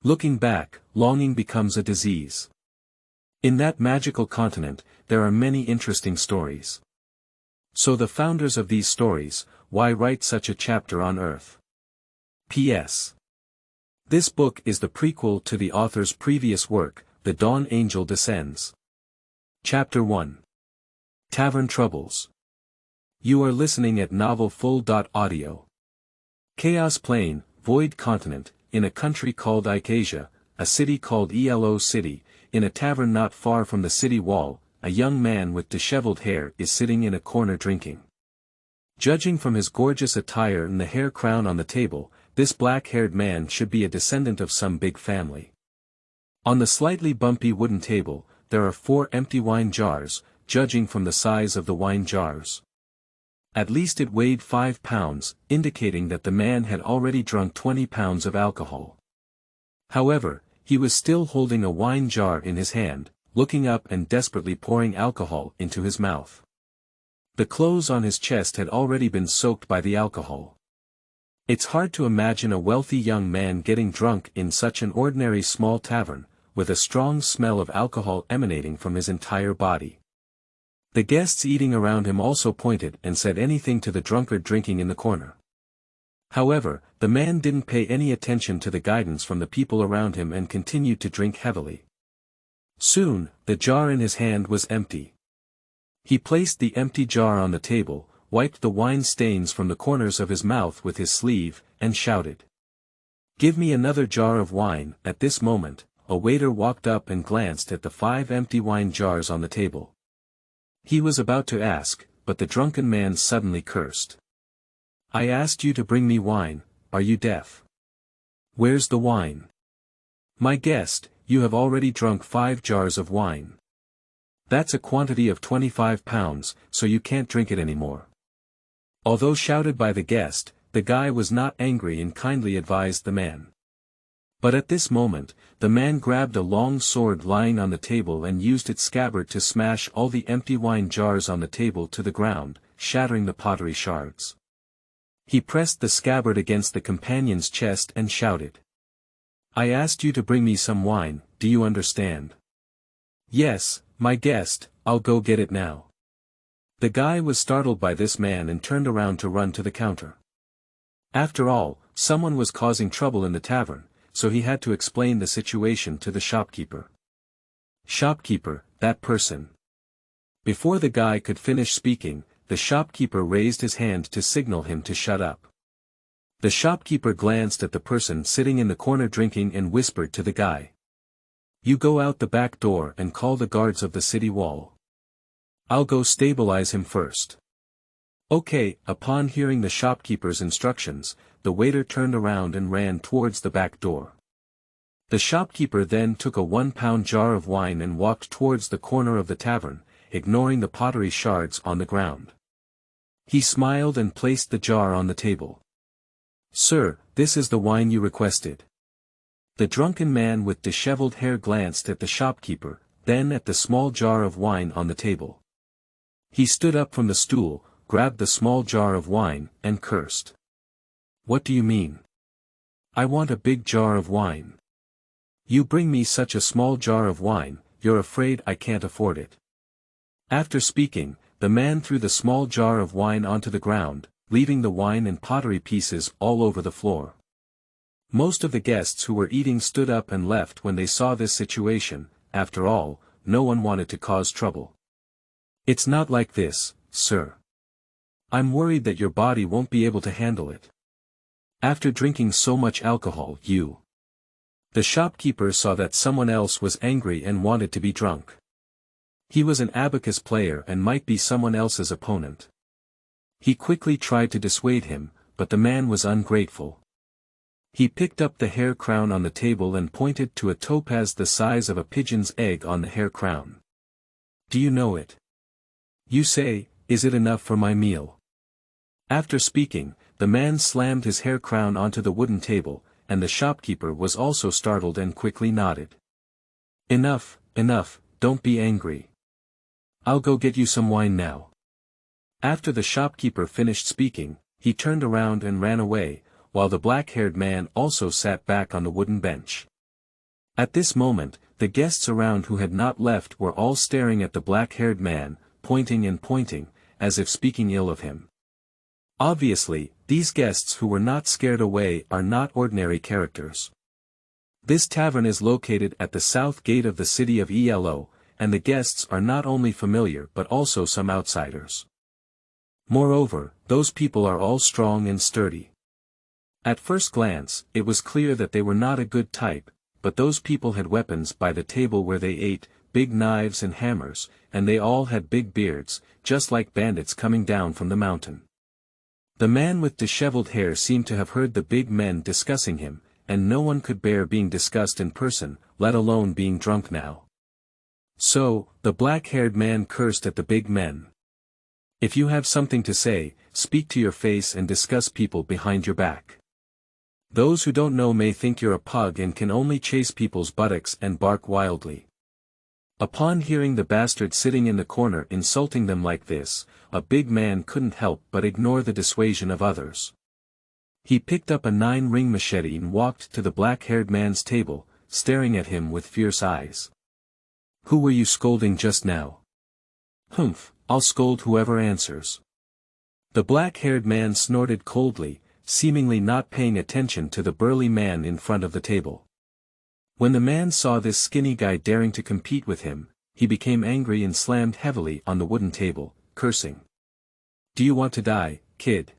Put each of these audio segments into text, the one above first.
Looking back, longing becomes a disease. In that magical continent, there are many interesting stories. So the founders of these stories, why write such a chapter on Earth? P.S. This book is the prequel to the author's previous work, The Dawn Angel Descends. Chapter 1. Tavern Troubles. You are listening at novelfull.audio. Chaos Plain, Void Continent, in a country called Ikasia, a city called Elo City, in a tavern not far from the city wall, a young man with disheveled hair is sitting in a corner drinking. Judging from his gorgeous attire and the hair crown on the table, this black-haired man should be a descendant of some big family. On the slightly bumpy wooden table, there are 4 empty wine jars, judging from the size of the wine jars. At least it weighed 5 pounds, indicating that the man had already drunk 20 pounds of alcohol. However, he was still holding a wine jar in his hand, looking up and desperately pouring alcohol into his mouth. The clothes on his chest had already been soaked by the alcohol. It's hard to imagine a wealthy young man getting drunk in such an ordinary small tavern, with a strong smell of alcohol emanating from his entire body. The guests eating around him also pointed and said anything to the drunkard drinking in the corner. However, the man didn't pay any attention to the guidance from the people around him and continued to drink heavily. Soon, the jar in his hand was empty. He placed the empty jar on the table, wiped the wine stains from the corners of his mouth with his sleeve, and shouted, "Give me another jar of wine." At this moment, a waiter walked up and glanced at the 5 empty wine jars on the table. He was about to ask, but the drunken man suddenly cursed. "I asked you to bring me wine, are you deaf? Where's the wine? My guest, you have already drunk 5 jars of wine. That's a quantity of 25 pounds, so you can't drink it anymore." Although shouted by the guest, the guy was not angry and kindly advised the man. But at this moment, the man grabbed a long sword lying on the table and used its scabbard to smash all the empty wine jars on the table to the ground, shattering the pottery shards. He pressed the scabbard against the companion's chest and shouted, "I asked you to bring me some wine, do you understand?" "Yes, my guest, I'll go get it now." The guy was startled by this man and turned around to run to the counter. After all, someone was causing trouble in the tavern, so he had to explain the situation to the shopkeeper. "Shopkeeper, that person." Before the guy could finish speaking, the shopkeeper raised his hand to signal him to shut up. The shopkeeper glanced at the person sitting in the corner drinking and whispered to the guy, "You go out the back door and call the guards of the city wall. I'll go stabilize him first." "Okay." Upon hearing the shopkeeper's instructions, the waiter turned around and ran towards the back door. The shopkeeper then took a 1-pound jar of wine and walked towards the corner of the tavern, ignoring the pottery shards on the ground. He smiled and placed the jar on the table. "Sir, this is the wine you requested." The drunken man with disheveled hair glanced at the shopkeeper, then at the small jar of wine on the table. He stood up from the stool, grabbed the small jar of wine, and cursed. "What do you mean? I want a big jar of wine. You bring me such a small jar of wine, you're afraid I can't afford it." After speaking, the man threw the small jar of wine onto the ground, leaving the wine and pottery pieces all over the floor. Most of the guests who were eating stood up and left when they saw this situation. After all, no one wanted to cause trouble. "It's not like this, sir. I'm worried that your body won't be able to handle it. After drinking so much alcohol, you..." The shopkeeper saw that someone else was angry and wanted to be drunk. He was an abacus player and might be someone else's opponent. He quickly tried to dissuade him, but the man was ungrateful. He picked up the hair crown on the table and pointed to a topaz the size of a pigeon's egg on the hair crown. "Do you know it? You say, is it enough for my meal?" After speaking, the man slammed his hair crown onto the wooden table, and the shopkeeper was also startled and quickly nodded. "Enough, enough, don't be angry. I'll go get you some wine now." After the shopkeeper finished speaking, he turned around and ran away, while the black-haired man also sat back on the wooden bench. At this moment, the guests around who had not left were all staring at the black-haired man, pointing and pointing, as if speaking ill of him. Obviously, these guests who were not scared away are not ordinary characters. This tavern is located at the south gate of the city of Elo, and the guests are not only familiar but also some outsiders. Moreover, those people are all strong and sturdy. At first glance, it was clear that they were not a good type, but those people had weapons by the table where they ate, big knives and hammers, and they all had big beards, just like bandits coming down from the mountain. The man with disheveled hair seemed to have heard the big men discussing him, and no one could bear being discussed in person, let alone being drunk now. So, the black-haired man cursed at the big men. If you have something to say, speak to your face and discuss people behind your back. Those who don't know may think you're a pug and can only chase people's buttocks and bark wildly. Upon hearing the bastard sitting in the corner insulting them like this, a big man couldn't help but ignore the dissuasion of others. He picked up a 9-ring machete and walked to the black-haired man's table, staring at him with fierce eyes. "Who were you scolding just now?" "Humph, I'll scold whoever answers." The black-haired man snorted coldly, seemingly not paying attention to the burly man in front of the table. When the man saw this skinny guy daring to compete with him, he became angry and slammed heavily on the wooden table, cursing. "Do you want to die, kid?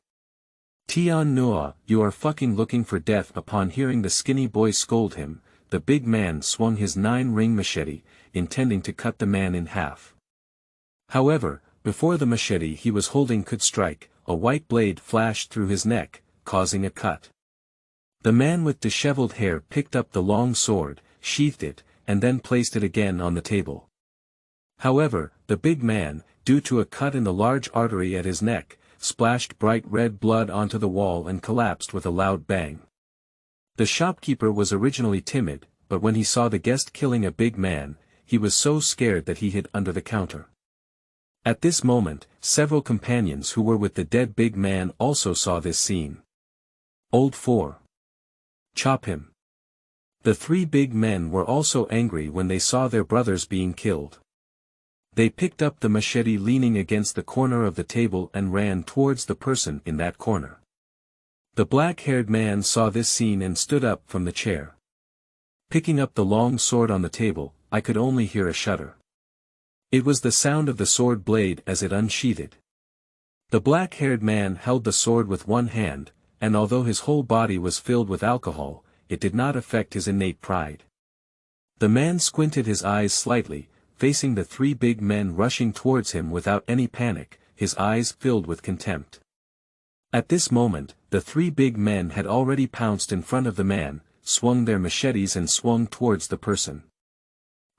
Tian Nua, you are fucking looking for death." Upon hearing the skinny boy scold him, the big man swung his 9-ring machete, intending to cut the man in half. However, before the machete he was holding could strike, a white blade flashed through his neck, causing a cut. The man with disheveled hair picked up the long sword, sheathed it, and then placed it again on the table. However, the big man, due to a cut in the large artery at his neck, splashed bright red blood onto the wall and collapsed with a loud bang. The shopkeeper was originally timid, but when he saw the guest killing a big man, he was so scared that he hid under the counter. At this moment, several companions who were with the dead big man also saw this scene. Old 4. Chop him. The 3 big men were also angry when they saw their brothers being killed. They picked up the machete leaning against the corner of the table and ran towards the person in that corner. The black-haired man saw this scene and stood up from the chair. Picking up the long sword on the table, I could only hear a shudder. It was the sound of the sword blade as it unsheathed. The black-haired man held the sword with one hand, and although his whole body was filled with alcohol, it did not affect his innate pride. The man squinted his eyes slightly, facing the 3 big men rushing towards him without any panic, his eyes filled with contempt. At this moment, the 3 big men had already pounced in front of the man, swung their machetes and swung towards the person.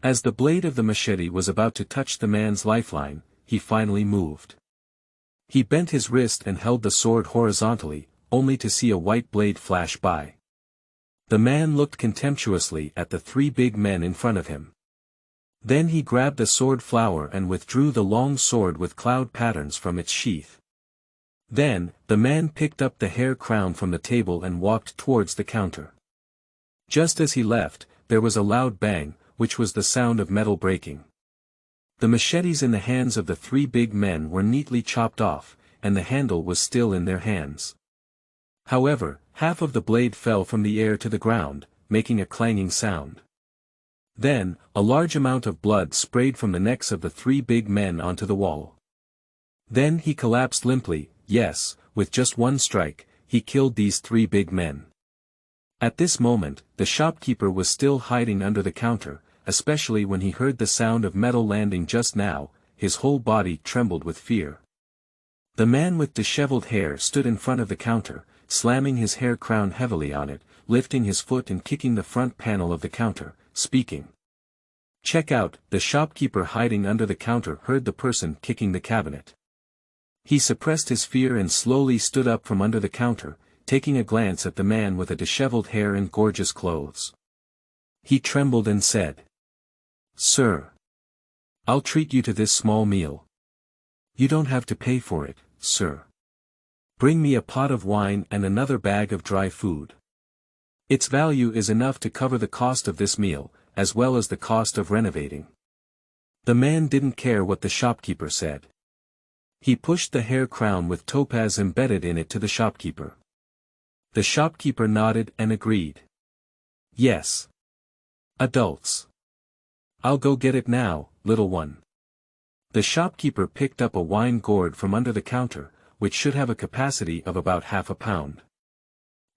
As the blade of the machete was about to touch the man's lifeline, he finally moved. He bent his wrist and held the sword horizontally, only to see a white blade flash by. The man looked contemptuously at the 3 big men in front of him. Then he grabbed the sword flower and withdrew the long sword with cloud patterns from its sheath. Then, the man picked up the hair crown from the table and walked towards the counter. Just as he left, there was a loud bang, which was the sound of metal breaking. The machetes in the hands of the 3 big men were neatly chopped off, and the handle was still in their hands. However, half of the blade fell from the air to the ground, making a clanging sound. Then, a large amount of blood sprayed from the necks of the 3 big men onto the wall. Then he collapsed limply. Yes, with just one strike, he killed these 3 big men. At this moment, the shopkeeper was still hiding under the counter, especially when he heard the sound of metal landing just now, his whole body trembled with fear. The man with disheveled hair stood in front of the counter, slamming his hair crown heavily on it, lifting his foot and kicking the front panel of the counter, speaking. "Check out." The shopkeeper hiding under the counter heard the person kicking the cabinet. He suppressed his fear and slowly stood up from under the counter, taking a glance at the man with the disheveled hair and gorgeous clothes. He trembled and said, "Sir, I'll treat you to this small meal. You don't have to pay for it, sir. Bring me a pot of wine and another bag of dry food." Its value is enough to cover the cost of this meal, as well as the cost of renovating. The man didn't care what the shopkeeper said. He pushed the hair crown with topaz embedded in it to the shopkeeper. The shopkeeper nodded and agreed. Yes. Adults. I'll go get it now, little one. The shopkeeper picked up a wine gourd from under the counter, which should have a capacity of about half a pound.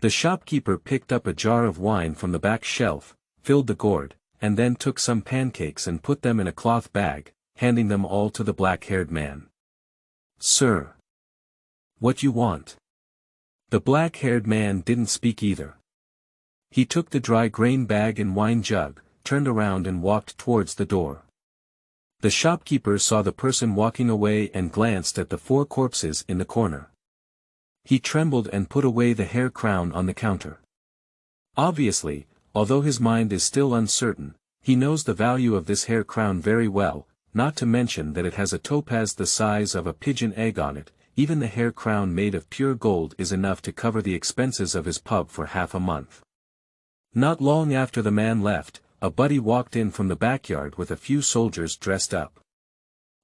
The shopkeeper picked up a jar of wine from the back shelf, filled the gourd, and then took some pancakes and put them in a cloth bag, handing them all to the black-haired man. Sir. What you want? The black-haired man didn't speak either. He took the dry grain bag and wine jug, turned around and walked towards the door. The shopkeeper saw the person walking away and glanced at the 4 corpses in the corner. He trembled and put away the hair crown on the counter. Obviously, although his mind is still uncertain, he knows the value of this hair crown very well, not to mention that it has a topaz the size of a pigeon egg on it. Even the hair crown made of pure gold is enough to cover the expenses of his pub for half a month. Not long after the man left, a buddy walked in from the backyard with a few soldiers dressed up.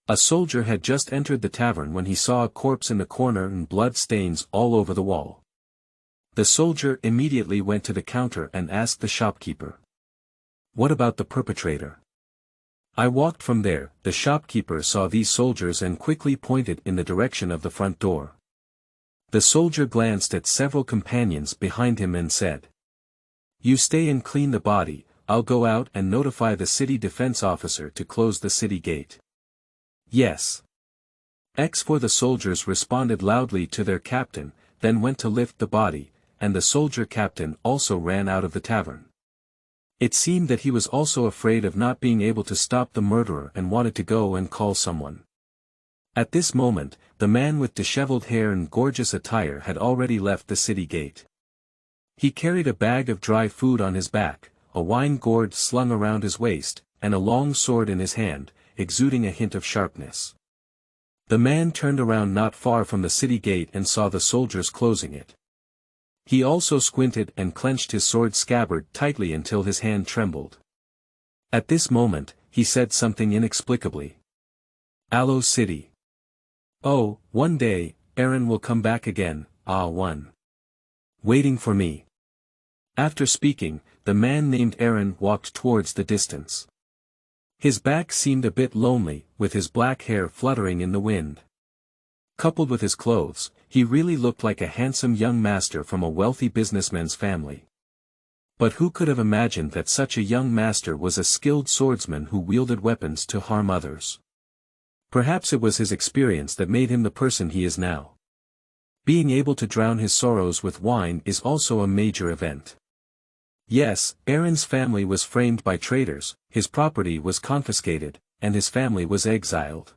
A soldier had just entered the tavern when he saw a corpse in the corner and blood stains all over the wall. The soldier immediately went to the counter and asked the shopkeeper. What about the perpetrator? I walked from there. The shopkeeper saw these soldiers and quickly pointed in the direction of the front door. The soldier glanced at several companions behind him and said, You stay and clean the body, I'll go out and notify the city defense officer to close the city gate. Yes. For the soldiers responded loudly to their captain, then went to lift the body, and the soldier captain also ran out of the tavern. It seemed that he was also afraid of not being able to stop the murderer and wanted to go and call someone. At this moment, the man with disheveled hair and gorgeous attire had already left the city gate. He carried a bag of dry food on his back, a wine gourd slung around his waist, and a long sword in his hand, exuding a hint of sharpness. The man turned around not far from the city gate and saw the soldiers closing it. He also squinted and clenched his sword scabbard tightly until his hand trembled. At this moment, he said something inexplicably. Aloe City. Oh, one day, Aaron will come back again, one. Waiting for me. After speaking, the man named Aaron walked towards the distance. His back seemed a bit lonely, with his black hair fluttering in the wind. Coupled with his clothes, he really looked like a handsome young master from a wealthy businessman's family. But who could have imagined that such a young master was a skilled swordsman who wielded weapons to harm others? Perhaps it was his experience that made him the person he is now. Being able to drown his sorrows with wine is also a major event. Yes, Aaron's family was framed by traitors, his property was confiscated, and his family was exiled.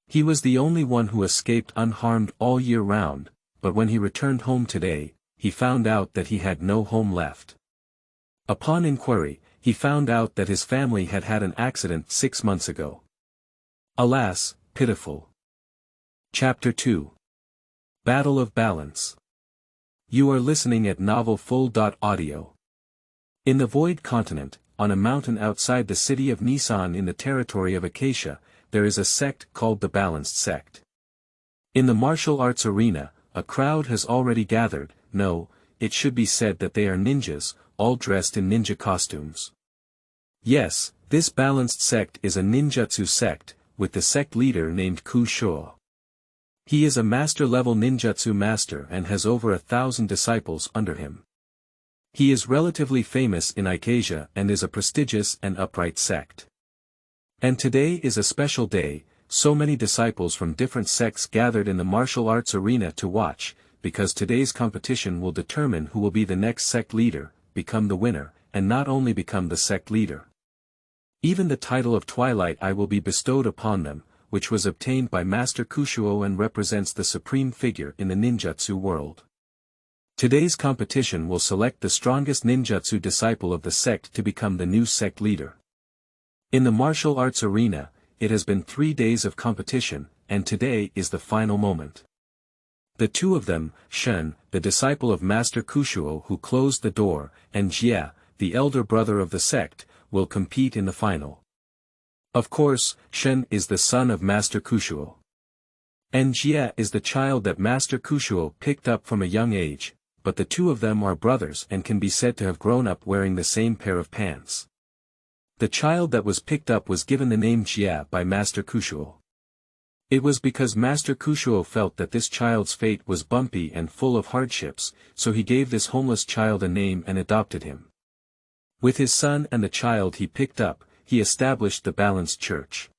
He was the only one who escaped unharmed all year round, but when he returned home today, he found out that he had no home left. Upon inquiry, he found out that his family had had an accident 6 months ago. Alas, pitiful. Chapter 2. Battle of Balance. You are listening at novelfull.audio. In the Void Continent, on a mountain outside the city of Nissan in the territory of Acacia, there is a sect called the Balanced Sect. In the martial arts arena, a crowd has already gathered. No, it should be said that they are ninjas, all dressed in ninja costumes. Yes, this Balanced Sect is a ninjutsu sect, with the sect leader named Kusho. He is a master-level ninjutsu master and has over 1,000 disciples under him. He is relatively famous in Acacia and is a prestigious and upright sect. And today is a special day, so many disciples from different sects gathered in the martial arts arena to watch, because today's competition will determine who will be the next sect leader, become the winner, and not only become the sect leader. Even the title of Twilight Eye will be bestowed upon them, which was obtained by Master Kushuo and represents the supreme figure in the ninjutsu world. Today's competition will select the strongest ninjutsu disciple of the sect to become the new sect leader. In the martial arts arena, it has been 3 days of competition, and today is the final moment. The two of them, Shen, the disciple of Master Kushuo who closed the door, and Jie, the elder brother of the sect, will compete in the final. Of course, Shen is the son of Master Kushuo. And Jie is the child that Master Kushuo picked up from a young age, but the two of them are brothers and can be said to have grown up wearing the same pair of pants. The child that was picked up was given the name Jie by Master Kushuo. It was because Master Kushuo felt that this child's fate was bumpy and full of hardships, so he gave this homeless child a name and adopted him. With his son and the child he picked up, he established the balanced church.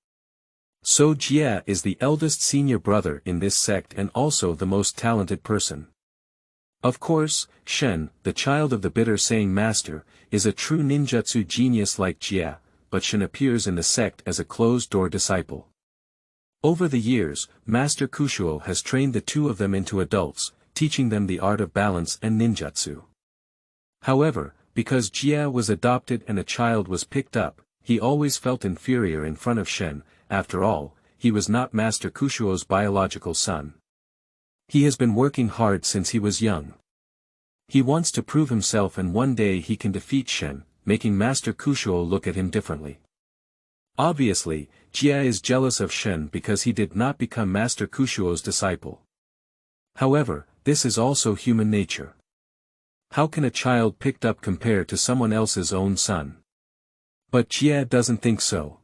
So Jie is the eldest senior brother in this sect and also the most talented person. Of course, Shen, the child of the bitter saying master, is a true ninjutsu genius like Jie, but Shen appears in the sect as a closed-door disciple. Over the years, Master Kushuo has trained the two of them into adults, teaching them the art of balance and ninjutsu. However, because Jie was adopted and a child was picked up, he always felt inferior in front of Shen. After all, he was not Master Kushuo's biological son. He has been working hard since he was young. He wants to prove himself and one day he can defeat Shen, making Master Kushuo look at him differently. Obviously, Jie is jealous of Shen because he did not become Master Kushuo's disciple. However, this is also human nature. How can a child picked up compare to someone else's own son? But Jie doesn't think so.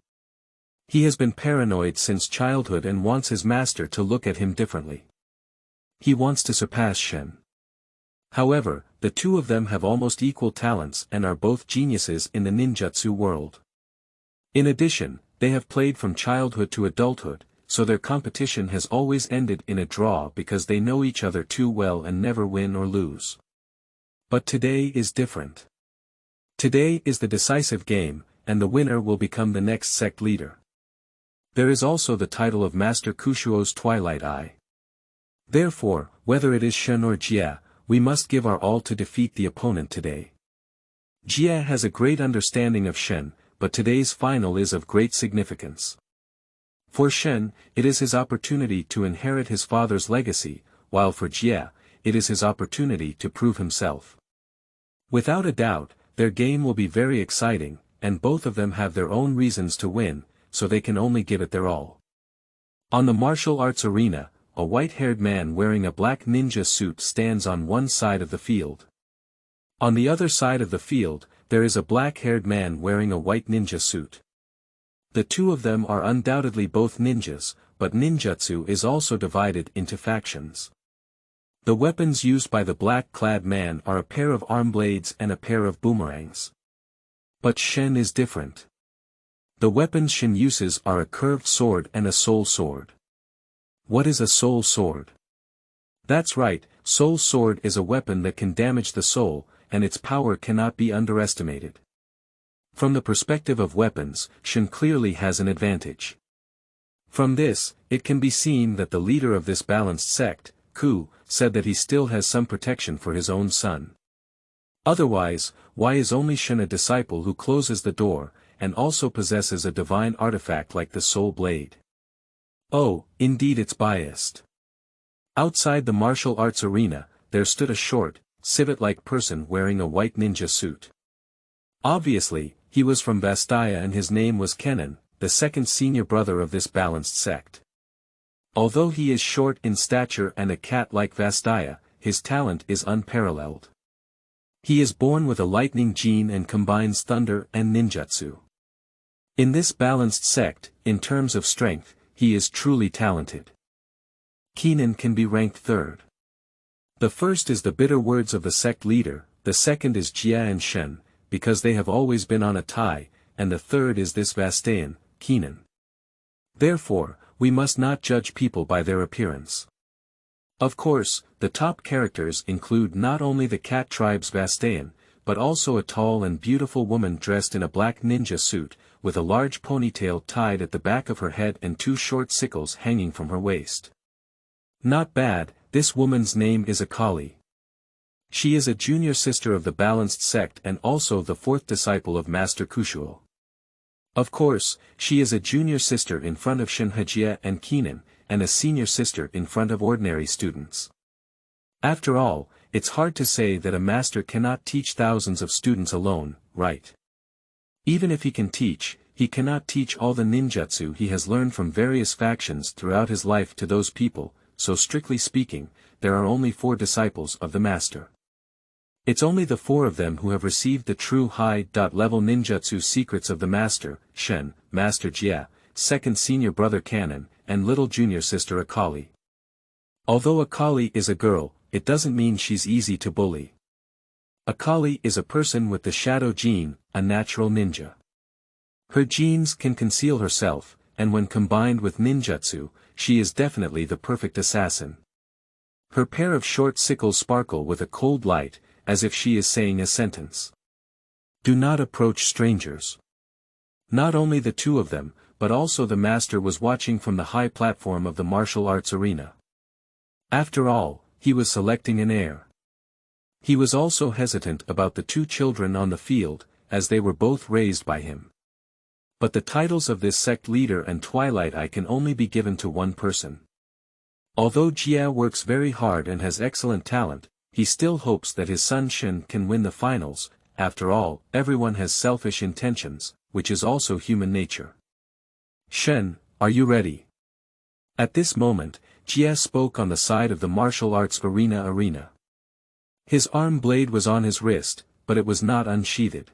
He has been paranoid since childhood and wants his master to look at him differently. He wants to surpass Shen. However, the two of them have almost equal talents and are both geniuses in the ninjutsu world. In addition, they have played from childhood to adulthood, so their competition has always ended in a draw because they know each other too well and never win or lose. But today is different. Today is the decisive game, and the winner will become the next sect leader. There is also the title of Master Kushuo's Twilight Eye. Therefore, whether it is Shen or Jie, we must give our all to defeat the opponent today. Jie has a great understanding of Shen, but today's final is of great significance. For Shen, it is his opportunity to inherit his father's legacy, while for Jie, it is his opportunity to prove himself. Without a doubt, their game will be very exciting, and both of them have their own reasons to win, so they can only give it their all. On the martial arts arena, a white-haired man wearing a black ninja suit stands on one side of the field. On the other side of the field, there is a black-haired man wearing a white ninja suit. The two of them are undoubtedly both ninjas, but ninjutsu is also divided into factions. The weapons used by the black-clad man are a pair of arm blades and a pair of boomerangs. But Shen is different. The weapons Shen uses are a curved sword and a soul sword. What is a soul sword? That's right, soul sword is a weapon that can damage the soul, and its power cannot be underestimated. From the perspective of weapons, Shen clearly has an advantage. From this, it can be seen that the leader of this balanced sect, Ku, said that he still has some protection for his own son. Otherwise, why is only Shen a disciple who closes the door, and also possesses a divine artifact like the soul blade? Oh, indeed it's biased. Outside the martial arts arena, there stood a short, civet-like person wearing a white ninja suit. Obviously, he was from Vastaya and his name was Kenan, the second senior brother of this balanced sect. Although he is short in stature and a cat like Vastaya, his talent is unparalleled. He is born with a lightning gene and combines thunder and ninjutsu. In this balanced sect, in terms of strength, he is truly talented. Kenan can be ranked third. The first is the bitter words of the sect leader, the second is Jie and Shen, because they have always been on a tie, and the third is this Vastayan, Kenan. Therefore, we must not judge people by their appearance. Of course, the top characters include not only the cat tribe's Vastayan, but also a tall and beautiful woman dressed in a black ninja suit, with a large ponytail tied at the back of her head and two short sickles hanging from her waist. Not bad, this woman's name is Akali. She is a junior sister of the balanced sect and also the fourth disciple of Master Kushuo. Of course, she is a junior sister in front of Shen Hajie and Kenan, and a senior sister in front of ordinary students. After all, it's hard to say that a master cannot teach thousands of students alone, right? Even if he can teach, he cannot teach all the ninjutsu he has learned from various factions throughout his life to those people, so strictly speaking, there are only 4 disciples of the master. It's only the 4 of them who have received the true high-level ninjutsu secrets of the master, Shen, Master Jie, second senior brother Kanon, and little junior sister Akali. Although Akali is a girl, it doesn't mean she's easy to bully. Akali is a person with the shadow gene, a natural ninja. Her genes can conceal herself, and when combined with ninjutsu, she is definitely the perfect assassin. Her pair of short sickles sparkle with a cold light, as if she is saying a sentence. Do not approach strangers. Not only the 2 of them, but also the master was watching from the high platform of the martial arts arena. After all, he was selecting an heir. He was also hesitant about the 2 children on the field, as they were both raised by him. But the titles of this sect leader and Twilight Eye can only be given to one person. Although Jie works very hard and has excellent talent, he still hopes that his son Shen can win the finals. After all, everyone has selfish intentions, which is also human nature. Shen, are you ready? At this moment, Jie spoke on the side of the martial arts arena. His arm blade was on his wrist, but it was not unsheathed.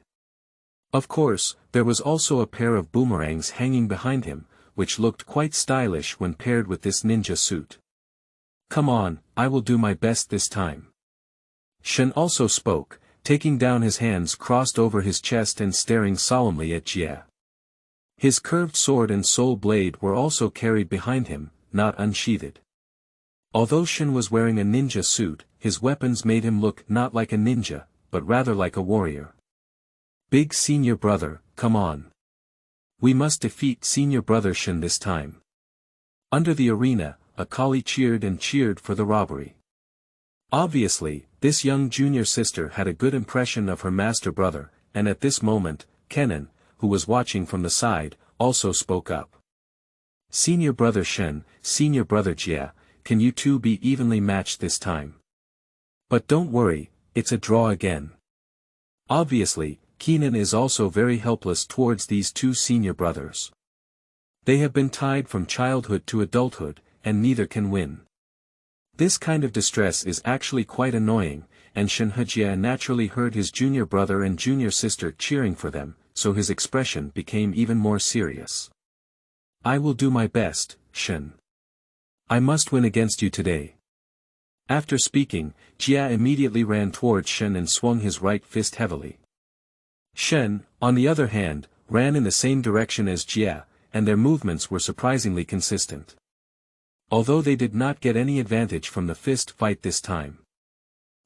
Of course, there was also a pair of boomerangs hanging behind him, which looked quite stylish when paired with this ninja suit. Come on, I will do my best this time. Shen also spoke, taking down his hands crossed over his chest and staring solemnly at Jie. His curved sword and soul blade were also carried behind him, not unsheathed. Although Shen was wearing a ninja suit, his weapons made him look not like a ninja, but rather like a warrior. Big senior brother, come on. We must defeat senior brother Shen this time. Under the arena, Akali cheered and cheered for the robbery. Obviously, this young junior sister had a good impression of her master brother, and at this moment, Kenan, who was watching from the side, also spoke up. Senior brother Shen, senior brother Jie, can you 2 be evenly matched this time? But don't worry, it's a draw again. Obviously, Kenan is also very helpless towards these 2 senior brothers. They have been tied from childhood to adulthood, and neither can win. This kind of distress is actually quite annoying, and Shen Hejia naturally heard his junior brother and junior sister cheering for them, so his expression became even more serious. I will do my best, Shen. I must win against you today. After speaking, Jia immediately ran towards Shen and swung his right fist heavily. Shen, on the other hand, ran in the same direction as Jia, and their movements were surprisingly consistent. Although they did not get any advantage from the fist fight this time.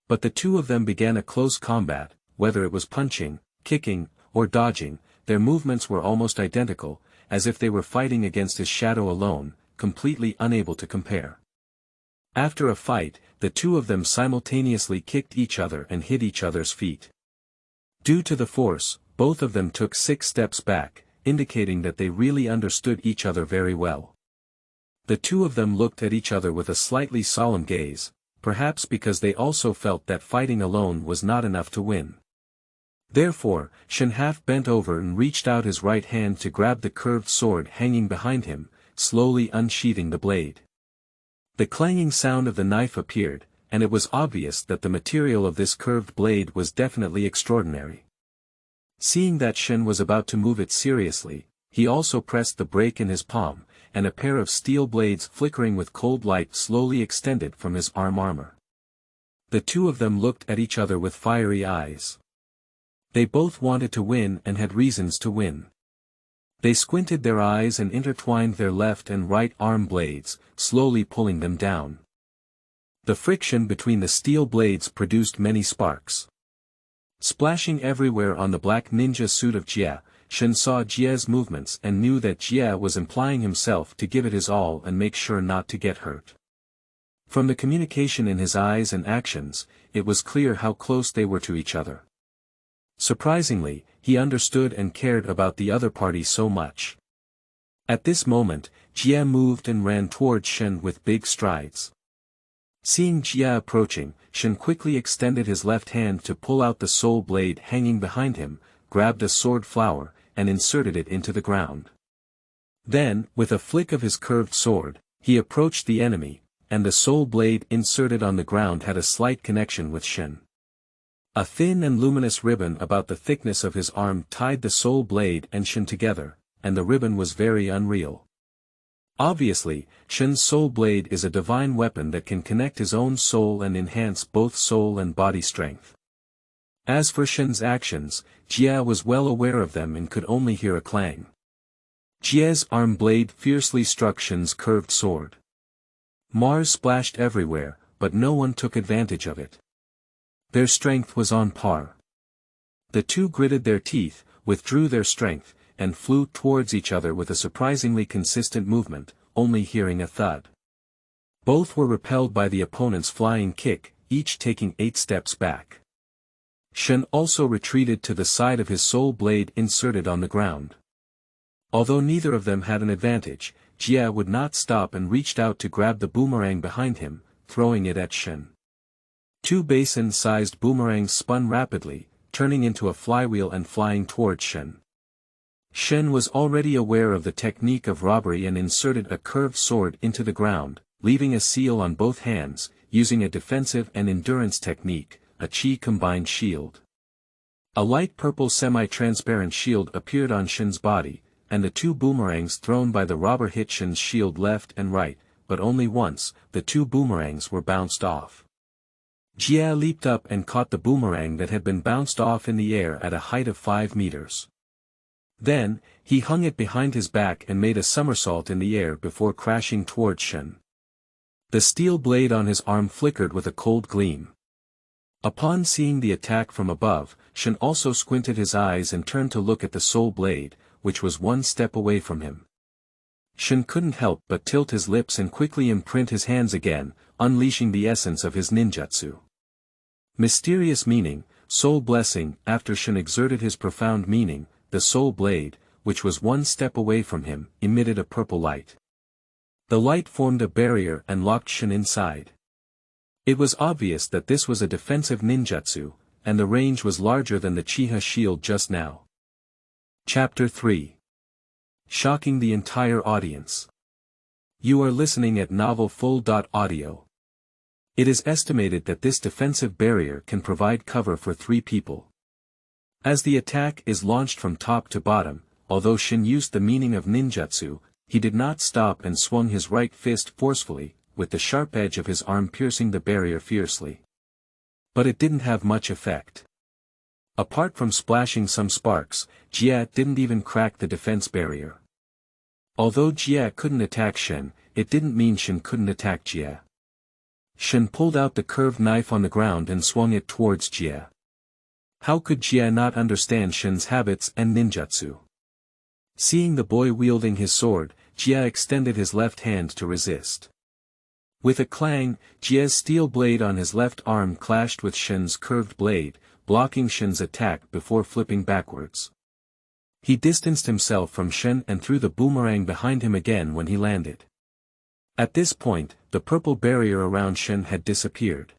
But the 2 of them began a close combat, whether it was punching, kicking, or dodging, their movements were almost identical, as if they were fighting against his shadow alone, completely unable to compare. After a fight, the 2 of them simultaneously kicked each other and hit each other's feet. Due to the force, both of them took 6 steps back, indicating that they really understood each other very well. The 2 of them looked at each other with a slightly solemn gaze, perhaps because they also felt that fighting alone was not enough to win. Therefore, Shen half bent over and reached out his right hand to grab the curved sword hanging behind him, slowly unsheathing the blade. The clanging sound of the knife appeared, and it was obvious that the material of this curved blade was definitely extraordinary. Seeing that Shen was about to move it seriously, he also pressed the brake in his palm, and a pair of steel blades flickering with cold light slowly extended from his armor. The 2 of them looked at each other with fiery eyes. They both wanted to win and had reasons to win. They squinted their eyes and intertwined their left and right arm blades, slowly pulling them down. The friction between the steel blades produced many sparks. Splashing everywhere on the black ninja suit of Jie, Shen saw Jie's movements and knew that Jie was implying himself to give it his all and make sure not to get hurt. From the communication in his eyes and actions, it was clear how close they were to each other. Surprisingly, he understood and cared about the other party so much. At this moment, Jie moved and ran towards Shen with big strides. Seeing Jia approaching, Shen quickly extended his left hand to pull out the soul blade hanging behind him, grabbed a sword flower, and inserted it into the ground. Then, with a flick of his curved sword, he approached the enemy, and the soul blade inserted on the ground had a slight connection with Shen. A thin and luminous ribbon about the thickness of his arm tied the soul blade and Shen together, and the ribbon was very unreal. Obviously, Shen's soul blade is a divine weapon that can connect his own soul and enhance both soul and body strength. As for Shen's actions, Jia was well aware of them and could only hear a clang. Jia's arm blade fiercely struck Shen's curved sword. Mars splashed everywhere, but no one took advantage of it. Their strength was on par. The two gritted their teeth, withdrew their strength, and flew towards each other with a surprisingly consistent movement, only hearing a thud. Both were repelled by the opponent's flying kick, each taking 8 steps back. Shen also retreated to the side of his soul blade inserted on the ground. Although neither of them had an advantage, Jia would not stop and reached out to grab the boomerang behind him, throwing it at Shen. 2 basin-sized boomerangs spun rapidly, turning into a flywheel and flying towards Shen. Shen was already aware of the technique of robbery and inserted a curved sword into the ground, leaving a seal on both hands, using a defensive and endurance technique, a chi-combined shield. A light purple semi-transparent shield appeared on Shen's body, and the 2 boomerangs thrown by the robber hit Shen's shield left and right, but only once. The 2 boomerangs were bounced off. Jia leaped up and caught the boomerang that had been bounced off in the air at a height of 5 meters. Then, he hung it behind his back and made a somersault in the air before crashing towards Shen. The steel blade on his arm flickered with a cold gleam. Upon seeing the attack from above, Shen also squinted his eyes and turned to look at the soul blade, which was 1 step away from him. Shen couldn't help but tilt his lips and quickly imprint his hands again, unleashing the essence of his ninjutsu. Mysterious meaning, soul blessing. After Shen exerted his profound meaning, the soul blade, which was 1 step away from him, emitted a purple light. The light formed a barrier and locked Shen inside. It was obvious that this was a defensive ninjutsu, and the range was larger than the Chiha shield just now. Chapter 3. Shocking the entire audience. You are listening at novelfull.audio. It is estimated that this defensive barrier can provide cover for 3 people. As the attack is launched from top to bottom, although Shen used the meaning of ninjutsu, he did not stop and swung his right fist forcefully, with the sharp edge of his arm piercing the barrier fiercely. But it didn't have much effect. Apart from splashing some sparks, Jia didn't even crack the defense barrier. Although Jia couldn't attack Shen, it didn't mean Shen couldn't attack Jia. Shen pulled out the curved knife on the ground and swung it towards Jia. How could Jia not understand Shen's habits and ninjutsu? Seeing the boy wielding his sword, Jia extended his left hand to resist. With a clang, Jia's steel blade on his left arm clashed with Shen's curved blade, blocking Shen's attack before flipping backwards. He distanced himself from Shen and threw the boomerang behind him again when he landed. At this point, the purple barrier around Shen had disappeared.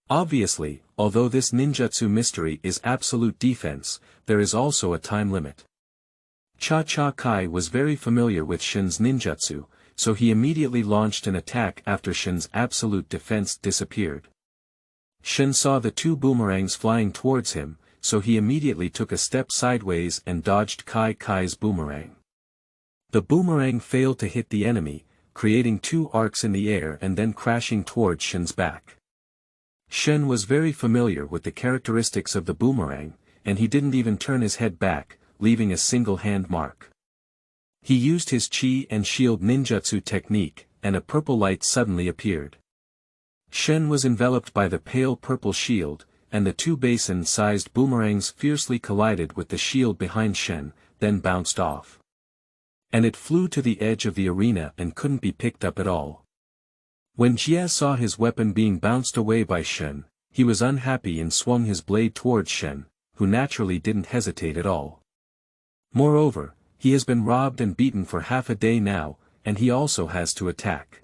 Obviously, although this ninjutsu mystery is absolute defense, there is also a time limit. Cha-Cha Kai was very familiar with Shen's ninjutsu, so he immediately launched an attack after Shen's absolute defense disappeared. Shen saw the 2 boomerangs flying towards him, so he immediately took a step sideways and dodged Kai's boomerang. The boomerang failed to hit the enemy, creating 2 arcs in the air and then crashing towards Shen's back. Shen was very familiar with the characteristics of the boomerang, and he didn't even turn his head back, leaving a single hand mark. He used his chi and shield ninjutsu technique, and a purple light suddenly appeared. Shen was enveloped by the pale purple shield, and the 2 basin-sized boomerangs fiercely collided with the shield behind Shen, then bounced off. And it flew to the edge of the arena and couldn't be picked up at all. When Jia saw his weapon being bounced away by Shen, he was unhappy and swung his blade towards Shen, who naturally didn't hesitate at all. Moreover, he has been robbed and beaten for half a day now, and he also has to attack.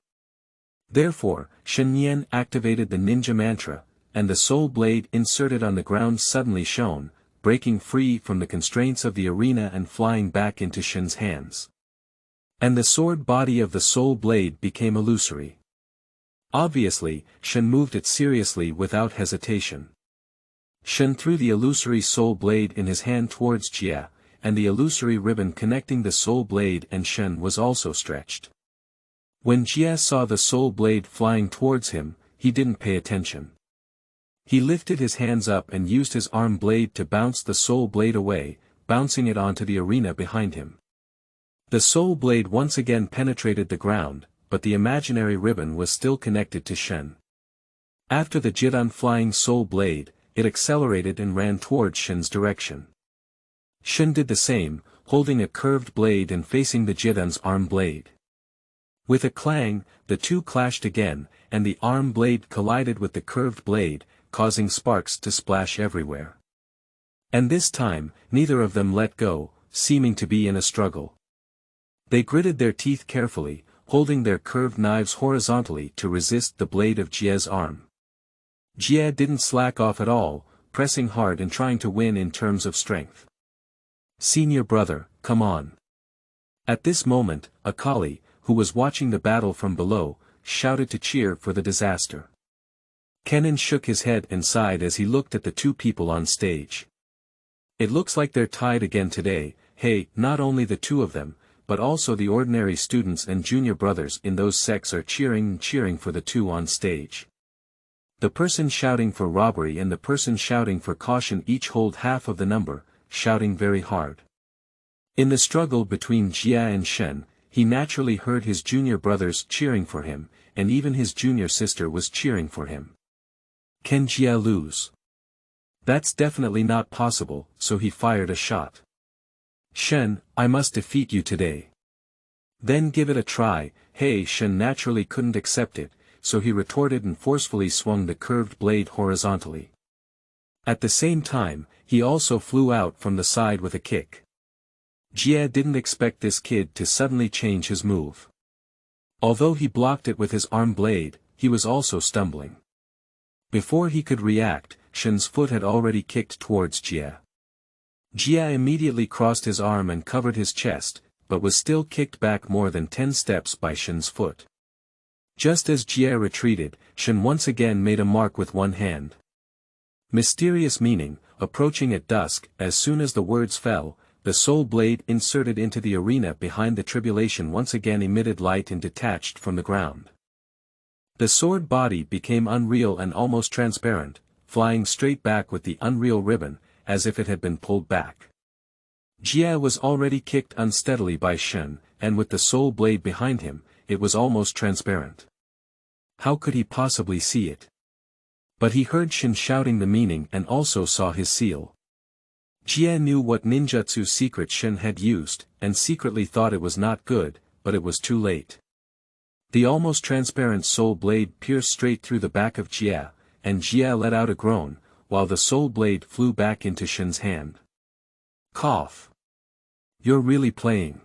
Therefore, Shen Yan activated the ninja mantra, and the soul blade inserted on the ground suddenly shone, breaking free from the constraints of the arena and flying back into Shen's hands. And the sword body of the soul blade became illusory. Obviously, Shen moved it seriously without hesitation. Shen threw the illusory soul blade in his hand towards Jia, and the illusory ribbon connecting the soul blade and Shen was also stretched. When Jia saw the soul blade flying towards him, he didn't pay attention. He lifted his hands up and used his arm blade to bounce the soul blade away, bouncing it onto the arena behind him. The soul blade once again penetrated the ground, but the imaginary ribbon was still connected to Shen. After the Jidan flying soul blade, it accelerated and ran towards Shen's direction. Shen did the same, holding a curved blade and facing the Jidan's arm blade. With a clang, the two clashed again, and the arm blade collided with the curved blade, causing sparks to splash everywhere. And this time, neither of them let go, seeming to be in a struggle. They gritted their teeth carefully, holding their curved knives horizontally to resist the blade of Jia's arm. Jia didn't slack off at all, pressing hard and trying to win in terms of strength. "Senior brother, come on." At this moment, Akali, who was watching the battle from below, shouted to cheer for the disaster. Kenan shook his head and sighed as he looked at the two people on stage. "It looks like they're tied again today. Hey, not only the two of them, but also the ordinary students and junior brothers in those sects are cheering for the two on stage. The person shouting for robbery and the person shouting for caution each hold half of the number, shouting very hard." In the struggle between Jia and Shen, he naturally heard his junior brothers cheering for him, and even his junior sister was cheering for him. Can Jia lose? That's definitely not possible, so he fired a shot. "Shen, I must defeat you today." "Then give it a try." Hey, Shen naturally couldn't accept it, so he retorted and forcefully swung the curved blade horizontally. At the same time, he also flew out from the side with a kick. Jia didn't expect this kid to suddenly change his move. Although he blocked it with his arm blade, he was also stumbling. Before he could react, Shen's foot had already kicked towards Jia. Jia immediately crossed his arm and covered his chest, but was still kicked back more than 10 steps by Shen's foot. Just as Jia retreated, Shen once again made a mark with one hand. Mysterious meaning, approaching at dusk. As soon as the words fell, the soul blade inserted into the arena behind the tribulation once again emitted light and detached from the ground. The sword body became unreal and almost transparent, flying straight back with the unreal ribbon, as if it had been pulled back. Jia was already kicked unsteadily by Shen, and with the soul blade behind him, it was almost transparent. How could he possibly see it? But he heard Shen shouting the meaning and also saw his seal. Jia knew what ninjutsu secret Shen had used, and secretly thought it was not good, but it was too late. The almost transparent soul blade pierced straight through the back of Jia, and Jia let out a groan, while the soul blade flew back into Shen's hand. Cough. You're really playing.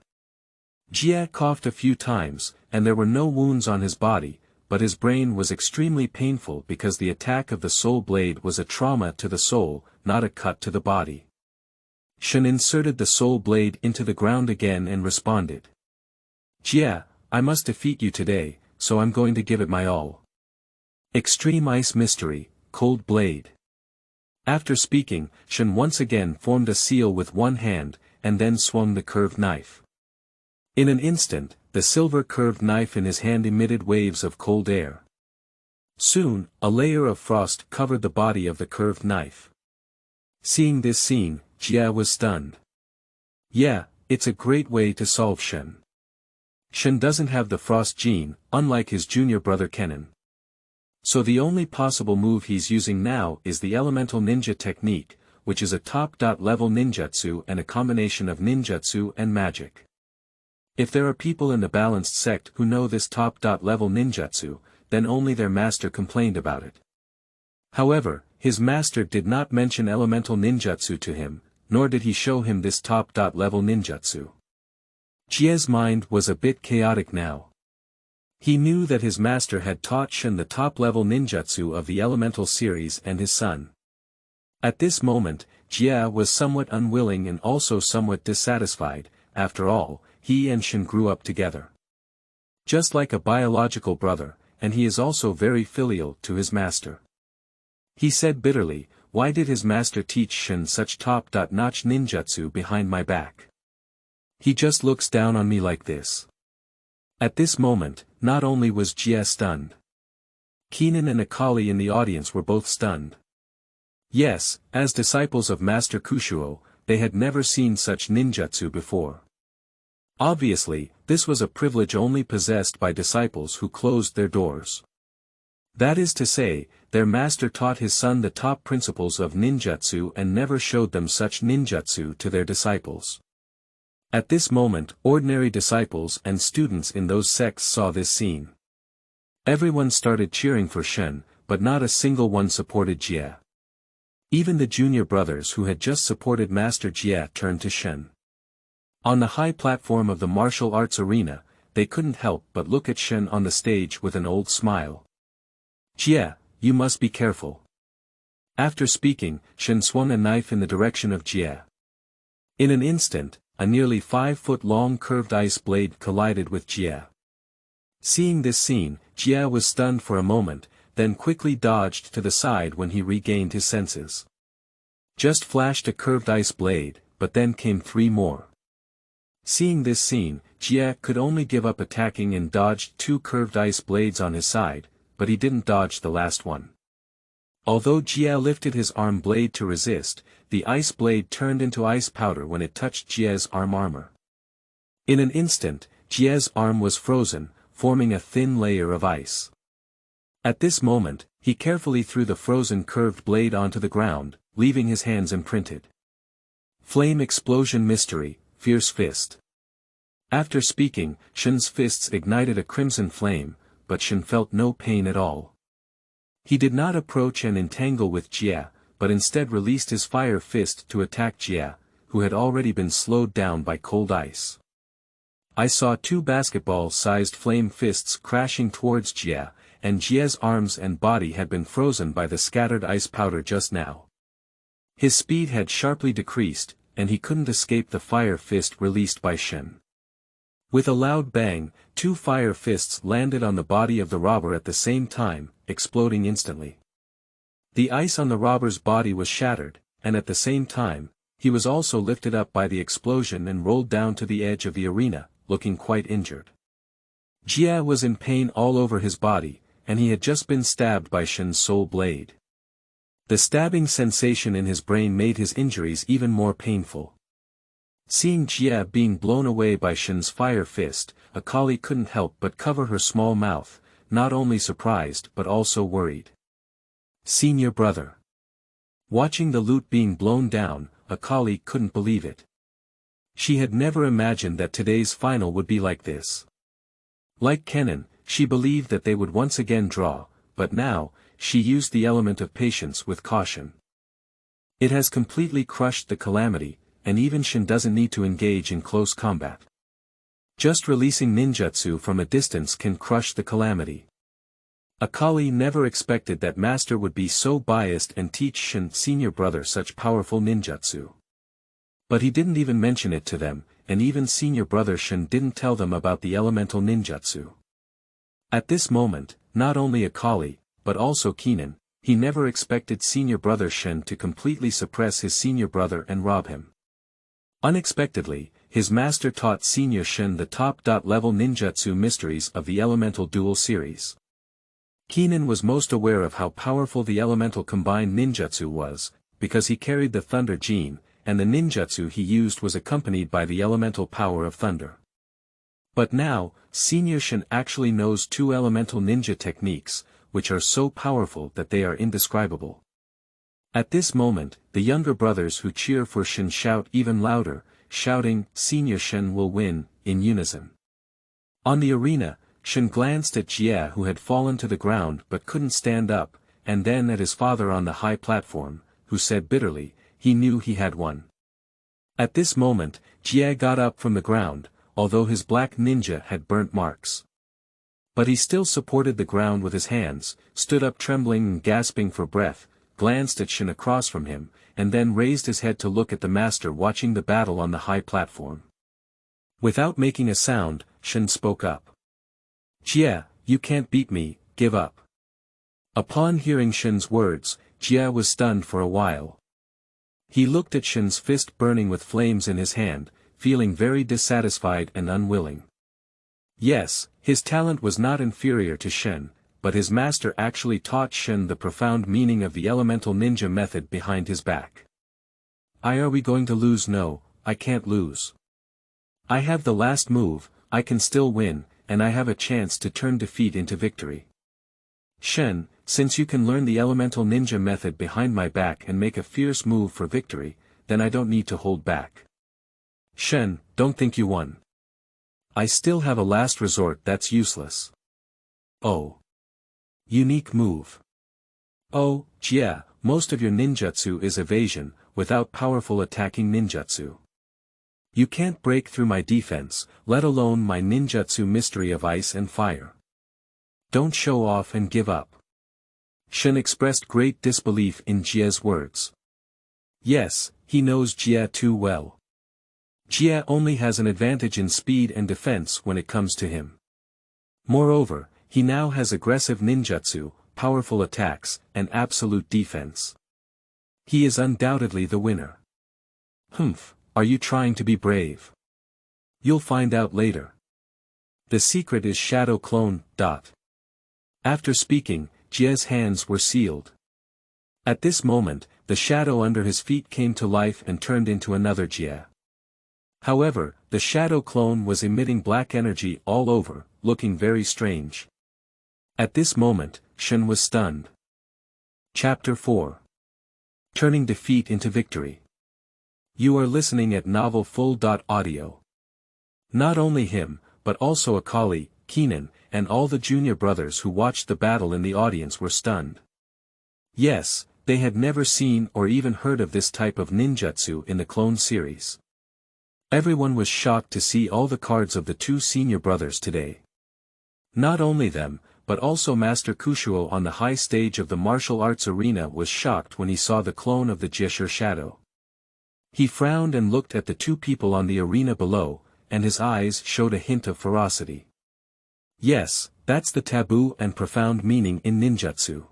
Jia coughed a few times, and there were no wounds on his body, but his brain was extremely painful because the attack of the soul blade was a trauma to the soul, not a cut to the body. Shen inserted the soul blade into the ground again and responded. Jia, I must defeat you today, so I'm going to give it my all. Extreme Ice Mystery, Cold Blade. After speaking, Shen once again formed a seal with one hand, and then swung the curved knife. In an instant, the silver curved knife in his hand emitted waves of cold air. Soon, a layer of frost covered the body of the curved knife. Seeing this scene, Jia was stunned. Yeah, it's a great way to solve Shen. Shen doesn't have the frost gene, unlike his junior brother Kenan. So the only possible move he's using now is the elemental ninja technique, which is a top-level ninjutsu and a combination of ninjutsu and magic. If there are people in the balanced sect who know this top-level ninjutsu, then only their master complained about it. However, his master did not mention elemental ninjutsu to him, nor did he show him this top-level ninjutsu. Jia's mind was a bit chaotic now. He knew that his master had taught Shen the top-level ninjutsu of the elemental series and his son. At this moment, Jie was somewhat unwilling and also somewhat dissatisfied. After all, he and Shen grew up together. Just like a biological brother, and he is also very filial to his master. He said bitterly, why did his master teach Shen such top-notch ninjutsu behind my back? He just looks down on me like this. At this moment, not only was Jie stunned. Keenan and Akali in the audience were both stunned. Yes, as disciples of Master Kushuo, they had never seen such ninjutsu before. Obviously, this was a privilege only possessed by disciples who closed their doors. That is to say, their master taught his son the top principles of ninjutsu and never showed them such ninjutsu to their disciples. At this moment, ordinary disciples and students in those sects saw this scene. Everyone started cheering for Shen, but not a single one supported Jie. Even the junior brothers who had just supported Master Jie turned to Shen. On the high platform of the martial arts arena, they couldn't help but look at Shen on the stage with an old smile. Jie, you must be careful. After speaking, Shen swung a knife in the direction of Jie. In an instant, a nearly 5-foot-long curved ice blade collided with Jie. Seeing this scene, Jie was stunned for a moment, then quickly dodged to the side when he regained his senses. Just flashed a curved ice blade, but then came 3 more. Seeing this scene, Jie could only give up attacking and dodged 2 curved ice blades on his side, but he didn't dodge the last one. Although Jie lifted his arm blade to resist, the ice blade turned into ice powder when it touched Jie's arm armor. In an instant, Jie's arm was frozen, forming a thin layer of ice. At this moment, he carefully threw the frozen curved blade onto the ground, leaving his hands imprinted. Flame Explosion Mystery, Fierce Fist. After speaking, Shen's fists ignited a crimson flame, but Shen felt no pain at all. He did not approach and entangle with Jie, but instead released his fire fist to attack Jie, who had already been slowed down by cold ice. I saw 2 basketball-sized flame fists crashing towards Jie, and Jie's arms and body had been frozen by the scattered ice powder just now. His speed had sharply decreased, and he couldn't escape the fire fist released by Shen. With a loud bang, 2 fire fists landed on the body of the robber at the same time, exploding instantly. The ice on the robber's body was shattered, and at the same time, he was also lifted up by the explosion and rolled down to the edge of the arena, looking quite injured. Jie was in pain all over his body, and he had just been stabbed by Shen's soul blade. The stabbing sensation in his brain made his injuries even more painful. Seeing Jie being blown away by Shen's fire fist, Akali couldn't help but cover her small mouth, not only surprised but also worried. Senior brother. Watching the loot being blown down, Akali couldn't believe it. She had never imagined that today's final would be like this. Like Kennen, she believed that they would once again draw, but now, she used the element of patience with caution. It has completely crushed the calamity, and even Shen doesn't need to engage in close combat. Just releasing ninjutsu from a distance can crush the calamity. Akali never expected that Master would be so biased and teach Shen senior brother such powerful ninjutsu. But he didn't even mention it to them, and even senior brother Shen didn't tell them about the elemental ninjutsu. At this moment, not only Akali, but also Keenan, he never expected senior brother Shen to completely suppress his senior brother and rob him. Unexpectedly, his master taught senior Shen the top-level ninjutsu mysteries of the elemental duel series. Keenan was most aware of how powerful the elemental combined ninjutsu was, because he carried the thunder gene, and the ninjutsu he used was accompanied by the elemental power of thunder. But now, senior Shen actually knows 2 elemental ninja techniques, which are so powerful that they are indescribable. At this moment, the younger brothers who cheer for Shen shout even louder, shouting, "Senior Shen will win," in unison. On the arena, Shen glanced at Jie who had fallen to the ground but couldn't stand up, and then at his father on the high platform, who said bitterly, he knew he had won. At this moment, Jie got up from the ground, although his black ninja had burnt marks. But he still supported the ground with his hands, stood up trembling and gasping for breath, glanced at Shen across from him, and then raised his head to look at the master watching the battle on the high platform. Without making a sound, Shen spoke up. "Jie, you can't beat me, give up." Upon hearing Shen's words, Jie was stunned for a while. He looked at Shen's fist burning with flames in his hand, feeling very dissatisfied and unwilling. Yes, his talent was not inferior to Shen, but his master actually taught Shen the profound meaning of the elemental ninja method behind his back. Are we going to lose? No, I can't lose. I have the last move, I can still win, and I have a chance to turn defeat into victory. Shen, since you can learn the elemental ninja method behind my back and make a fierce move for victory, then I don't need to hold back. Shen, don't think you won. I still have a last resort that's useless. Oh. Unique move. Oh, Jie, most of your ninjutsu is evasion, without powerful attacking ninjutsu. You can't break through my defense, let alone my ninjutsu mystery of ice and fire. Don't show off and give up. Shen expressed great disbelief in Jie's words. Yes, he knows Jie too well. Jie only has an advantage in speed and defense when it comes to him. Moreover, he now has aggressive ninjutsu, powerful attacks, and absolute defense. He is undoubtedly the winner. Humph, are you trying to be brave? You'll find out later. The secret is shadow clone. After speaking, Jie's hands were sealed. At this moment, the shadow under his feet came to life and turned into another Jie. However, the shadow clone was emitting black energy all over, looking very strange. At this moment, Shen was stunned. Chapter 4. Turning Defeat into Victory. You are listening at Novel Full.audio. Not only him, but also Akali, Keenan, and all the junior brothers who watched the battle in the audience were stunned. Yes, they had never seen or even heard of this type of ninjutsu in the clone series. Everyone was shocked to see all the cards of the two senior brothers today. Not only them, but also Master Kushuo on the high stage of the martial arts arena was shocked when he saw the clone of the Jieshu shadow. He frowned and looked at the two people on the arena below, and his eyes showed a hint of ferocity. Yes, that's the taboo and profound meaning in ninjutsu.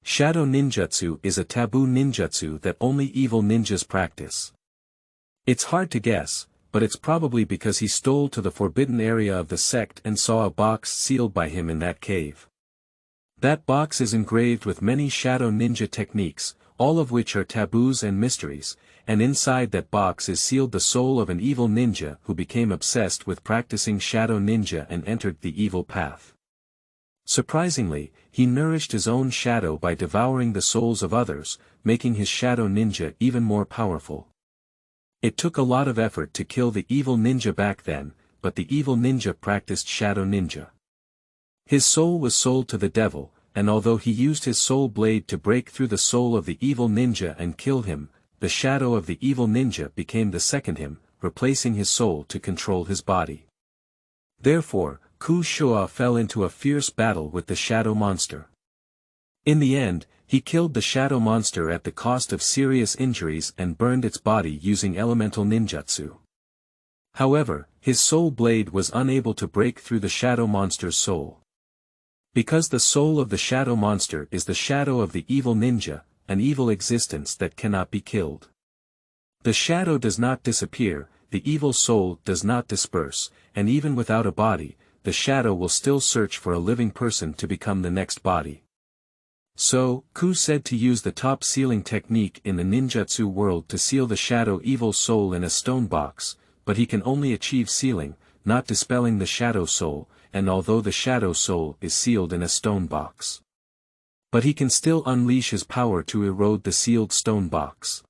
Shadow ninjutsu is a taboo ninjutsu that only evil ninjas practice. It's hard to guess, but it's probably because he stole to the forbidden area of the sect and saw a box sealed by him in that cave. That box is engraved with many shadow ninja techniques, all of which are taboos and mysteries, and inside that box is sealed the soul of an evil ninja who became obsessed with practicing shadow ninja and entered the evil path. Surprisingly, he nourished his own shadow by devouring the souls of others, making his shadow ninja even more powerful. It took a lot of effort to kill the evil ninja back then, but the evil ninja practiced shadow ninja. His soul was sold to the devil, and although he used his soul blade to break through the soul of the evil ninja and kill him, the shadow of the evil ninja became the second him, replacing his soul to control his body. Therefore, Kushuo fell into a fierce battle with the shadow monster. In the end, he killed the shadow monster at the cost of serious injuries and burned its body using elemental ninjutsu. However, his soul blade was unable to break through the shadow monster's soul. Because the soul of the shadow monster is the shadow of the evil ninja, an evil existence that cannot be killed. The shadow does not disappear, the evil soul does not disperse, and even without a body, the shadow will still search for a living person to become the next body. So, Ku said to use the top sealing technique in the ninjutsu world to seal the shadow evil soul in a stone box, but he can only achieve sealing, not dispelling the shadow soul, and although the shadow soul is sealed in a stone box. But he can still unleash his power to erode the sealed stone box.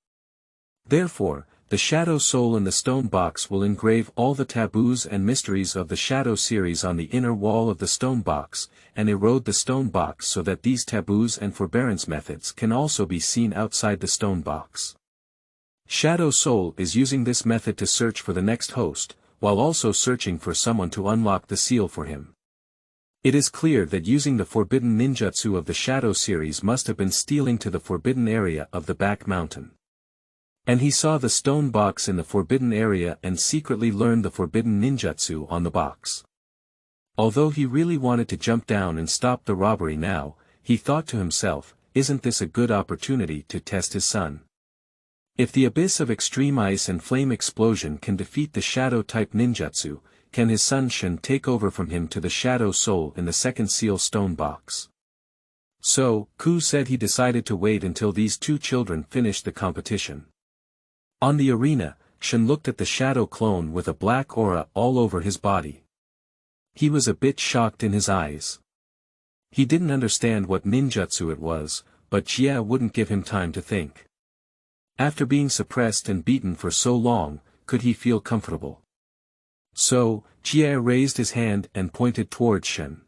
Therefore, the shadow soul in the stone box will engrave all the taboos and mysteries of the shadow series on the inner wall of the stone box, and erode the stone box so that these taboos and forbearance methods can also be seen outside the stone box. Shadow soul is using this method to search for the next host, while also searching for someone to unlock the seal for him. It is clear that using the forbidden ninjutsu of the Shadow series must have been stealing to the forbidden area of the back mountain. And he saw the stone box in the forbidden area and secretly learned the forbidden ninjutsu on the box. Although he really wanted to jump down and stop the robbery now, he thought to himself, isn't this a good opportunity to test his son? If the abyss of extreme ice and flame explosion can defeat the shadow-type ninjutsu, can his son Shin take over from him to the shadow soul in the second seal stone box? So, Ku said he decided to wait until these two children finished the competition. On the arena, Shin looked at the shadow clone with a black aura all over his body. He was a bit shocked in his eyes. He didn't understand what ninjutsu it was, but Jie wouldn't give him time to think. After being suppressed and beaten for so long, could he feel comfortable? So, Jie raised his hand and pointed towards Shen.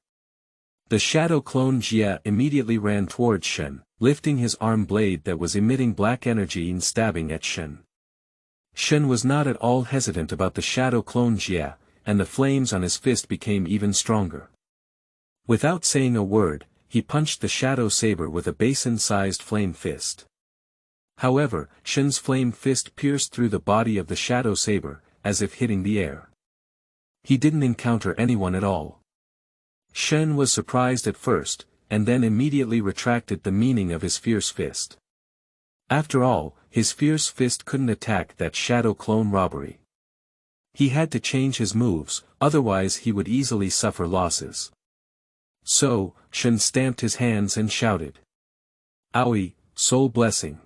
The shadow clone Jie immediately ran towards Shen, lifting his arm blade that was emitting black energy and stabbing at Shen. Shen was not at all hesitant about the shadow clone Jie, and the flames on his fist became even stronger. Without saying a word, he punched the shadow saber with a basin-sized flame fist. However, Shen's flame fist pierced through the body of the shadow saber, as if hitting the air. He didn't encounter anyone at all. Shen was surprised at first, and then immediately retracted the meaning of his fierce fist. After all, his fierce fist couldn't attack that shadow clone robbery. He had to change his moves, otherwise he would easily suffer losses. So, Shen stamped his hands and shouted. Aoi, soul blessing.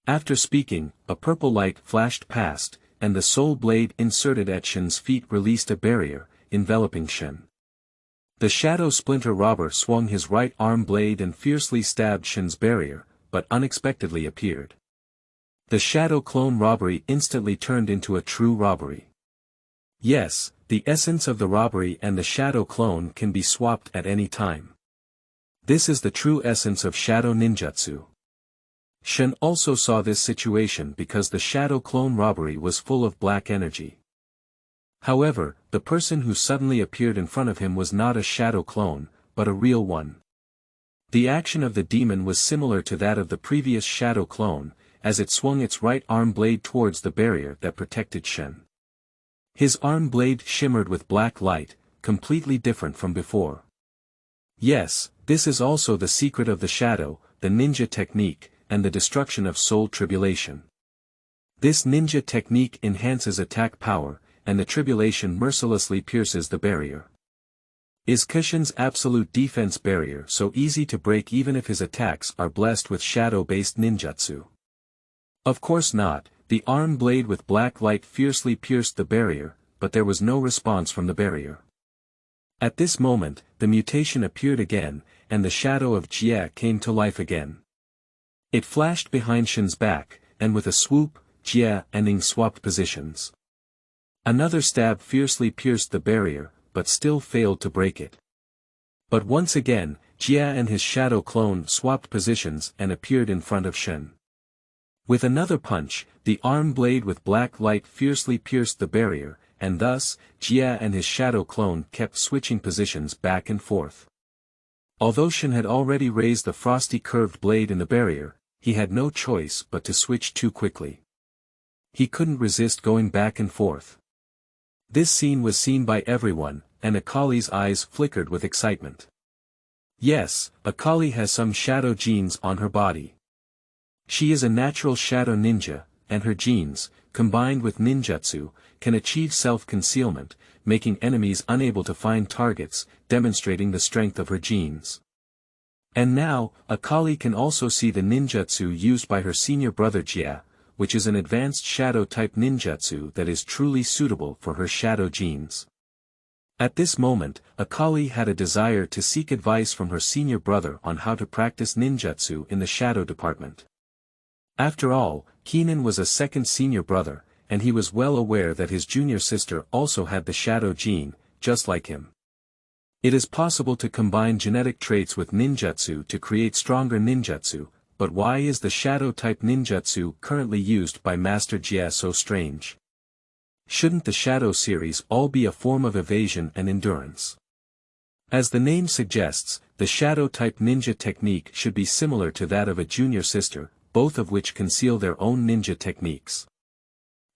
After speaking, a purple light flashed past, and the soul blade inserted at Shen's feet released a barrier, enveloping Shen. The shadow splinter robber swung his right arm blade and fiercely stabbed Shen's barrier, but unexpectedly appeared. The shadow clone robbery instantly turned into a true robbery. Yes, the essence of the robbery and the shadow clone can be swapped at any time. This is the true essence of shadow ninjutsu. Shen also saw this situation because the shadow clone robbery was full of black energy. However, the person who suddenly appeared in front of him was not a shadow clone, but a real one. The action of the demon was similar to that of the previous shadow clone, as it swung its right arm blade towards the barrier that protected Shen. His arm blade shimmered with black light, completely different from before. Yes, this is also the secret of the shadow, the ninja technique, and the destruction of soul tribulation. This ninja technique enhances attack power, and the tribulation mercilessly pierces the barrier. Is Kushin's absolute defense barrier so easy to break even if his attacks are blessed with shadow-based ninjutsu? Of course not. The arm blade with black light fiercely pierced the barrier, but there was no response from the barrier. At this moment, the mutation appeared again, and the shadow of Jie came to life again. It flashed behind Shen's back, and with a swoop, Jie and Ning swapped positions. Another stab fiercely pierced the barrier, but still failed to break it. But once again, Jie and his shadow clone swapped positions and appeared in front of Shen. With another punch, the arm blade with black light fiercely pierced the barrier, and thus, Jie and his shadow clone kept switching positions back and forth. Although Shen had already raised the frosty curved blade in the barrier, he had no choice but to switch too quickly. He couldn't resist going back and forth. This scene was seen by everyone, and Akali's eyes flickered with excitement. Yes, Akali has some shadow genes on her body. She is a natural shadow ninja, and her genes, combined with ninjutsu, can achieve self-concealment, making enemies unable to find targets, demonstrating the strength of her genes. And now, Akali can also see the ninjutsu used by her senior brother Jie, which is an advanced shadow-type ninjutsu that is truly suitable for her shadow genes. At this moment, Akali had a desire to seek advice from her senior brother on how to practice ninjutsu in the shadow department. After all, Keenan was a second senior brother, and he was well aware that his junior sister also had the shadow gene, just like him. It is possible to combine genetic traits with ninjutsu to create stronger ninjutsu, but why is the shadow-type ninjutsu currently used by Master Jie so strange? Shouldn't the shadow series all be a form of evasion and endurance? As the name suggests, the shadow-type ninja technique should be similar to that of a junior sister, both of which conceal their own ninja techniques.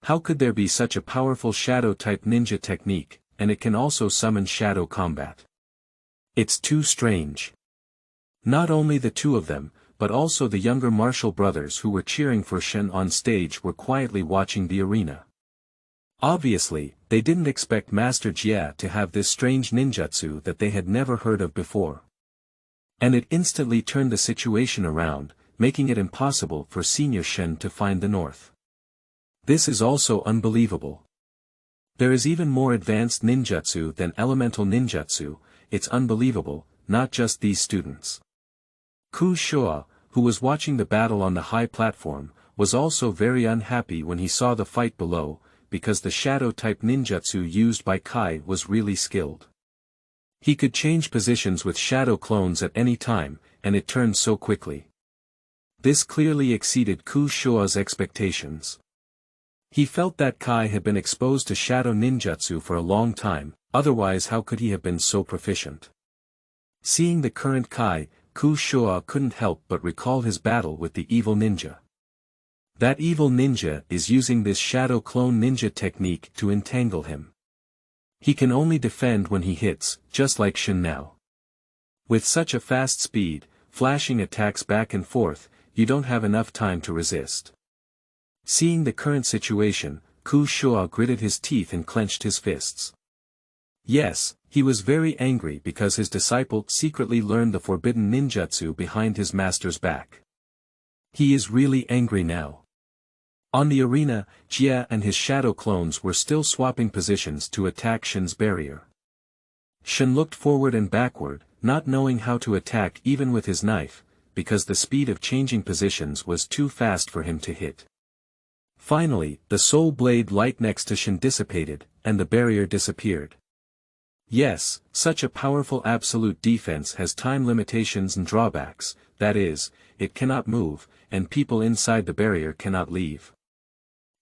How could there be such a powerful shadow-type ninja technique, and it can also summon shadow combat? It's too strange. Not only the two of them, but also the younger martial brothers who were cheering for Shen on stage were quietly watching the arena. Obviously, they didn't expect Master Jia to have this strange ninjutsu that they had never heard of before. And it instantly turned the situation around, making it impossible for Senior Shen to find the north. This is also unbelievable. There is even more advanced ninjutsu than elemental ninjutsu. It's unbelievable, not just these students. Ku Shua, who was watching the battle on the high platform, was also very unhappy when he saw the fight below, because the shadow-type ninjutsu used by Kai was really skilled. He could change positions with shadow clones at any time, and it turned so quickly. This clearly exceeded Ku Shua's expectations. He felt that Kai had been exposed to shadow ninjutsu for a long time, otherwise how could he have been so proficient? Seeing the current Kai, Ku Shua couldn't help but recall his battle with the evil ninja. That evil ninja is using this shadow clone ninja technique to entangle him. He can only defend when he hits, just like Shen now. With such a fast speed, flashing attacks back and forth, you don't have enough time to resist. Seeing the current situation, Ku Shua gritted his teeth and clenched his fists. Yes, he was very angry because his disciple secretly learned the forbidden ninjutsu behind his master's back. He is really angry now. On the arena, Jia and his shadow clones were still swapping positions to attack Shen's barrier. Shen looked forward and backward, not knowing how to attack even with his knife, because the speed of changing positions was too fast for him to hit. Finally, the soul blade light next to Shen dissipated, and the barrier disappeared. Yes, such a powerful absolute defense has time limitations and drawbacks, that is, it cannot move, and people inside the barrier cannot leave.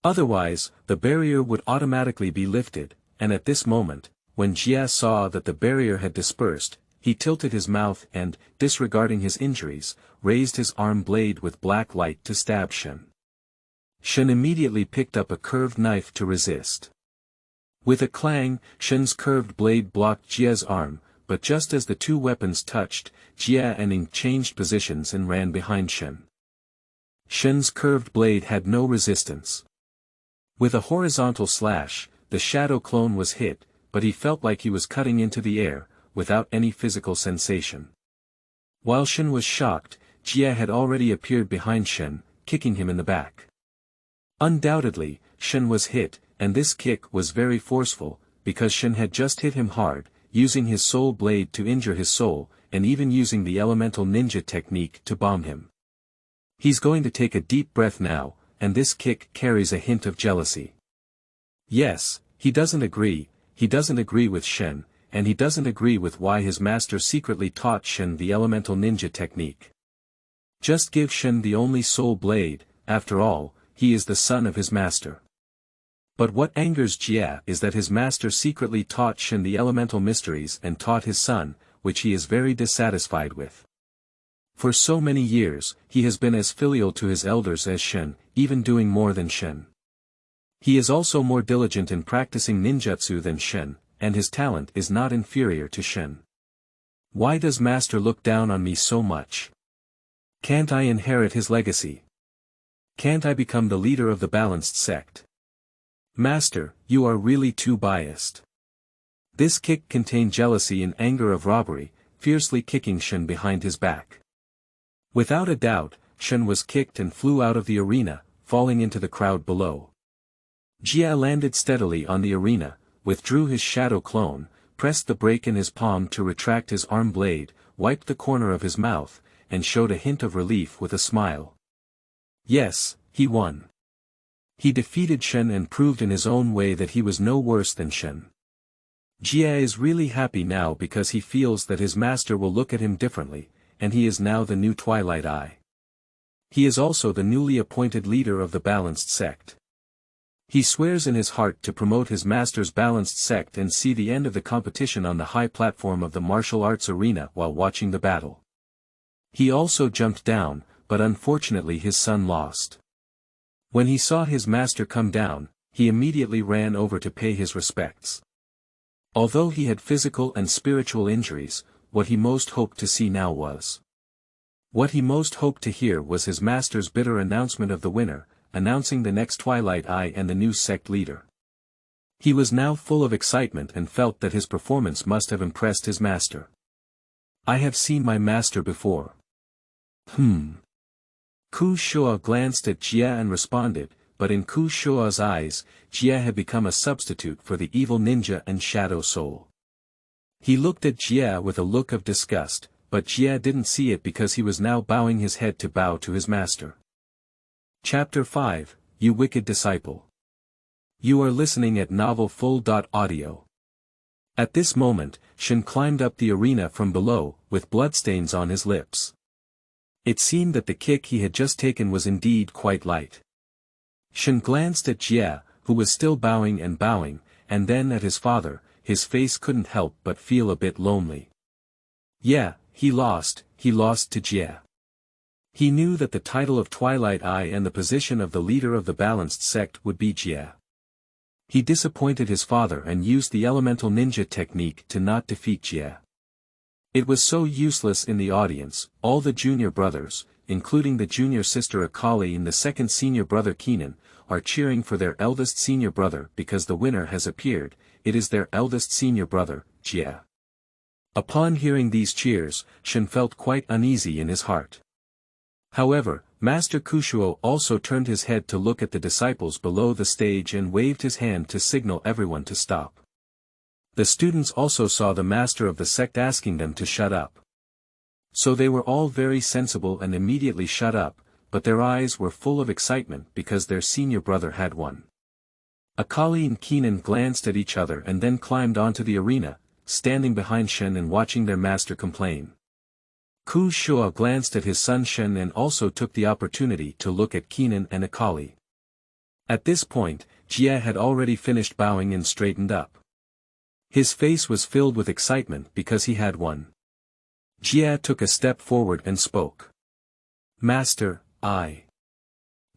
Otherwise, the barrier would automatically be lifted, and at this moment, when Jia saw that the barrier had dispersed, he tilted his mouth and, disregarding his injuries, raised his arm blade with black light to stab Shen. Shen immediately picked up a curved knife to resist. With a clang, Shen's curved blade blocked Jia's arm, but just as the two weapons touched, Jia and Ing changed positions and ran behind Shen. Shen's curved blade had no resistance. With a horizontal slash, the shadow clone was hit, but he felt like he was cutting into the air, without any physical sensation. While Shen was shocked, Jia had already appeared behind Shen, kicking him in the back. Undoubtedly, Shen was hit, and this kick was very forceful, because Shen had just hit him hard, using his soul blade to injure his soul, and even using the elemental ninja technique to bomb him. He's going to take a deep breath now, and this kick carries a hint of jealousy. Yes, he doesn't agree with Shen, and he doesn't agree with why his master secretly taught Shen the elemental ninja technique. Just give Shen the only soul blade, after all, he is the son of his master. But what angers Jia is that his master secretly taught Shen the elemental mysteries and taught his son, which he is very dissatisfied with. For so many years, he has been as filial to his elders as Shen, even doing more than Shen. He is also more diligent in practicing ninjutsu than Shen, and his talent is not inferior to Shen. Why does master look down on me so much? Can't I inherit his legacy? Can't I become the leader of the balanced sect? Master, you are really too biased. This kick contained jealousy and anger of robbery, fiercely kicking Shen behind his back. Without a doubt, Shen was kicked and flew out of the arena, falling into the crowd below. Jia landed steadily on the arena, withdrew his shadow clone, pressed the brake in his palm to retract his arm blade, wiped the corner of his mouth, and showed a hint of relief with a smile. Yes, he won. He defeated Shen and proved in his own way that he was no worse than Shen. Jia is really happy now because he feels that his master will look at him differently, and he is now the new Twilight Eye. He is also the newly appointed leader of the balanced sect. He swears in his heart to promote his master's balanced sect and see the end of the competition on the high platform of the martial arts arena while watching the battle. He also jumped down, but unfortunately his son lost. When he saw his master come down, he immediately ran over to pay his respects. Although he had physical and spiritual injuries, what he most hoped to see now was. What he most hoped to hear was his master's bitter announcement of the winner, announcing the next Twilight Eye and the new sect leader. He was now full of excitement and felt that his performance must have impressed his master. I have seen my master before. Ku Shua glanced at Jia and responded, but in Ku Shua's eyes, Jia had become a substitute for the evil ninja and shadow soul. He looked at Jia with a look of disgust, but Jia didn't see it because he was now bowing his head to bow to his master. Chapter 5, You Wicked Disciple. You are listening at novelfull.audio. At this moment, Shen climbed up the arena from below, with bloodstains on his lips. It seemed that the kick he had just taken was indeed quite light. Shen glanced at Jia, who was still bowing, and then at his father. His face couldn't help but feel a bit lonely. Yeah, he lost to Jia. He knew that the title of Twilight Eye and the position of the leader of the balanced sect would be Jia. He disappointed his father and used the elemental ninja technique to not defeat Jia. It was so useless in the audience. All the junior brothers, including the junior sister Akali and the second senior brother Kenan, are cheering for their eldest senior brother because the winner has appeared. It is their eldest senior brother, Jia. Upon hearing these cheers, Shen felt quite uneasy in his heart. However, Master Kushuo also turned his head to look at the disciples below the stage and waved his hand to signal everyone to stop. The students also saw the master of the sect asking them to shut up. So they were all very sensible and immediately shut up, but their eyes were full of excitement because their senior brother had won. Akali and Kenan glanced at each other and then climbed onto the arena, standing behind Shen and watching their master complain. Ku Shua glanced at his son Shen and also took the opportunity to look at Kenan and Akali. At this point, Jia had already finished bowing and straightened up. His face was filled with excitement because he had won. Jia took a step forward and spoke. Master, I.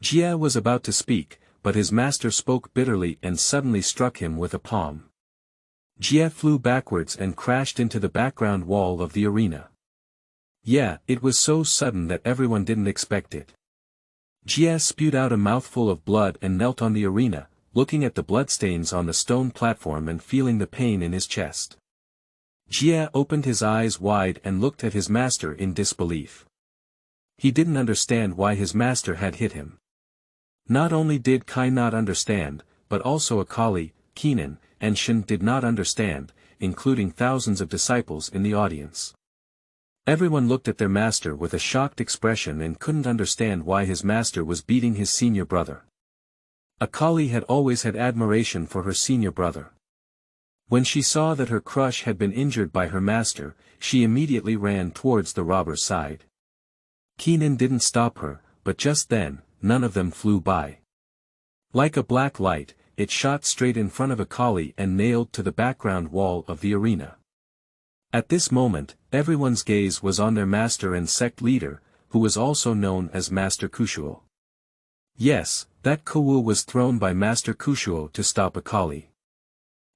Jia was about to speak, but his master spoke bitterly and suddenly struck him with a palm. Jia flew backwards and crashed into the background wall of the arena. Yeah, it was so sudden that everyone didn't expect it. Jia spewed out a mouthful of blood and knelt on the arena, looking at the bloodstains on the stone platform and feeling the pain in his chest. Jia opened his eyes wide and looked at his master in disbelief. He didn't understand why his master had hit him. Not only did Kai not understand, but also Akali, Kenan, and Shen did not understand, including thousands of disciples in the audience. Everyone looked at their master with a shocked expression and couldn't understand why his master was beating his senior brother. Akali had always had admiration for her senior brother. When she saw that her crush had been injured by her master, she immediately ran towards the robber's side. Kenan didn't stop her, but just then, none of them flew by. Like a black light, it shot straight in front of Akali and nailed to the background wall of the arena. At this moment, everyone's gaze was on their master and sect leader, who was also known as Master Kushuo. Yes, that Kuwu was thrown by Master Kushuo to stop Akali.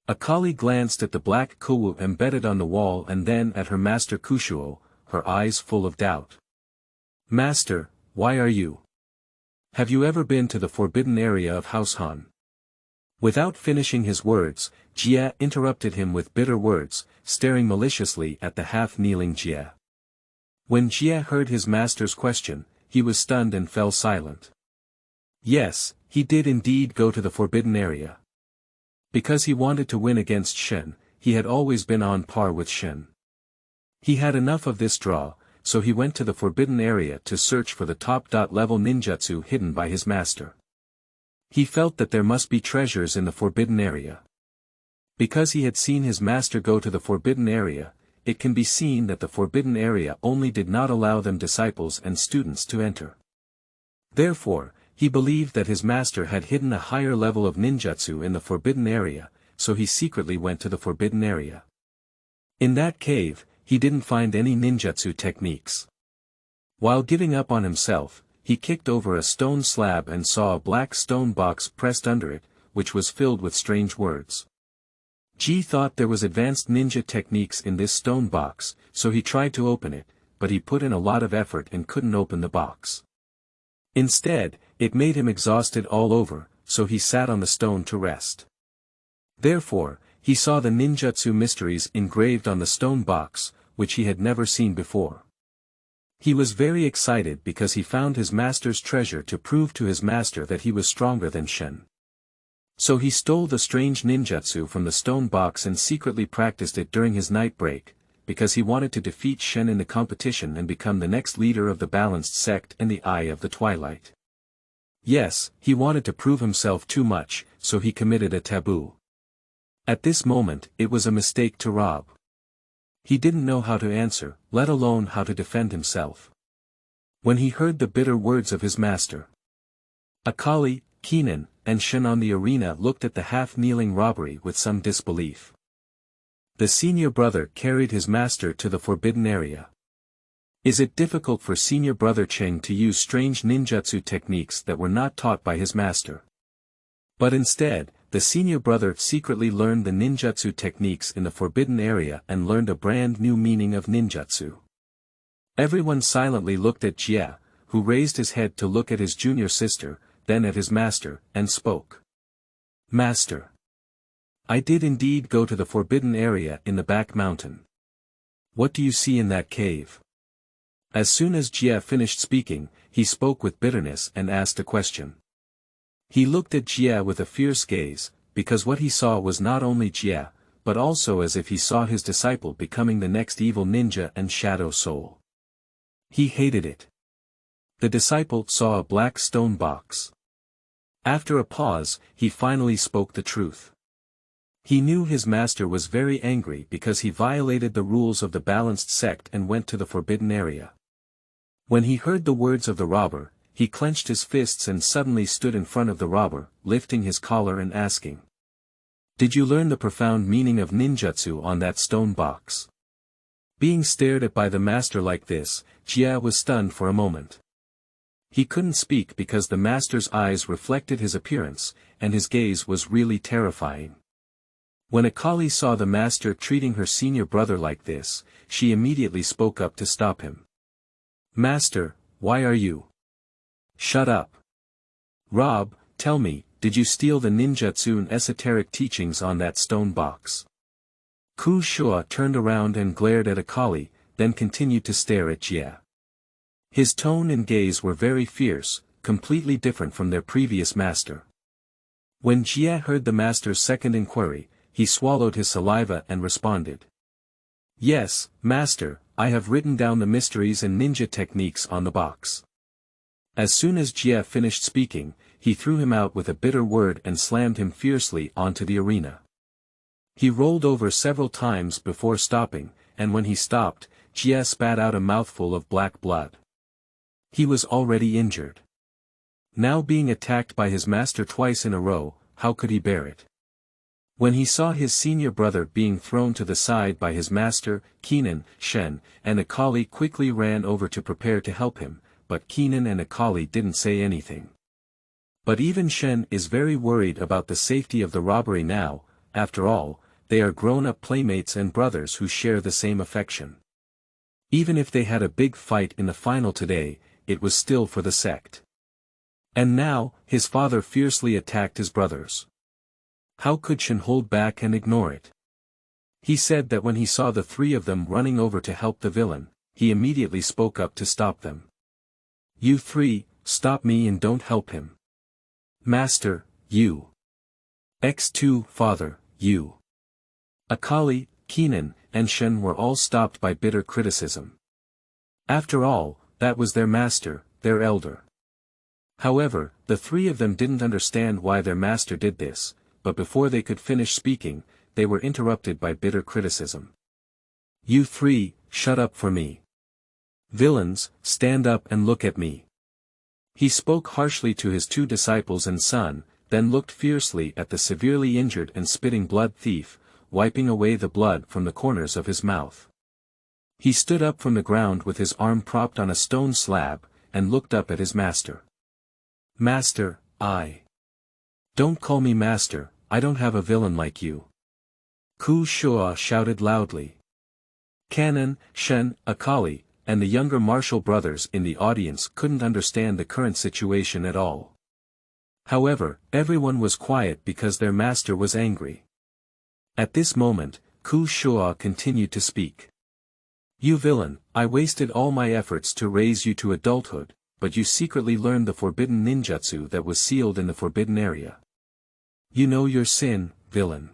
Akali glanced at the black Kuwu embedded on the wall and then at her Master Kushuo, her eyes full of doubt. Master, why are you? Have you ever been to the forbidden area of House Han? Without finishing his words, Jia interrupted him with bitter words, staring maliciously at the half-kneeling Jia. When Jia heard his master's question, he was stunned and fell silent. Yes, he did indeed go to the forbidden area. Because he wanted to win against Shen, he had always been on par with Shen. He had enough of this draw, so he went to the forbidden area to search for the top-level ninjutsu hidden by his master. He felt that there must be treasures in the forbidden area. Because he had seen his master go to the forbidden area, it can be seen that the forbidden area only did not allow them disciples and students to enter. Therefore, He believed that his master had hidden a higher level of ninjutsu in the forbidden area, so he secretly went to the forbidden area. In that cave, he didn't find any ninjutsu techniques. While giving up on himself, he kicked over a stone slab and saw a black stone box pressed under it, which was filled with strange words. Ji thought there was advanced ninja techniques in this stone box, so he tried to open it, but he put in a lot of effort and couldn't open the box. Instead, it made him exhausted all over, so he sat on the stone to rest. Therefore, he saw the ninjutsu mysteries engraved on the stone box, which he had never seen before. He was very excited because he found his master's treasure to prove to his master that he was stronger than Shen. So he stole the strange ninjutsu from the stone box and secretly practiced it during his night break, because he wanted to defeat Shen in the competition and become the next leader of the balanced sect in the Eye of the Twilight. Yes, he wanted to prove himself too much, so he committed a taboo. At this moment, it was a mistake to rob. He didn't know how to answer, let alone how to defend himself. When he heard the bitter words of his master, Akali, Keenan, and Shen on the arena looked at the half-kneeling robbery with some disbelief. The senior brother carried his master to the forbidden area. Is it difficult for senior brother Cheng to use strange ninjutsu techniques that were not taught by his master? But instead, the senior brother secretly learned the ninjutsu techniques in the forbidden area and learned a brand new meaning of ninjutsu. Everyone silently looked at Jia, who raised his head to look at his junior sister, then at his master, and spoke. Master. I did indeed go to the forbidden area in the back mountain. What do you see in that cave? As soon as Jia finished speaking, he spoke with bitterness and asked a question. He looked at Jia with a fierce gaze, because what he saw was not only Jia, but also as if he saw his disciple becoming the next evil ninja and shadow soul. He hated it. The disciple saw a black stone box. After a pause, he finally spoke the truth. He knew his master was very angry because he violated the rules of the balanced sect and went to the forbidden area. When he heard the words of the robber, he clenched his fists and suddenly stood in front of the robber, lifting his collar and asking. Did you learn the profound meaning of ninjutsu on that stone box? Being stared at by the master like this, Jia was stunned for a moment. He couldn't speak because the master's eyes reflected his appearance, and his gaze was really terrifying. When Akali saw the master treating her senior brother like this, she immediately spoke up to stop him. Master, why are you? Shut up. Rob, tell me, did you steal the ninjutsu and esoteric teachings on that stone box? Ku Shua turned around and glared at Akali, then continued to stare at Jia. His tone and gaze were very fierce, completely different from their previous master. When Jia heard the master's second inquiry, he swallowed his saliva and responded. Yes, master, I have written down the mysteries and ninja techniques on the box. As soon as Jia finished speaking, he threw him out with a bitter word and slammed him fiercely onto the arena. He rolled over several times before stopping, and when he stopped, Jia spat out a mouthful of black blood. He was already injured. Now being attacked by his master twice in a row, how could he bear it? When he saw his senior brother being thrown to the side by his master, Keenan, Shen, and Akali quickly ran over to prepare to help him, but Keenan and Akali didn't say anything. But even Shen is very worried about the safety of the robbery now. After all, they are grown-up playmates and brothers who share the same affection. Even if they had a big fight in the final today, it was still for the sect. And now, his father fiercely attacked his brothers. How could Shen hold back and ignore it? He said that when he saw the three of them running over to help the villain, he immediately spoke up to stop them. You three, stop me and don't help him. Master, you. X2, father, you. Akali, Keenan, and Shen were all stopped by bitter criticism. After all, that was their master, their elder. However, the three of them didn't understand why their master did this, but before they could finish speaking, they were interrupted by bitter criticism. You three, shut up for me. Villains, stand up and look at me. He spoke harshly to his two disciples and son, then looked fiercely at the severely injured and spitting blood thief, wiping away the blood from the corners of his mouth. He stood up from the ground with his arm propped on a stone slab, and looked up at his master. "Master, Don't call me master, I don't have a villain like you." Ku Shua shouted loudly. Canon, Shen, Akali, and the younger martial brothers in the audience couldn't understand the current situation at all. However, everyone was quiet because their master was angry. At this moment, Ku Shua continued to speak. "You villain, I wasted all my efforts to raise you to adulthood, but you secretly learned the forbidden ninjutsu that was sealed in the forbidden area. You know your sin, villain."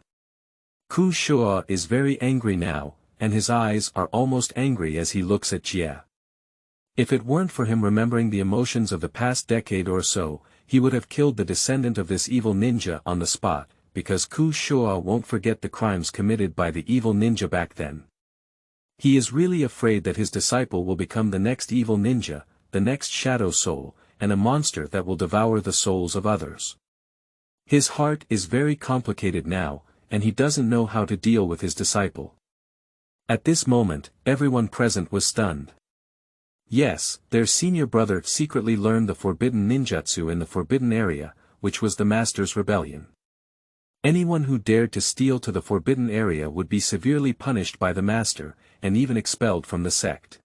Ku Shua is very angry now, and his eyes are almost angry as he looks at Jie. If it weren't for him remembering the emotions of the past decade or so, he would have killed the descendant of this evil ninja on the spot, because Ku Shua won't forget the crimes committed by the evil ninja back then. He is really afraid that his disciple will become the next evil ninja, the next shadow soul, and a monster that will devour the souls of others. His heart is very complicated now, and he doesn't know how to deal with his disciple. At this moment, everyone present was stunned. Yes, their senior brother secretly learned the forbidden ninjutsu in the forbidden area, which was the master's rebellion. Anyone who dared to steal to the forbidden area would be severely punished by the master, and even expelled from the sect.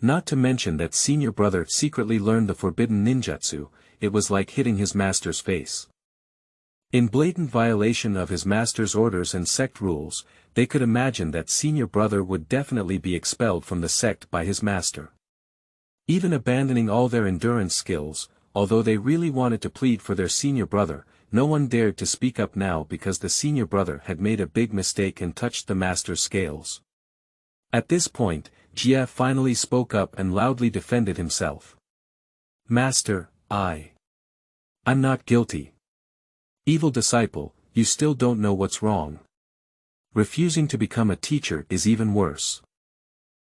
Not to mention that senior brother secretly learned the forbidden ninjutsu, it was like hitting his master's face. In blatant violation of his master's orders and sect rules, they could imagine that senior brother would definitely be expelled from the sect by his master. Even abandoning all their endurance skills, although they really wanted to plead for their senior brother, no one dared to speak up now because the senior brother had made a big mistake and touched the master's scales. At this point, Jie finally spoke up and loudly defended himself. "Master, I'm not guilty. Evil disciple, you still don't know what's wrong. Refusing to become a teacher is even worse."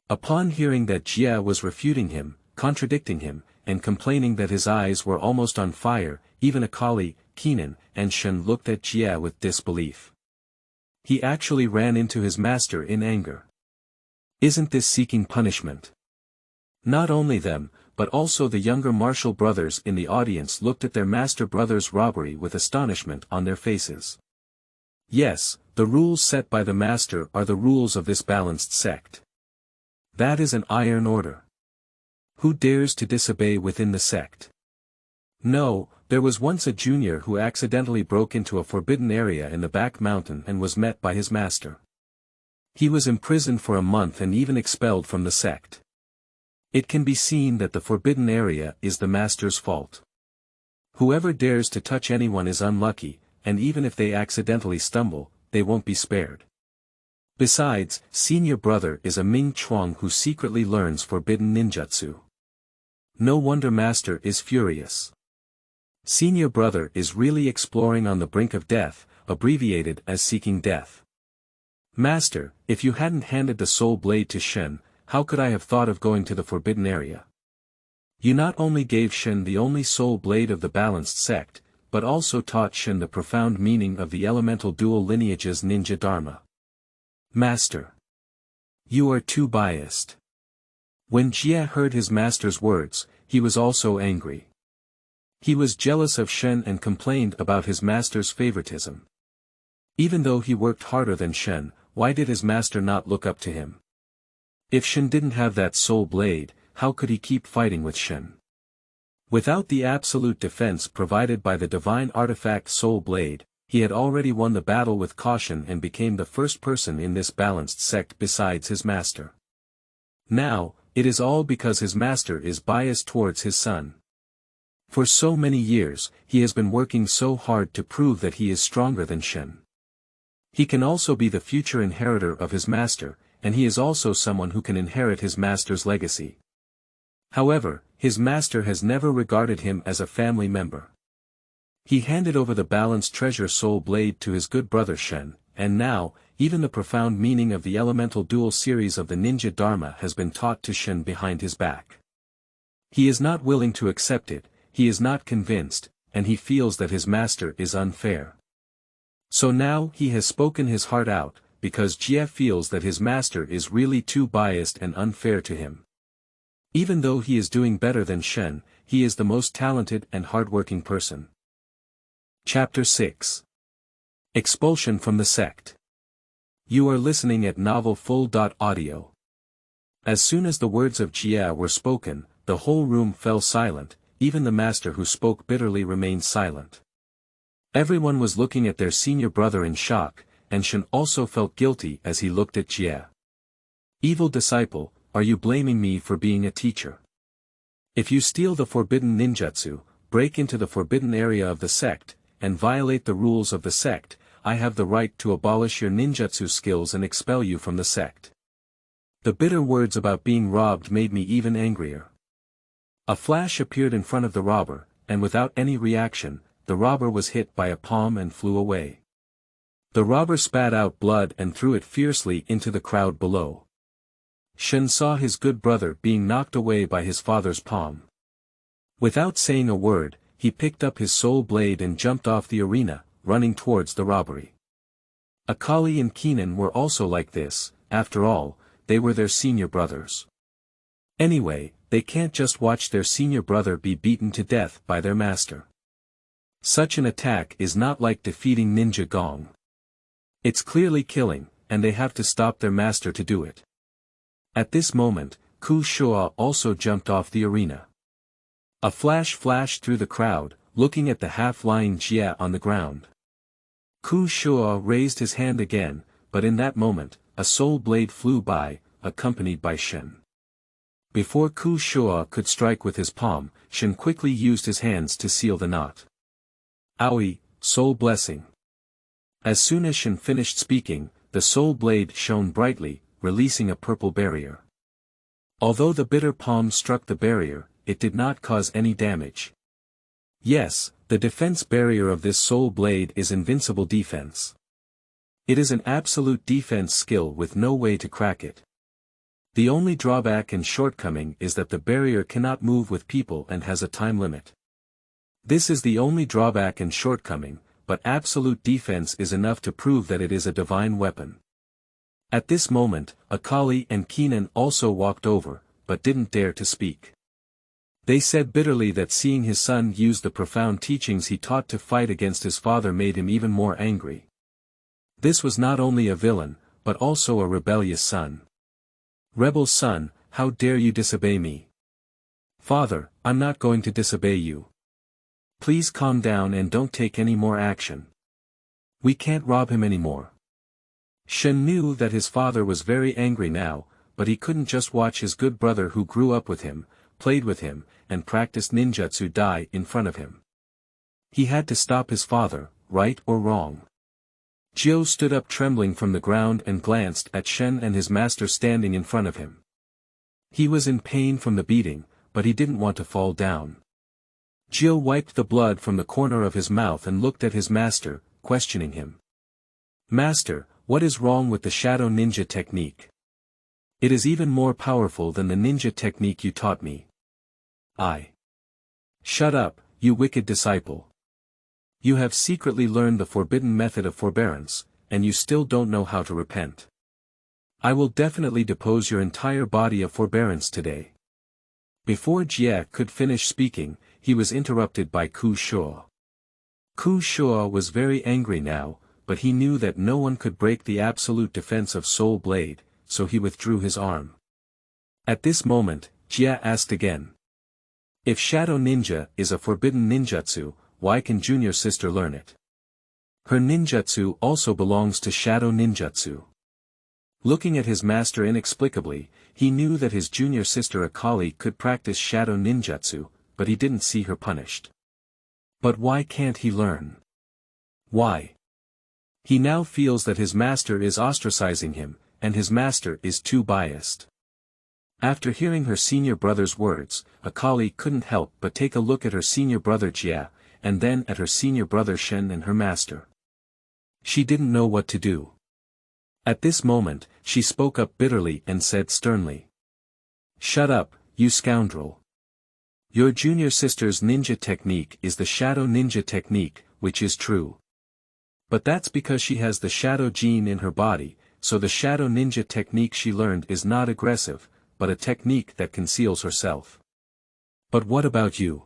Upon hearing that Jie was refuting him, contradicting him, and complaining that his eyes were almost on fire, even Akali, Kenan, and Shen looked at Jie with disbelief. He actually ran into his master in anger. Isn't this seeking punishment? Not only them, but also the younger martial brothers in the audience looked at their master brother's robbery with astonishment on their faces. Yes, the rules set by the master are the rules of this balanced sect. That is an iron order. Who dares to disobey within the sect? No, there was once a junior who accidentally broke into a forbidden area in the back mountain and was met by his master. He was imprisoned for a month and even expelled from the sect. It can be seen that the forbidden area is the master's fault. Whoever dares to touch anyone is unlucky, and even if they accidentally stumble, they won't be spared. Besides, senior brother is a Ming Chuang who secretly learns forbidden ninjutsu. No wonder master is furious. Senior brother is really exploring on the brink of death, abbreviated as seeking death. "Master, if you hadn't handed the soul blade to Shen, how could I have thought of going to the forbidden area? You not only gave Shen the only soul blade of the balanced sect, but also taught Shen the profound meaning of the elemental dual lineage's ninja dharma. Master, you are too biased." When Jie heard his master's words, he was also angry. He was jealous of Shen and complained about his master's favoritism. Even though he worked harder than Shen, why did his master not look up to him? If Shen didn't have that soul blade, how could he keep fighting with Shen? Without the absolute defense provided by the divine artifact soul blade, he had already won the battle with caution and became the first person in this balanced sect besides his master. Now, it is all because his master is biased towards his son. For so many years, he has been working so hard to prove that he is stronger than Shen. He can also be the future inheritor of his master, and he is also someone who can inherit his master's legacy. However, his master has never regarded him as a family member. He handed over the balanced treasure soul blade to his good brother Shen, and now, even the profound meaning of the elemental dual series of the ninja dharma has been taught to Shen behind his back. He is not willing to accept it, he is not convinced, and he feels that his master is unfair. So now he has spoken his heart out, because Jie feels that his master is really too biased and unfair to him. Even though he is doing better than Shen, he is the most talented and hardworking person. Chapter 6. Expulsion from the Sect. You are listening at Novel Full.audio. As soon as the words of Jie were spoken, the whole room fell silent, even the master who spoke bitterly remained silent. Everyone was looking at their senior brother in shock, and Shen also felt guilty as he looked at Jie. Evil disciple, are you blaming me for being a teacher? If you steal the forbidden ninjutsu, break into the forbidden area of the sect, and violate the rules of the sect, I have the right to abolish your ninjutsu skills and expel you from the sect. The bitter words about being robbed made me even angrier. A flash appeared in front of the robber, and without any reaction, the robber was hit by a palm and flew away. The robber spat out blood and threw it fiercely into the crowd below. Shen saw his good brother being knocked away by his father's palm. Without saying a word, he picked up his soul blade and jumped off the arena, running towards the robbery. Akali and Keenan were also like this. After all, they were their senior brothers. Anyway, they can't just watch their senior brother be beaten to death by their master. Such an attack is not like defeating Ninja Gong. It's clearly killing, and they have to stop their master to do it. At this moment, Ku Shua also jumped off the arena. A flash flashed through the crowd, looking at the half-lying Jie on the ground. Ku Shua raised his hand again, but in that moment, a soul blade flew by, accompanied by Shen. Before Ku Shua could strike with his palm, Shen quickly used his hands to seal the knot. Aoi, soul blessing. As soon as Shen finished speaking, the soul blade shone brightly, releasing a purple barrier. Although the bitter palm struck the barrier, it did not cause any damage. Yes, the defense barrier of this soul blade is invincible defense. It is an absolute defense skill with no way to crack it. The only drawback and shortcoming is that the barrier cannot move with people and has a time limit. This is the only drawback and shortcoming, but absolute defense is enough to prove that it is a divine weapon. At this moment, Akali and Keenan also walked over, but didn't dare to speak. They said bitterly that seeing his son use the profound teachings he taught to fight against his father made him even more angry. This was not only a villain, but also a rebellious son. Rebel son, how dare you disobey me? Father, I'm not going to disobey you. Please calm down and don't take any more action. We can't rob him anymore. Shen knew that his father was very angry now, but he couldn't just watch his good brother who grew up with him, played with him, and practiced ninjutsu die in front of him. He had to stop his father, right or wrong. Jiao stood up trembling from the ground and glanced at Shen and his master standing in front of him. He was in pain from the beating, but he didn't want to fall down. Jiao wiped the blood from the corner of his mouth and looked at his master, questioning him. Master, what is wrong with the shadow ninja technique? It is even more powerful than the ninja technique you taught me. Shut up, you wicked disciple. You have secretly learned the forbidden method of forbearance, and you still don't know how to repent. I will definitely depose your entire body of forbearance today. Before Jie could finish speaking, he was interrupted by Ku Shua. Ku Shua was very angry now, but he knew that no one could break the absolute defense of Soul Blade, so he withdrew his arm. At this moment, Jie asked again. If Shadow Ninja is a forbidden ninjutsu, why can junior sister learn it? Her ninjutsu also belongs to Shadow Ninjutsu. Looking at his master inexplicably, he knew that his junior sister Akali could practice Shadow Ninjutsu, but he didn't see her punished. But why can't he learn? Why? He now feels that his master is ostracizing him, and his master is too biased. After hearing her senior brother's words, Akali couldn't help but take a look at her senior brother Jie, and then at her senior brother Shen and her master. She didn't know what to do. At this moment, she spoke up bitterly and said sternly. Shut up, you scoundrel. Your junior sister's ninja technique is the shadow ninja technique, which is true. But that's because she has the shadow gene in her body, so the shadow ninja technique she learned is not aggressive, but a technique that conceals herself. But what about you?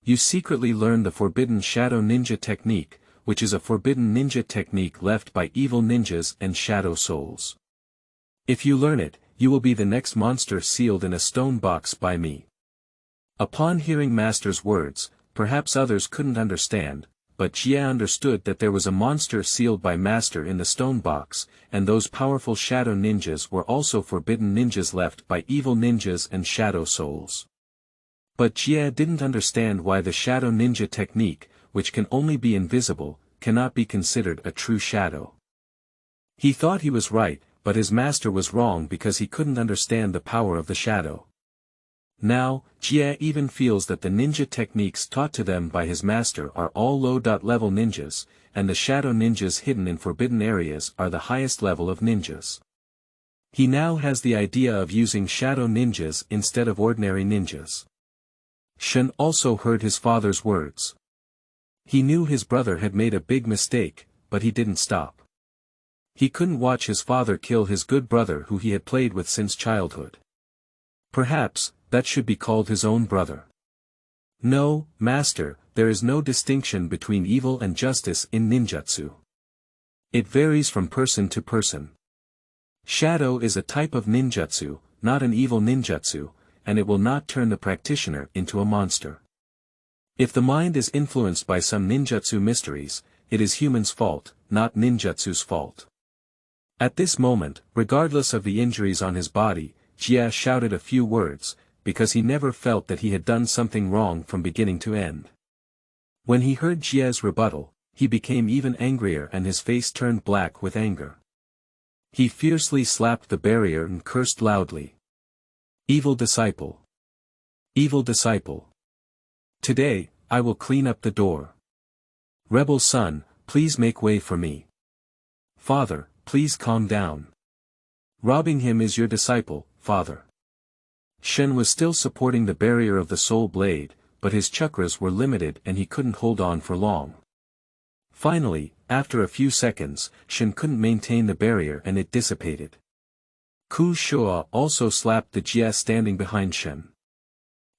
You secretly learned the forbidden shadow ninja technique, which is a forbidden ninja technique left by evil ninjas and shadow souls. If you learn it, you will be the next monster sealed in a stone box by me. Upon hearing Master's words, perhaps others couldn't understand, but Jie understood that there was a monster sealed by Master in the stone box, and those powerful shadow ninjas were also forbidden ninjas left by evil ninjas and shadow souls. But Jie didn't understand why the shadow ninja technique, which can only be invisible, cannot be considered a true shadow. He thought he was right, but his master was wrong because he couldn't understand the power of the shadow. Now, Jie even feels that the ninja techniques taught to them by his master are all low-level ninjas, and the shadow ninjas hidden in forbidden areas are the highest level of ninjas. He now has the idea of using shadow ninjas instead of ordinary ninjas. Shen also heard his father's words. He knew his brother had made a big mistake, but he didn't stop. He couldn't watch his father kill his good brother who he had played with since childhood. Perhaps, that should be called his own brother. No, master, there is no distinction between evil and justice in ninjutsu. It varies from person to person. Shadow is a type of ninjutsu, not an evil ninjutsu, and it will not turn the practitioner into a monster. If the mind is influenced by some ninjutsu mysteries, it is human's fault, not ninjutsu's fault. At this moment, regardless of the injuries on his body, Jie shouted a few words, because he never felt that he had done something wrong from beginning to end. When he heard Jie's rebuttal, he became even angrier and his face turned black with anger. He fiercely slapped the barrier and cursed loudly. Evil disciple! Evil disciple! Today, I will clean up the door. Rebel son, please make way for me. Father, please calm down. Robbing him is your disciple, father. Shen was still supporting the barrier of the soul blade, but his chakras were limited and he couldn't hold on for long. Finally, after a few seconds, Shen couldn't maintain the barrier and it dissipated. Ku Shua also slapped the Jie standing behind Shen.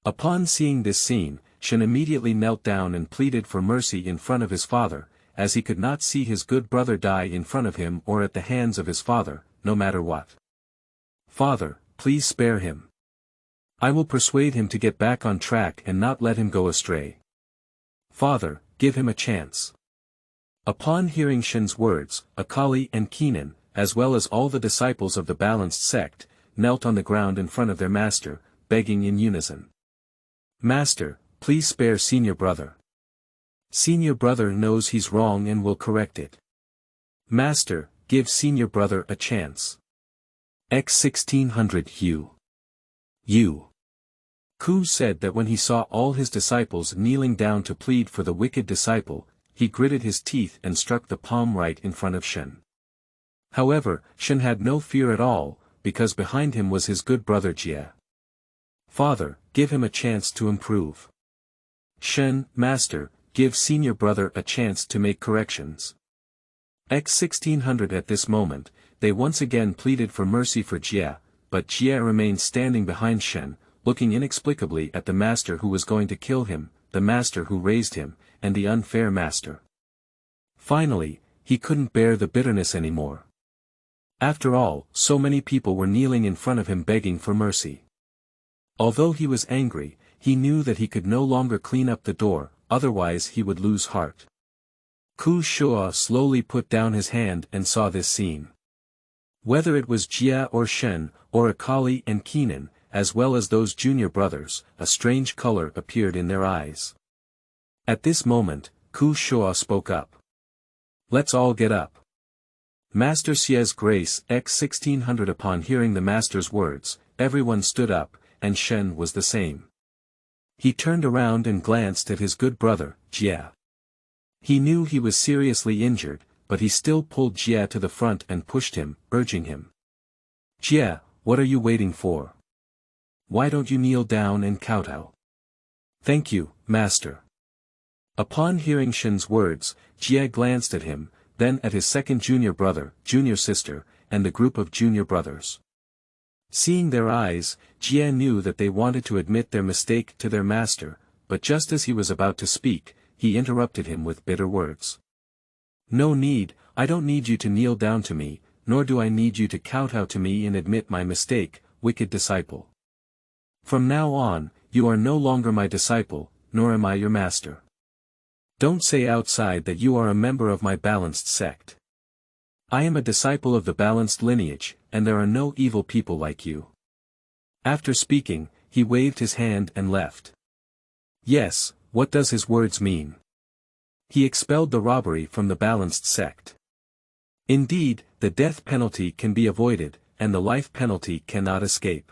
Upon seeing this scene, Shen immediately knelt down and pleaded for mercy in front of his father, as he could not see his good brother die in front of him or at the hands of his father, no matter what. Father, please spare him. I will persuade him to get back on track and not let him go astray. Father, give him a chance. Upon hearing Shen's words, Akali and Keenan, as well as all the disciples of the balanced sect, knelt on the ground in front of their master, begging in unison. Master, please spare senior brother. Senior brother knows he's wrong and will correct it. Master, give senior brother a chance. X1600 You. Ku said that when he saw all his disciples kneeling down to plead for the wicked disciple, he gritted his teeth and struck the palm right in front of Shen. However, Shen had no fear at all, because behind him was his good brother Jie. Father, give him a chance to improve. Shen, master, give senior brother a chance to make corrections. X1600 At this moment, they once again pleaded for mercy for Jie, but Jie remained standing behind Shen, looking inexplicably at the master who was going to kill him, the master who raised him, and the unfair master. Finally, he couldn't bear the bitterness anymore. After all, so many people were kneeling in front of him begging for mercy. Although he was angry, he knew that he could no longer clean up the door, otherwise he would lose heart. Ku Shua slowly put down his hand and saw this scene. Whether it was Jie or Shen, or Akali and Keenan, as well as those junior brothers, a strange color appeared in their eyes. At this moment, Ku Shua spoke up. Let's all get up. Master Xie's grace X1600 Upon hearing the master's words, everyone stood up, and Shen was the same. He turned around and glanced at his good brother, Jie. He knew he was seriously injured, but he still pulled Jie to the front and pushed him, urging him. Jie, what are you waiting for? Why don't you kneel down and kowtow? Thank you, master. Upon hearing Shen's words, Jie glanced at him, then at his second junior brother, junior sister, and the group of junior brothers. Seeing their eyes, Jie knew that they wanted to admit their mistake to their master, but just as he was about to speak, he interrupted him with bitter words. No need, I don't need you to kneel down to me, nor do I need you to kowtow to me and admit my mistake, wicked disciple. From now on, you are no longer my disciple, nor am I your master. Don't say outside that you are a member of my balanced sect. I am a disciple of the balanced lineage, and there are no evil people like you. After speaking, he waved his hand and left. Yes, what does his words mean? He expelled the robbery from the balanced sect. Indeed, the death penalty can be avoided, and the life penalty cannot escape.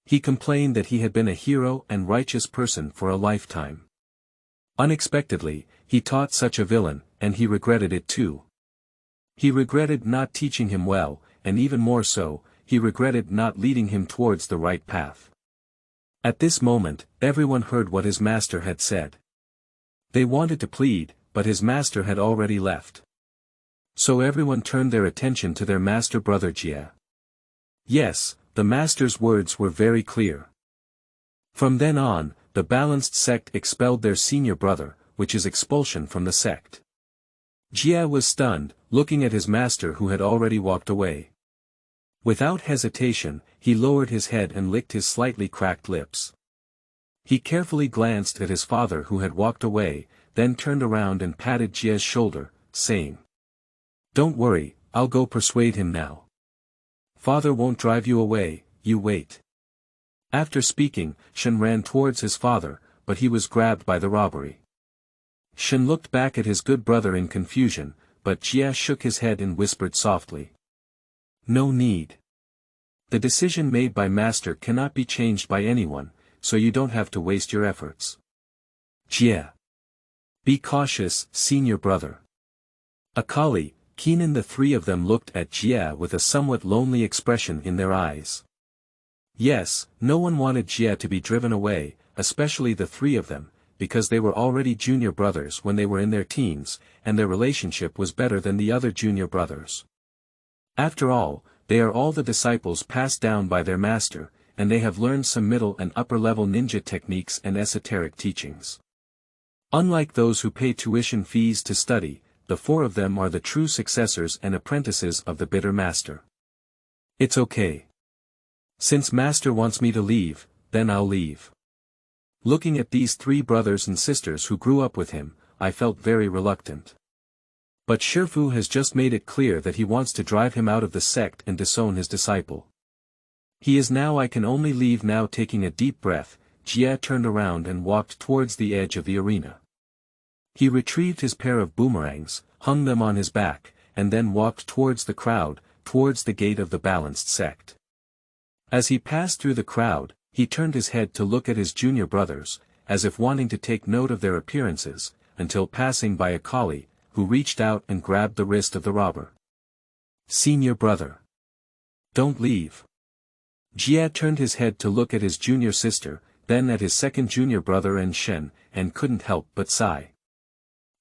He complained that he had been a hero and righteous person for a lifetime. Unexpectedly, he taught such a villain, and he regretted it too. He regretted not teaching him well, and even more so, he regretted not leading him towards the right path. At this moment, everyone heard what his master had said. They wanted to plead, but his master had already left. So everyone turned their attention to their master brother Jie. Yes, the master's words were very clear. From then on, the balanced sect expelled their senior brother, which is expulsion from the sect. Jie was stunned, looking at his master who had already walked away. Without hesitation, he lowered his head and licked his slightly cracked lips. He carefully glanced at his father who had walked away, then turned around and patted Jie's shoulder, saying, "Don't worry, I'll go persuade him now. Father won't drive you away, you wait." After speaking, Shen ran towards his father, but he was grabbed by the robbery. Shen looked back at his good brother in confusion, but Jie shook his head and whispered softly. "No need. The decision made by master cannot be changed by anyone, so you don't have to waste your efforts. Jie. Be cautious, senior brother." Akali, Keenan, the three of them looked at Jie with a somewhat lonely expression in their eyes. Yes, no one wanted Jie to be driven away, especially the three of them, because they were already junior brothers when they were in their teens, and their relationship was better than the other junior brothers. After all, they are all the disciples passed down by their master, and they have learned some middle and upper-level ninja techniques and esoteric teachings. Unlike those who pay tuition fees to study, the four of them are the true successors and apprentices of the bitter master. It's okay. Since master wants me to leave, then I'll leave. Looking at these three brothers and sisters who grew up with him, I felt very reluctant. But Shifu has just made it clear that he wants to drive him out of the sect and disown his disciple. He is now. I can only leave now. Taking a deep breath, Jie turned around and walked towards the edge of the arena. He retrieved his pair of boomerangs, hung them on his back, and then walked towards the crowd, towards the gate of the balanced sect. As he passed through the crowd, he turned his head to look at his junior brothers, as if wanting to take note of their appearances, until passing by Akali, who reached out and grabbed the wrist of the robber. "Senior brother. Don't leave." Jie turned his head to look at his junior sister, then at his second junior brother and Shen, and couldn't help but sigh.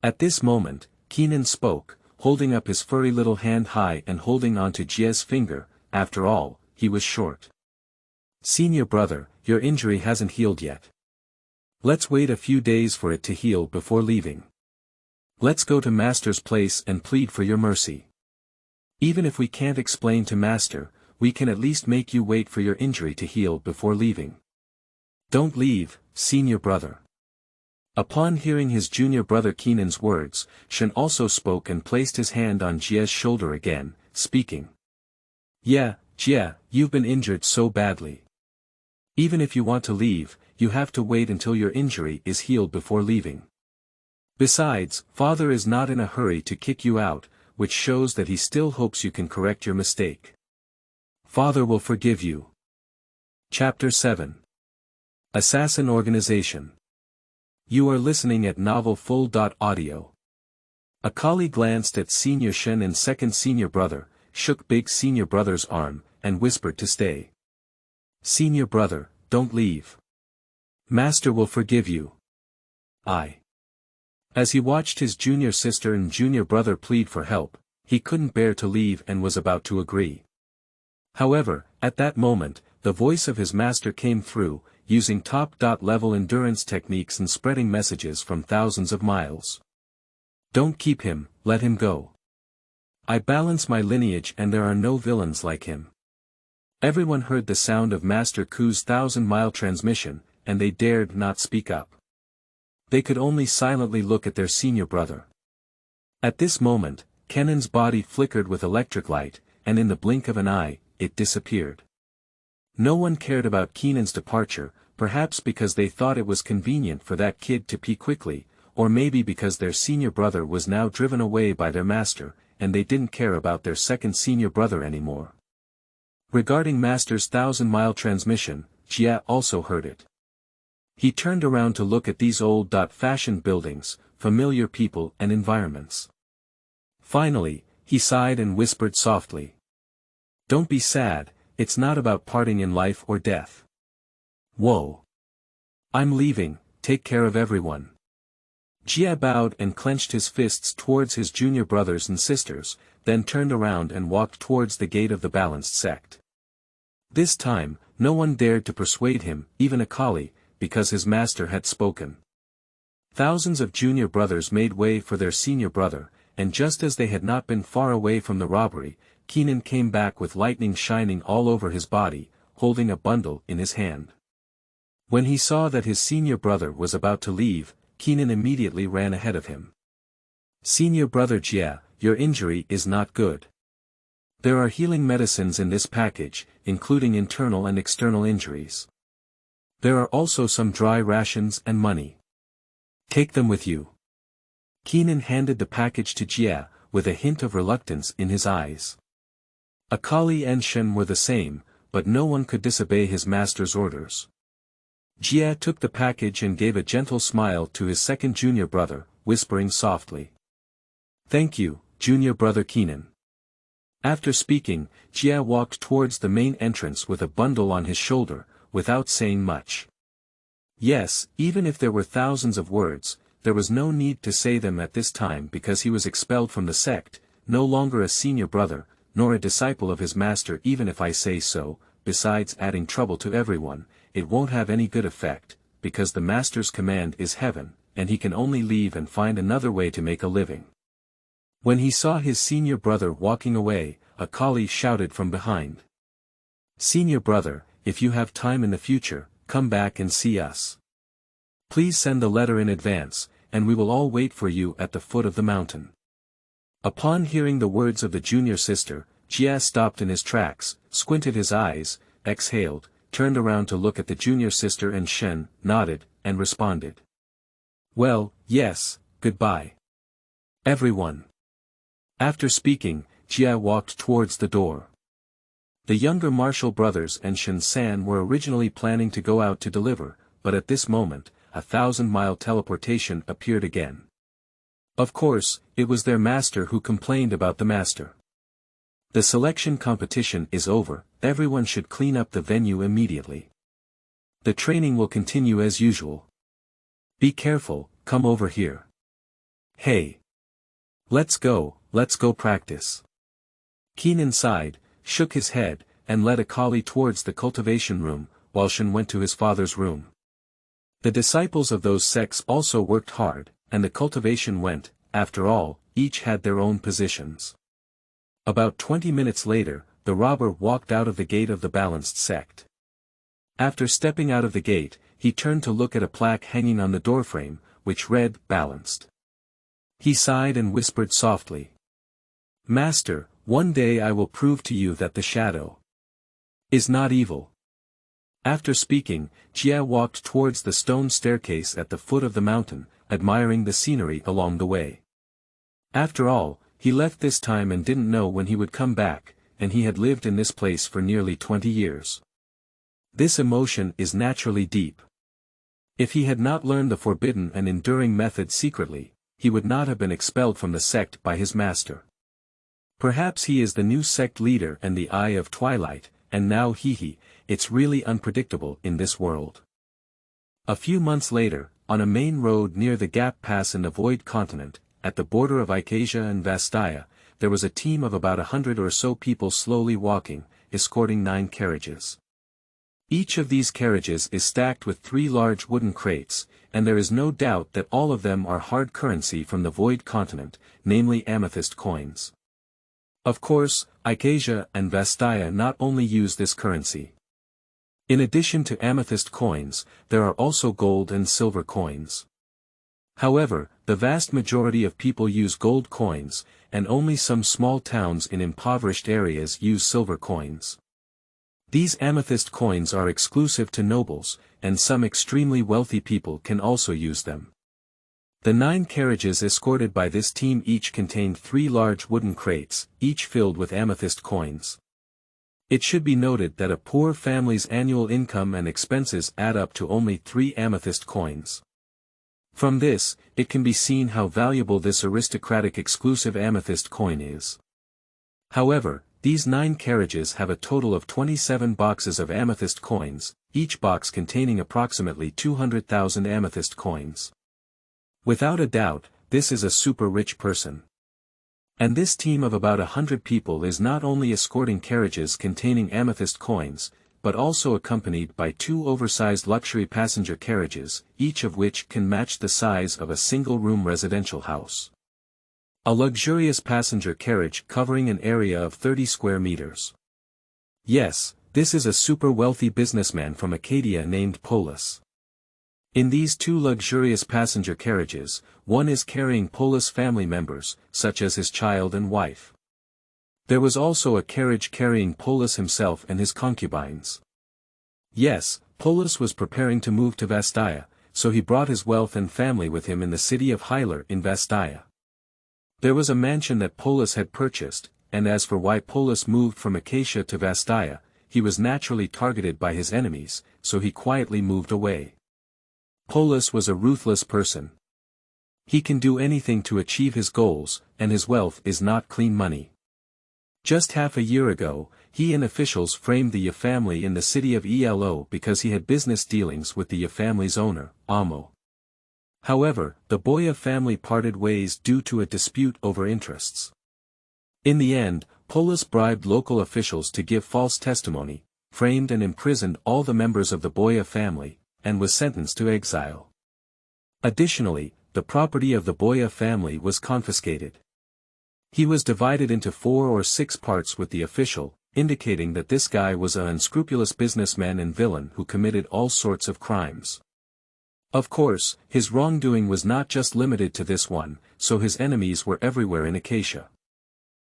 At this moment, Keenan spoke, holding up his furry little hand high and holding onto Jie's finger. After all, he was short. "Senior brother, your injury hasn't healed yet. Let's wait a few days for it to heal before leaving. Let's go to master's place and plead for your mercy. Even if we can't explain to master, we can at least make you wait for your injury to heal before leaving. Don't leave, senior brother." Upon hearing his junior brother Keenan's words, Shen also spoke and placed his hand on Jie's shoulder again, speaking. "Yeah, Jie, you've been injured so badly. Even if you want to leave, you have to wait until your injury is healed before leaving. Besides, father is not in a hurry to kick you out, which shows that he still hopes you can correct your mistake. Father will forgive you." Chapter 7. Assassin Organization. You are listening at Novel Full.audio. Akali glanced at senior Shen and second senior brother, shook big senior brother's arm, and whispered to stay. "Senior brother, don't leave. Master will forgive you. As he watched his junior sister and junior brother plead for help, he couldn't bear to leave and was about to agree. However, at that moment, the voice of his master came through, using top-level endurance techniques and spreading messages from thousands of miles. Don't keep him, let him go. I balance my lineage and there are no villains like him. Everyone heard the sound of Master Ku's 1,000-mile transmission, and they dared not speak up. They could only silently look at their senior brother. At this moment, Kenan's body flickered with electric light, and in the blink of an eye, it disappeared. No one cared about Kenan's departure, perhaps because they thought it was convenient for that kid to pee quickly, or maybe because their senior brother was now driven away by their master, and they didn't care about their second senior brother anymore. Regarding Master's 1,000-mile transmission, Jia also heard it. He turned around to look at these old-fashioned buildings, familiar people and environments. Finally, he sighed and whispered softly. Don't be sad, it's not about parting in life or death. Whoa. I'm leaving, take care of everyone. Jia bowed and clenched his fists towards his junior brothers and sisters, then turned around and walked towards the gate of the Balanced Sect. This time, no one dared to persuade him, even Akali, because his master had spoken. Thousands of junior brothers made way for their senior brother, and just as they had not been far away from the robbery, Kenan came back with lightning shining all over his body, holding a bundle in his hand. When he saw that his senior brother was about to leave, Kenan immediately ran ahead of him. Senior brother Jia, your injury is not good. There are healing medicines in this package, including internal and external injuries. There are also some dry rations and money. Take them with you. Kenan handed the package to Jia, with a hint of reluctance in his eyes. Akali and Shen were the same, but no one could disobey his master's orders. Jia took the package and gave a gentle smile to his second junior brother, whispering softly. Thank you, junior brother Kenan. After speaking, Jia walked towards the main entrance with a bundle on his shoulder, without saying much. Yes, even if there were thousands of words, there was no need to say them at this time because he was expelled from the sect, no longer a senior brother, nor a disciple of his master even if I say so, besides adding trouble to everyone, it won't have any good effect, because the master's command is heaven, and he can only leave and find another way to make a living. When he saw his senior brother walking away, Akali shouted from behind. Senior brother, if you have time in the future, come back and see us. Please send the letter in advance, and we will all wait for you at the foot of the mountain. Upon hearing the words of the junior sister, Jia stopped in his tracks, squinted his eyes, exhaled, turned around to look at the junior sister and Shen, nodded, and responded. Well, yes, goodbye. Everyone. After speaking, Jia walked towards the door. The younger Marshall brothers and Shen San were originally planning to go out to deliver, but at this moment, 1,000-mile teleportation appeared again. Of course, it was their master who complained about the master. The selection competition is over, everyone should clean up the venue immediately. The training will continue as usual. Be careful, come over here. Hey. Let's go practice. Kenan sighed, shook his head, and led Akali towards the cultivation room, while Shen went to his father's room. The disciples of those sects also worked hard, and the cultivation went, after all, each had their own positions. About 20 minutes later, the robber walked out of the gate of the Balanced Sect. After stepping out of the gate, he turned to look at a plaque hanging on the doorframe, which read, Balanced. He sighed and whispered softly. Master, one day I will prove to you that the shadow is not evil. After speaking, Jia walked towards the stone staircase at the foot of the mountain, admiring the scenery along the way. After all, he left this time and didn't know when he would come back, and he had lived in this place for nearly 20 years. This emotion is naturally deep. If he had not learned the forbidden and enduring method secretly, he would not have been expelled from the sect by his master. Perhaps he is the new sect leader and the Eye of Twilight, and now it's really unpredictable in this world. A few months later, on a main road near the Gap Pass in the Void Continent, at the border of Acacia and Vastaya, there was a team of about 100 or so people slowly walking, escorting 9 carriages. Each of these carriages is stacked with 3 large wooden crates, and there is no doubt that all of them are hard currency from the Void Continent, namely amethyst coins. Of course, Acacia and Vastaya not only use this currency. In addition to amethyst coins, there are also gold and silver coins. However, the vast majority of people use gold coins, and only some small towns in impoverished areas use silver coins. These amethyst coins are exclusive to nobles, and some extremely wealthy people can also use them. The 9 carriages escorted by this team each contained 3 large wooden crates, each filled with amethyst coins. It should be noted that a poor family's annual income and expenses add up to only 3 amethyst coins. From this, it can be seen how valuable this aristocratic exclusive amethyst coin is. However, these 9 carriages have a total of 27 boxes of amethyst coins, each box containing approximately 200,000 amethyst coins. Without a doubt, this is a super rich person. And this team of about 100 people is not only escorting carriages containing amethyst coins, but also accompanied by 2 oversized luxury passenger carriages, each of which can match the size of a single-room residential house. A luxurious passenger carriage covering an area of 30 square meters. Yes, this is a super wealthy businessman from Acadia named Polis. In these 2 luxurious passenger carriages, one is carrying Polis family members, such as his child and wife. There was also a carriage carrying Polis himself and his concubines. Yes, Polis was preparing to move to Vastaya, so he brought his wealth and family with him in the city of Hylar in Vastaya. There was a mansion that Polis had purchased, and as for why Polis moved from Acacia to Vastaya, he was naturally targeted by his enemies, so he quietly moved away. Polis was a ruthless person. He can do anything to achieve his goals, and his wealth is not clean money. Just half a year ago, he and officials framed the Ye family in the city of Elo because he had business dealings with the Ye family's owner, Amo. However, the Boya family parted ways due to a dispute over interests. In the end, Polis bribed local officials to give false testimony, framed and imprisoned all the members of the Boya family, and was sentenced to exile. Additionally, the property of the Boya family was confiscated. He was divided into 4 or 6 parts with the official, indicating that this guy was an unscrupulous businessman and villain who committed all sorts of crimes. Of course, his wrongdoing was not just limited to this one, so his enemies were everywhere in Acacia.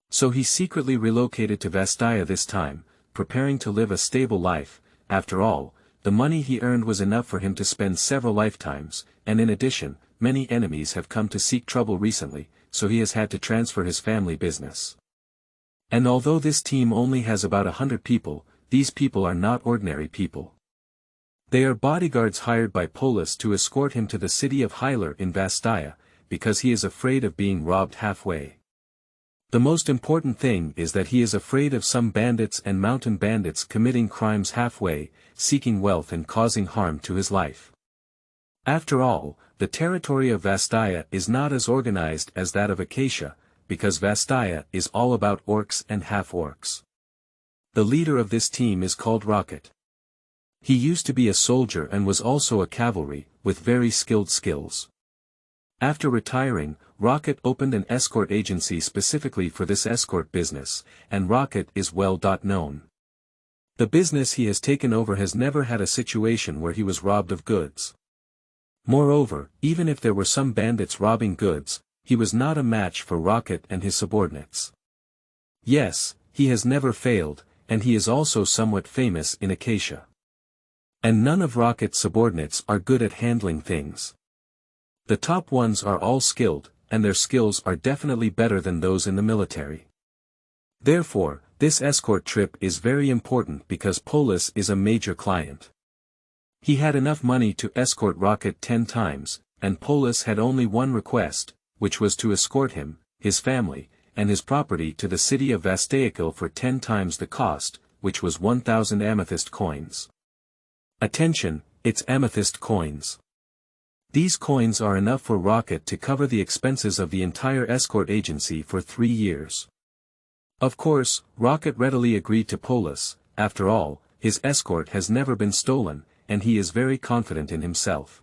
So he secretly relocated to Vastaya this time, preparing to live a stable life. After all, the money he earned was enough for him to spend several lifetimes, and in addition, many enemies have come to seek trouble recently, so he has had to transfer his family business. And although this team only has about 100 people, these people are not ordinary people. They are bodyguards hired by Polis to escort him to the city of Hylar in Vastaya, because he is afraid of being robbed halfway. The most important thing is that he is afraid of some bandits and mountain bandits committing crimes halfway, seeking wealth and causing harm to his life. After all, the territory of Vastaya is not as organized as that of Acacia, because Vastaya is all about orcs and half-orcs. The leader of this team is called Rocket. He used to be a soldier and was also a cavalry, with very skilled skills. After retiring, Rocket opened an escort agency specifically for this escort business, and Rocket is well known. The business he has taken over has never had a situation where he was robbed of goods. Moreover, even if there were some bandits robbing goods, he was not a match for Rocket and his subordinates. Yes, he has never failed, and he is also somewhat famous in Acacia. And none of Rocket's subordinates are good at handling things. The top ones are all skilled, and their skills are definitely better than those in the military. Therefore, this escort trip is very important because Polis is a major client. He had enough money to escort Rocket 10 times, and Polis had only one request, which was to escort him, his family, and his property to the city of Vastaikil for 10 times the cost, which was 1,000 amethyst coins. Attention, it's amethyst coins. These coins are enough for Rocket to cover the expenses of the entire escort agency for 3 years. Of course, Rocket readily agreed to Polis. After all, his escort has never been stolen, and he is very confident in himself.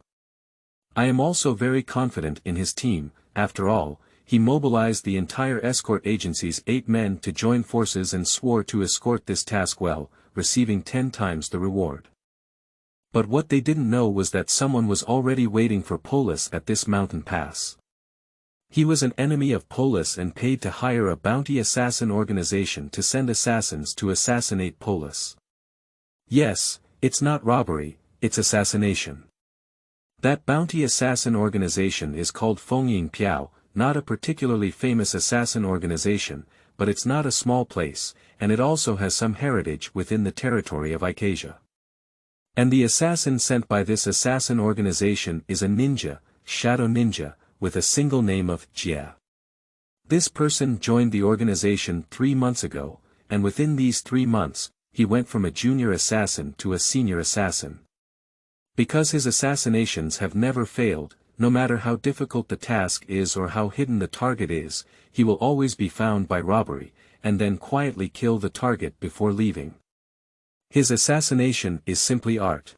I am also very confident in his team. After all, he mobilized the entire escort agency's 8 men to join forces and swore to escort this task well, receiving 10 times the reward. But what they didn't know was that someone was already waiting for Polis at this mountain pass. He was an enemy of Polis and paid to hire a bounty assassin organization to send assassins to assassinate Polis. Yes, it's not robbery, it's assassination. That bounty assassin organization is called Fengying Piao, not a particularly famous assassin organization, but it's not a small place, and it also has some heritage within the territory of Ikasia. And the assassin sent by this assassin organization is a ninja, shadow ninja, with a single name of Jia. This person joined the organization 3 months ago, and within these 3 months, he went from a junior assassin to a senior assassin. Because his assassinations have never failed, no matter how difficult the task is or how hidden the target is, he will always be found by robbery, and then quietly kill the target before leaving. His assassination is simply art.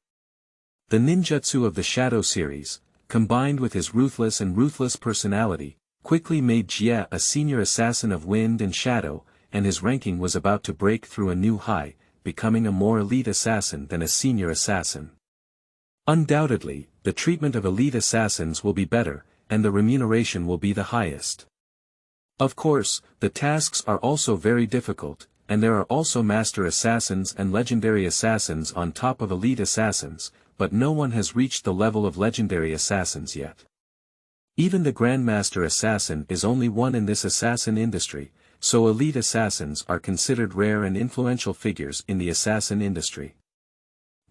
The ninjutsu of the Shadow series, combined with his ruthless and ruthless personality, quickly made Jia a senior assassin of Wind and Shadow, and his ranking was about to break through a new high, becoming a more elite assassin than a senior assassin. Undoubtedly, the treatment of elite assassins will be better, and the remuneration will be the highest. Of course, the tasks are also very difficult, and there are also master assassins and legendary assassins on top of elite assassins, but no one has reached the level of legendary assassins yet. Even the Grandmaster Assassin is only one in this assassin industry, so elite assassins are considered rare and influential figures in the assassin industry.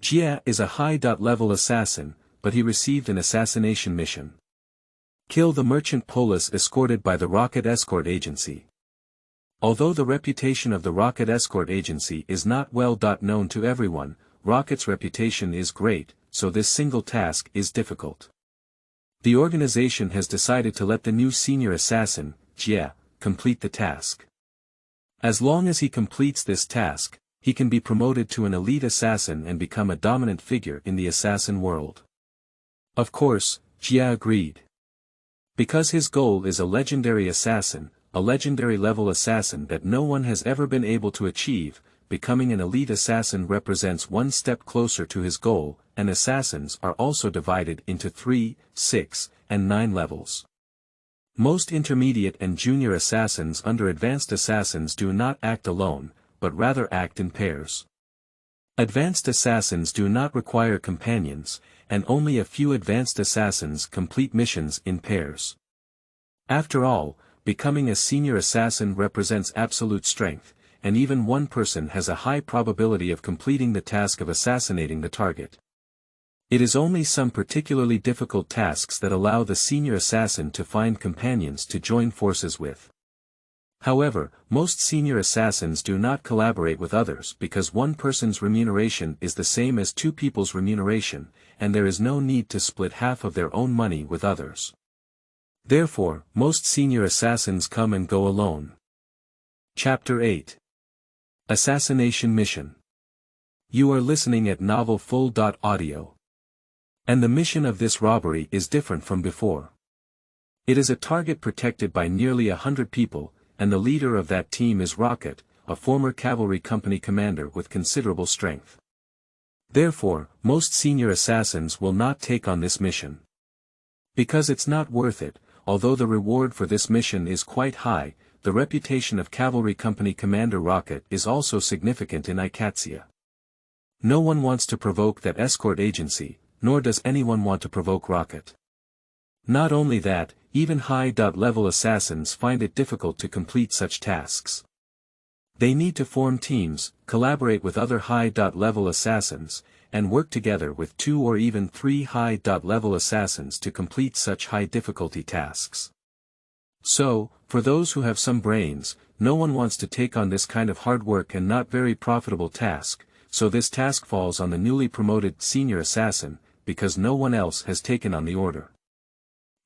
Jia is a high-level assassin, but he received an assassination mission. Kill the merchant Polis escorted by the Rocket Escort Agency. Although the reputation of the Rocket Escort Agency is not well known to everyone, Rocket's reputation is great, so this single task is difficult. The organization has decided to let the new senior assassin, Jia, complete the task. As long as he completes this task, he can be promoted to an elite assassin and become a dominant figure in the assassin world. Of course, Jia agreed. Because his goal is a legendary assassin, a legendary level assassin that no one has ever been able to achieve, becoming an elite assassin represents one step closer to his goal, and assassins are also divided into 3, 6, and 9 levels. Most intermediate and junior assassins under advanced assassins do not act alone, but rather act in pairs. Advanced assassins do not require companions, and only a few advanced assassins complete missions in pairs. After all, becoming a senior assassin represents absolute strength, and even one person has a high probability of completing the task of assassinating the target. It is only some particularly difficult tasks that allow the senior assassin to find companions to join forces with. However, most senior assassins do not collaborate with others because one person's remuneration is the same as 2 people's remuneration, and there is no need to split half of their own money with others. Therefore, most senior assassins come and go alone. Chapter 8. Assassination Mission. You are listening at Novel Full.audio. And the mission of this robbery is different from before. It is a target protected by nearly 100 people, and the leader of that team is Rocket, a former cavalry company commander with considerable strength. Therefore, most senior assassins will not take on this mission. Because it's not worth it, although the reward for this mission is quite high, the reputation of cavalry company commander Rocket is also significant in Ikasia. No one wants to provoke that escort agency, nor does anyone want to provoke Rocket. Not only that, even high-level assassins find it difficult to complete such tasks. They need to form teams, collaborate with other high-level assassins, and work together with 2 or even 3 high-level assassins to complete such high-difficulty tasks. So, for those who have some brains, no one wants to take on this kind of hard work and not very profitable task, so this task falls on the newly promoted senior assassin, because no one else has taken on the order.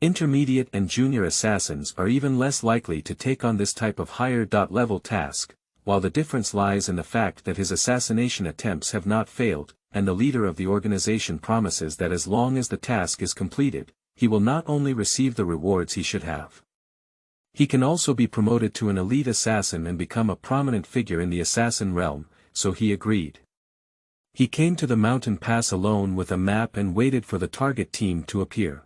Intermediate and junior assassins are even less likely to take on this type of higher-level task, while the difference lies in the fact that his assassination attempts have not failed, and the leader of the organization promises that as long as the task is completed, he will not only receive the rewards he should have. He can also be promoted to an elite assassin and become a prominent figure in the assassin realm, so he agreed. He came to the mountain pass alone with a map and waited for the target team to appear.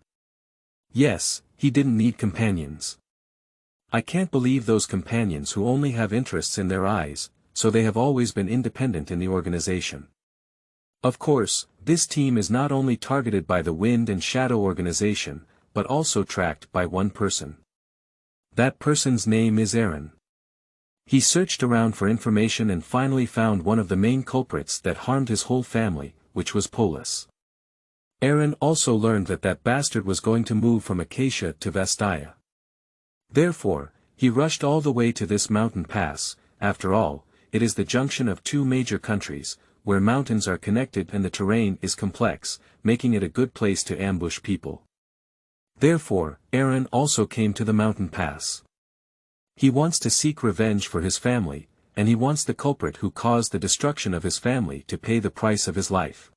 Yes, he didn't need companions. I can't believe those companions who only have interests in their eyes, so they have always been independent in the organization. Of course, this team is not only targeted by the Wind and Shadow organization, but also tracked by one person. That person's name is Aaron. He searched around for information and finally found one of the main culprits that harmed his whole family, which was Polis. Aaron also learned that that bastard was going to move from Acacia to Vastaya. Therefore, he rushed all the way to this mountain pass. After all, it is the junction of two major countries, where mountains are connected and the terrain is complex, making it a good place to ambush people. Therefore, Aaron also came to the mountain pass. He wants to seek revenge for his family, and he wants the culprit who caused the destruction of his family to pay the price of his life.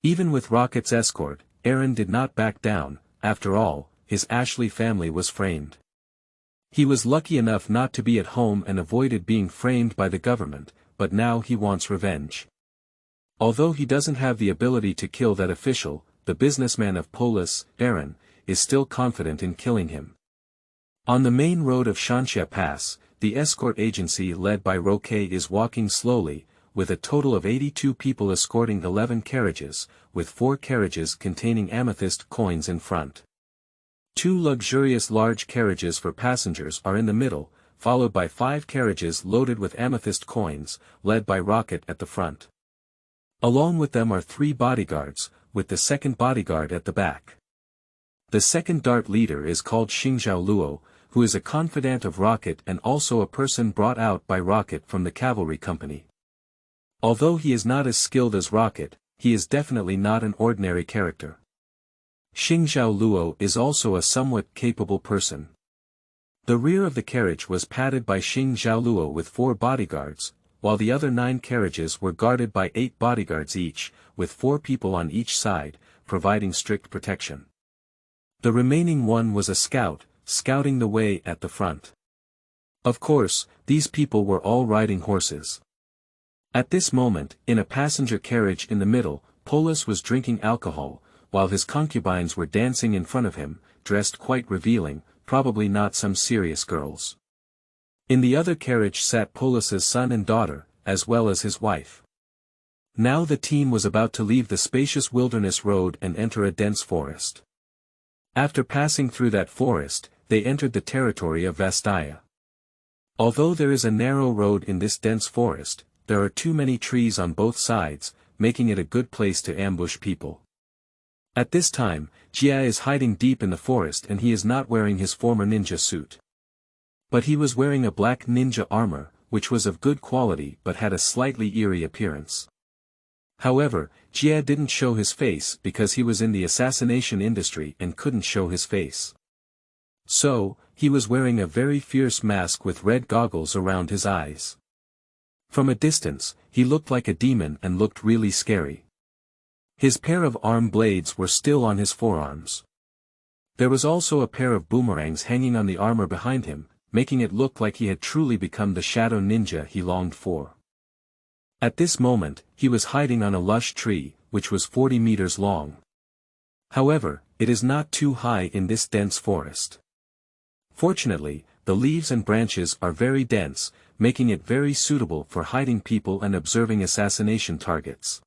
Even with Rocket's escort, Aaron did not back down. After all, his Ashley family was framed. He was lucky enough not to be at home and avoided being framed by the government, but now he wants revenge. Although he doesn't have the ability to kill that official, the businessman of Polis, Aaron, is still confident in killing him. On the main road of Shanxia Pass, the escort agency led by Roque is walking slowly, with a total of 82 people escorting 11 carriages, with 4 carriages containing amethyst coins in front. 2 luxurious large carriages for passengers are in the middle, followed by 5 carriages loaded with amethyst coins, led by Rocket at the front. Along with them are 3 bodyguards, with the second bodyguard at the back. The second dart leader is called Xingzhao Luo, who is a confidant of Rocket and also a person brought out by Rocket from the cavalry company. Although he is not as skilled as Rocket, he is definitely not an ordinary character. Xingzhao Luo is also a somewhat capable person. The rear of the carriage was padded by Xingzhao Luo with 4 bodyguards, while the other 9 carriages were guarded by 8 bodyguards each, with 4 people on each side, providing strict protection. The remaining one was a scout, scouting the way at the front. Of course, these people were all riding horses. At this moment, in a passenger carriage in the middle, Polis was drinking alcohol, while his concubines were dancing in front of him, dressed quite revealing, probably not some serious girls. In the other carriage sat Polis's son and daughter, as well as his wife. Now the team was about to leave the spacious wilderness road and enter a dense forest. After passing through that forest, they entered the territory of Vastaya. Although there is a narrow road in this dense forest, there are too many trees on both sides, making it a good place to ambush people. At this time, Jia is hiding deep in the forest and he is not wearing his former ninja suit. But he was wearing a black ninja armor, which was of good quality but had a slightly eerie appearance. However, Jia didn't show his face because he was in the assassination industry and couldn't show his face. So, he was wearing a very fierce mask with red goggles around his eyes. From a distance, he looked like a demon and looked really scary. His pair of arm blades were still on his forearms. There was also a pair of boomerangs hanging on the armor behind him, making it look like he had truly become the shadow ninja he longed for. At this moment, he was hiding on a lush tree, which was 40 meters long. However, it is not too high in this dense forest. Fortunately, the leaves and branches are very dense, making it very suitable for hiding people and observing assassination targets.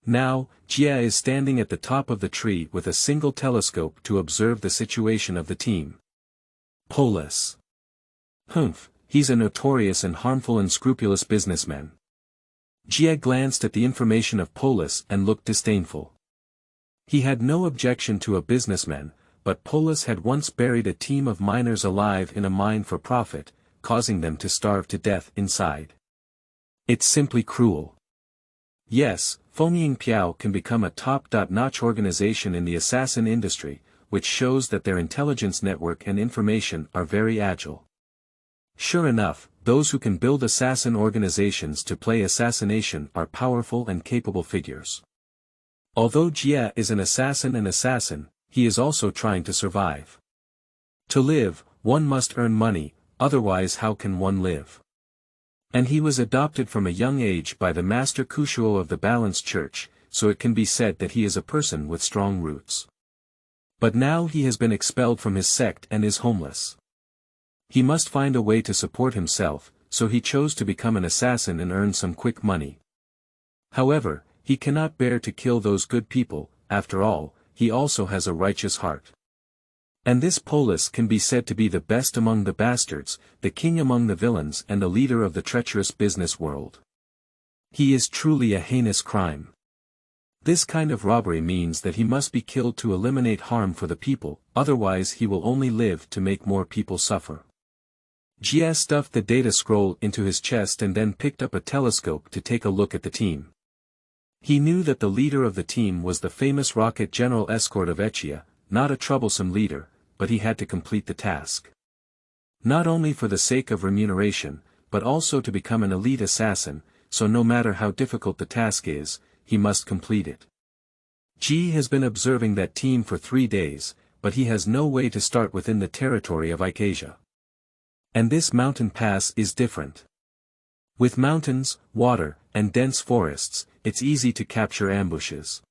Now, Jia is standing at the top of the tree with a single telescope to observe the situation of the team. Polis. Humph, he's a notorious and harmful and unscrupulous businessman. Jia glanced at the information of Polis and looked disdainful. He had no objection to a businessman, but Polis had once buried a team of miners alive in a mine for profit, causing them to starve to death inside. It's simply cruel. Yes, Fengying Piao can become a top-notch organization in the assassin industry, which shows that their intelligence network and information are very agile. Sure enough, those who can build assassin organizations to play assassination are powerful and capable figures. Although Jia is an assassin, he is also trying to survive. To live, one must earn money, otherwise how can one live? And he was adopted from a young age by the Master Kushuo of the Balanced Church, so it can be said that he is a person with strong roots. But now he has been expelled from his sect and is homeless. He must find a way to support himself, so he chose to become an assassin and earn some quick money. However, he cannot bear to kill those good people, after all, he also has a righteous heart. And this Polis can be said to be the best among the bastards, the king among the villains and the leader of the treacherous business world. He is truly a heinous crime. This kind of robbery means that he must be killed to eliminate harm for the people, otherwise he will only live to make more people suffer. Jia stuffed the data scroll into his chest and then picked up a telescope to take a look at the team. He knew that the leader of the team was the famous rocket general escort of Echia, not a troublesome leader, but he had to complete the task. Not only for the sake of remuneration, but also to become an elite assassin, so no matter how difficult the task is, he must complete it. Ji has been observing that team for 3 days, but he has no way to start within the territory of Ikasia. And this mountain pass is different. With mountains, water, and dense forests, it's easy to capture ambushes.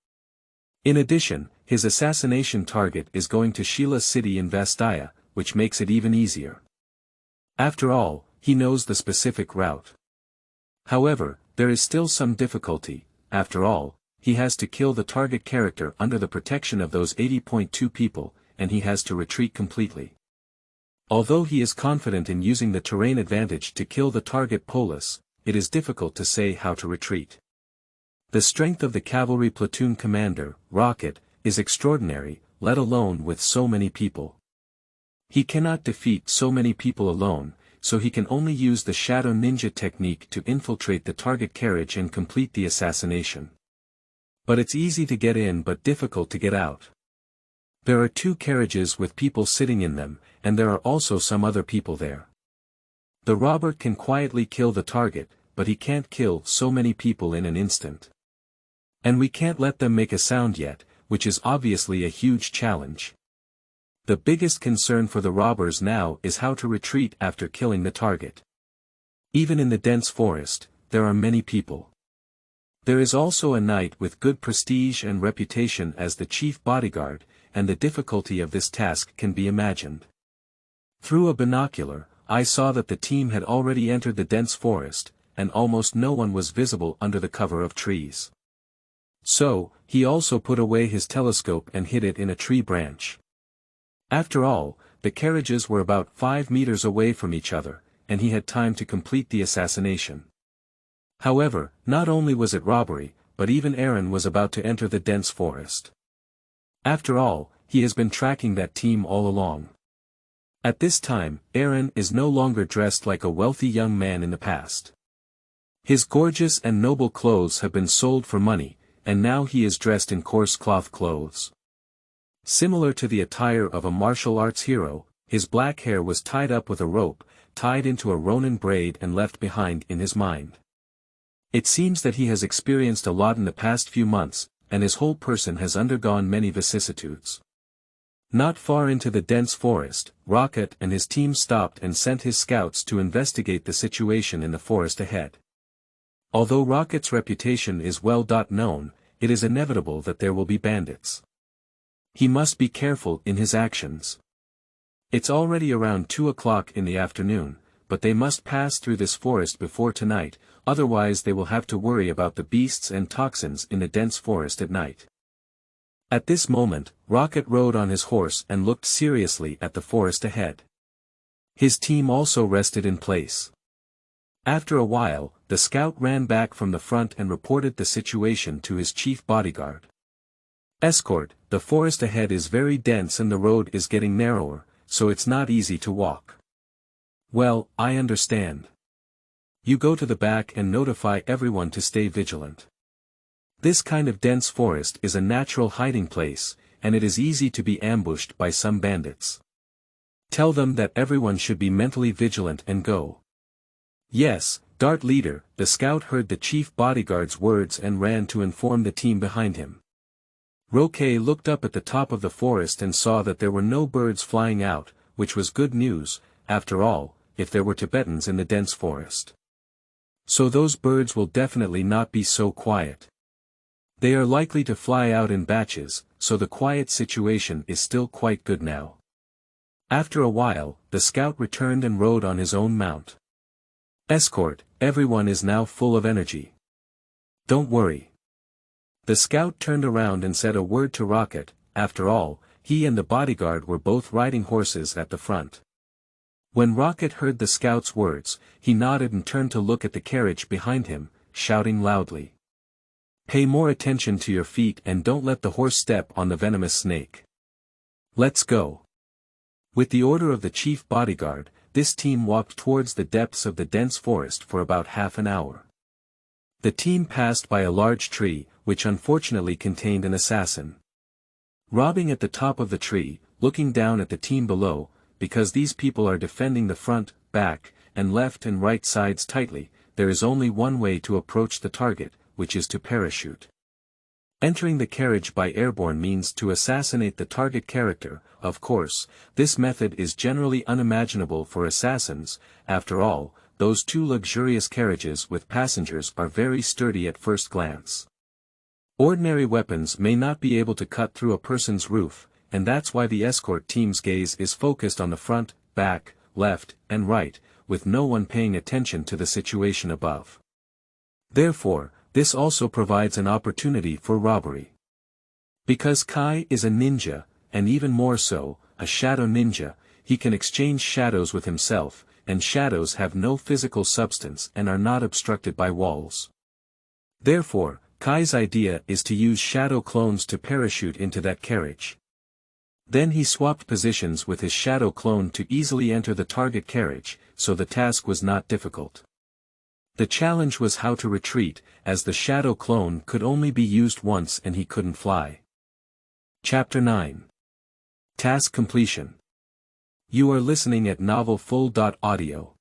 In addition, his assassination target is going to Sheila City in Vastaya, which makes it even easier. After all, he knows the specific route. However, there is still some difficulty. After all, he has to kill the target character under the protection of those 80.2 people, and he has to retreat completely. Although he is confident in using the terrain advantage to kill the target Polis, it is difficult to say how to retreat. The strength of the cavalry platoon commander, Rocket, is extraordinary, let alone with so many people. He cannot defeat so many people alone, so he can only use the shadow ninja technique to infiltrate the target carriage and complete the assassination. But it's easy to get in but difficult to get out. There are 2 carriages with people sitting in them, and there are also some other people there. The robber can quietly kill the target, but he can't kill so many people in an instant. And we can't let them make a sound yet, which is obviously a huge challenge. The biggest concern for the robbers now is how to retreat after killing the target. Even in the dense forest, there are many people. There is also a knight with good prestige and reputation as the chief bodyguard, and the difficulty of this task can be imagined. Through a binocular, I saw that the team had already entered the dense forest, and almost no one was visible under the cover of trees. So, he also put away his telescope and hid it in a tree branch. After all, the carriages were about 5 meters away from each other, and he had time to complete the assassination. However, not only was it robbery, but even Aaron was about to enter the dense forest. After all, he has been tracking that team all along. At this time, Aaron is no longer dressed like a wealthy young man in the past. His gorgeous and noble clothes have been sold for money, and now he is dressed in coarse cloth clothes. Similar to the attire of a martial arts hero, his black hair was tied up with a rope, tied into a Ronin braid and left behind in his mind. It seems that he has experienced a lot in the past few months, and his whole person has undergone many vicissitudes. Not far into the dense forest, Rocket and his team stopped and sent his scouts to investigate the situation in the forest ahead. Although Rocket's reputation is well known, it is inevitable that there will be bandits. He must be careful in his actions. It's already around 2 o'clock in the afternoon, but they must pass through this forest before tonight, otherwise they will have to worry about the beasts and toxins in the dense forest at night. At this moment, Rocket rode on his horse and looked seriously at the forest ahead. His team also rested in place. After a while, the scout ran back from the front and reported the situation to his chief bodyguard. "Escort, the forest ahead is very dense and the road is getting narrower, so it's not easy to walk." "Well, I understand. You go to the back and notify everyone to stay vigilant. This kind of dense forest is a natural hiding place, and it is easy to be ambushed by some bandits. Tell them that everyone should be mentally vigilant and go. Yes, Dart leader. The scout heard the chief bodyguard's words and ran to inform the team behind him. Roque looked up at the top of the forest and saw that there were no birds flying out, which was good news, after all, if there were Tibetans in the dense forest. So those birds will definitely not be so quiet. They are likely to fly out in batches, so the quiet situation is still quite good now. After a while, the scout returned and rode on his own mount. Escort, everyone is now full of energy. Don't worry. The scout turned around and said a word to Rocket. After all, he and the bodyguard were both riding horses at the front. When Rocket heard the scout's words, he nodded and turned to look at the carriage behind him, shouting loudly. Pay more attention to your feet and don't let the horse step on the venomous snake. Let's go. With the order of the chief bodyguard, this team walked towards the depths of the dense forest for about half an hour. The team passed by a large tree, which unfortunately contained an assassin. Robbing at the top of the tree, looking down at the team below, because these people are defending the front, back, and left and right sides tightly, there is only one way to approach the target, which is to parachute. Entering the carriage by airborne means to assassinate the target character. Of course, this method is generally unimaginable for assassins. After all, those two luxurious carriages with passengers are very sturdy at first glance. Ordinary weapons may not be able to cut through a person's roof, and that's why the escort team's gaze is focused on the front, back, left, and right, with no one paying attention to the situation above. Therefore, this also provides an opportunity for robbery. Because Kai is a ninja, and even more so, a shadow ninja, he can exchange shadows with himself, and shadows have no physical substance and are not obstructed by walls. Therefore, Kai's idea is to use shadow clones to parachute into that carriage. Then he swapped positions with his shadow clone to easily enter the target carriage, so the task was not difficult. The challenge was how to retreat, as the shadow clone could only be used once and he couldn't fly. Chapter 9. Task Completion. You are listening at Novel Full.audio.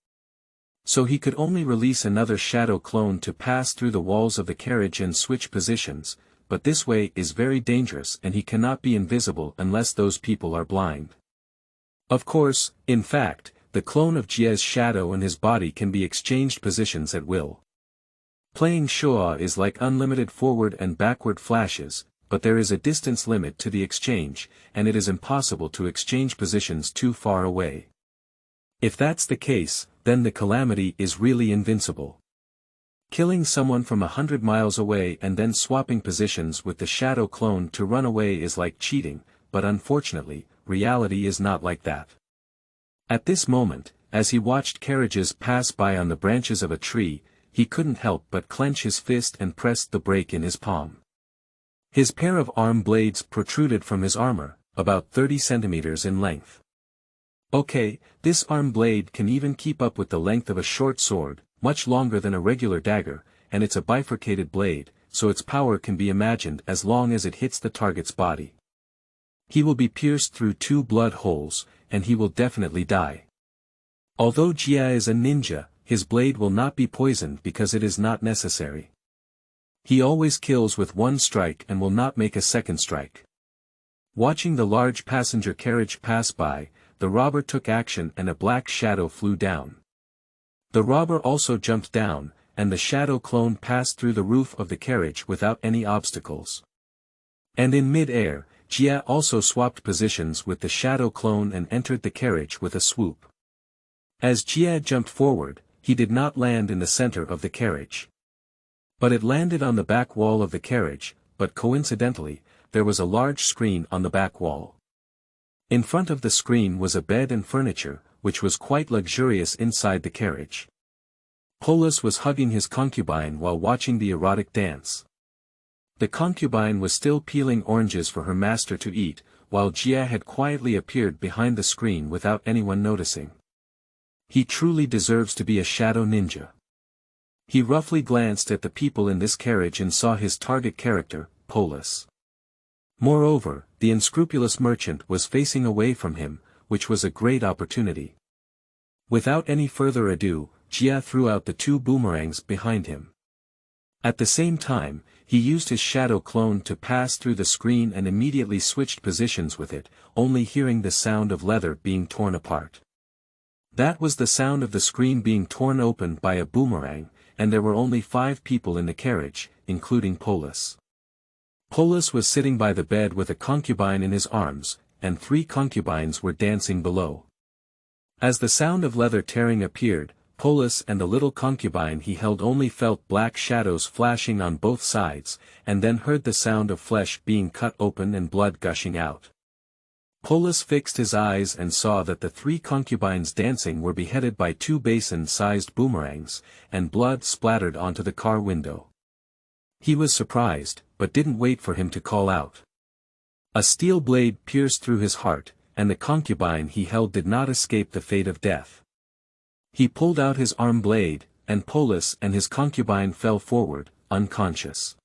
So he could only release another shadow clone to pass through the walls of the carriage and switch positions, but this way is very dangerous and he cannot be invisible unless those people are blind. Of course, in fact, the clone of Jie's shadow and his body can be exchanged positions at will. Playing Showa is like unlimited forward and backward flashes, but there is a distance limit to the exchange, and it is impossible to exchange positions too far away. If that's the case, then the calamity is really invincible. Killing someone from 100 miles away and then swapping positions with the shadow clone to run away is like cheating, but unfortunately, reality is not like that. At this moment, as he watched carriages pass by on the branches of a tree, he couldn't help but clench his fist and pressed the brake in his palm. His pair of arm blades protruded from his armor, about 30 centimeters in length. Okay, this arm blade can even keep up with the length of a short sword, much longer than a regular dagger, and it's a bifurcated blade, so its power can be imagined as long as it hits the target's body. He will be pierced through 2 blood holes, and he will definitely die. Although Jia is a ninja, his blade will not be poisoned because it is not necessary. He always kills with 1 strike and will not make a second strike. Watching the large passenger carriage pass by, the robber took action and a black shadow flew down. The robber also jumped down, and the shadow clone passed through the roof of the carriage without any obstacles. And in mid-air, Jia also swapped positions with the shadow clone and entered the carriage with a swoop. As Jia jumped forward, he did not land in the center of the carriage. But it landed on the back wall of the carriage, but coincidentally, there was a large screen on the back wall. In front of the screen was a bed and furniture, which was quite luxurious inside the carriage. Polis was hugging his concubine while watching the erotic dance. The concubine was still peeling oranges for her master to eat, while Jia had quietly appeared behind the screen without anyone noticing. He truly deserves to be a shadow ninja. He roughly glanced at the people in this carriage and saw his target character, Polis. Moreover, the unscrupulous merchant was facing away from him, which was a great opportunity. Without any further ado, Jia threw out the two boomerangs behind him. At the same time, he used his shadow clone to pass through the screen and immediately switched positions with it, only hearing the sound of leather being torn apart. That was the sound of the screen being torn open by a boomerang, and there were only 5 people in the carriage, including Polis. Polis was sitting by the bed with a concubine in his arms, and 3 concubines were dancing below. As the sound of leather tearing appeared, Polis and the little concubine he held only felt black shadows flashing on both sides, and then heard the sound of flesh being cut open and blood gushing out. Polis fixed his eyes and saw that the 3 concubines dancing were beheaded by 2 basin-sized boomerangs, and blood splattered onto the car window. He was surprised, but didn't wait for him to call out. A steel blade pierced through his heart, and the concubine he held did not escape the fate of death. He pulled out his arm blade, and Polis and his concubine fell forward, unconscious.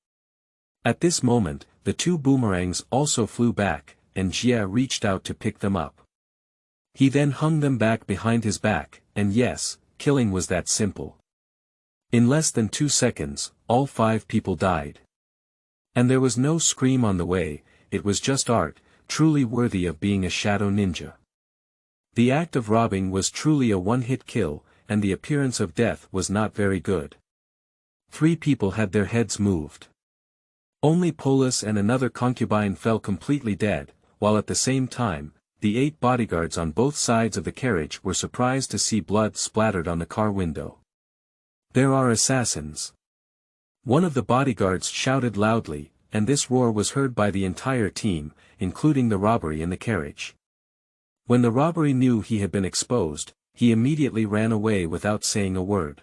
At this moment, the 2 boomerangs also flew back, and Jia reached out to pick them up. He then hung them back behind his back, and yes, killing was that simple. In less than 2 seconds, all 5 people died. And there was no scream on the way, it was just art, truly worthy of being a shadow ninja. The act of robbing was truly a one-hit kill, and the appearance of death was not very good. 3 people had their heads moved. Only Polis and another concubine fell completely dead, while at the same time, the 8 bodyguards on both sides of the carriage were surprised to see blood splattered on the car window. "There are assassins!" One of the bodyguards shouted loudly, and this roar was heard by the entire team, including the robbery in the carriage. When the robbery knew he had been exposed, he immediately ran away without saying a word.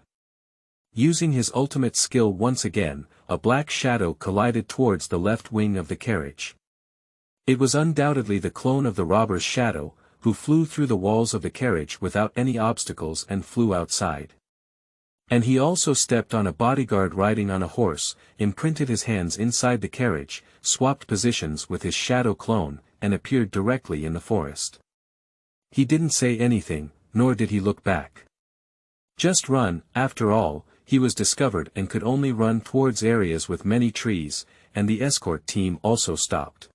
Using his ultimate skill once again, a black shadow collided towards the left wing of the carriage. It was undoubtedly the clone of the robber's shadow, who flew through the walls of the carriage without any obstacles and flew outside. And he also stepped on a bodyguard riding on a horse, imprinted his hands inside the carriage, swapped positions with his shadow clone, and appeared directly in the forest. He didn't say anything, nor did he look back. Just run, after all, he was discovered and could only run towards areas with many trees, and the escort team also stopped.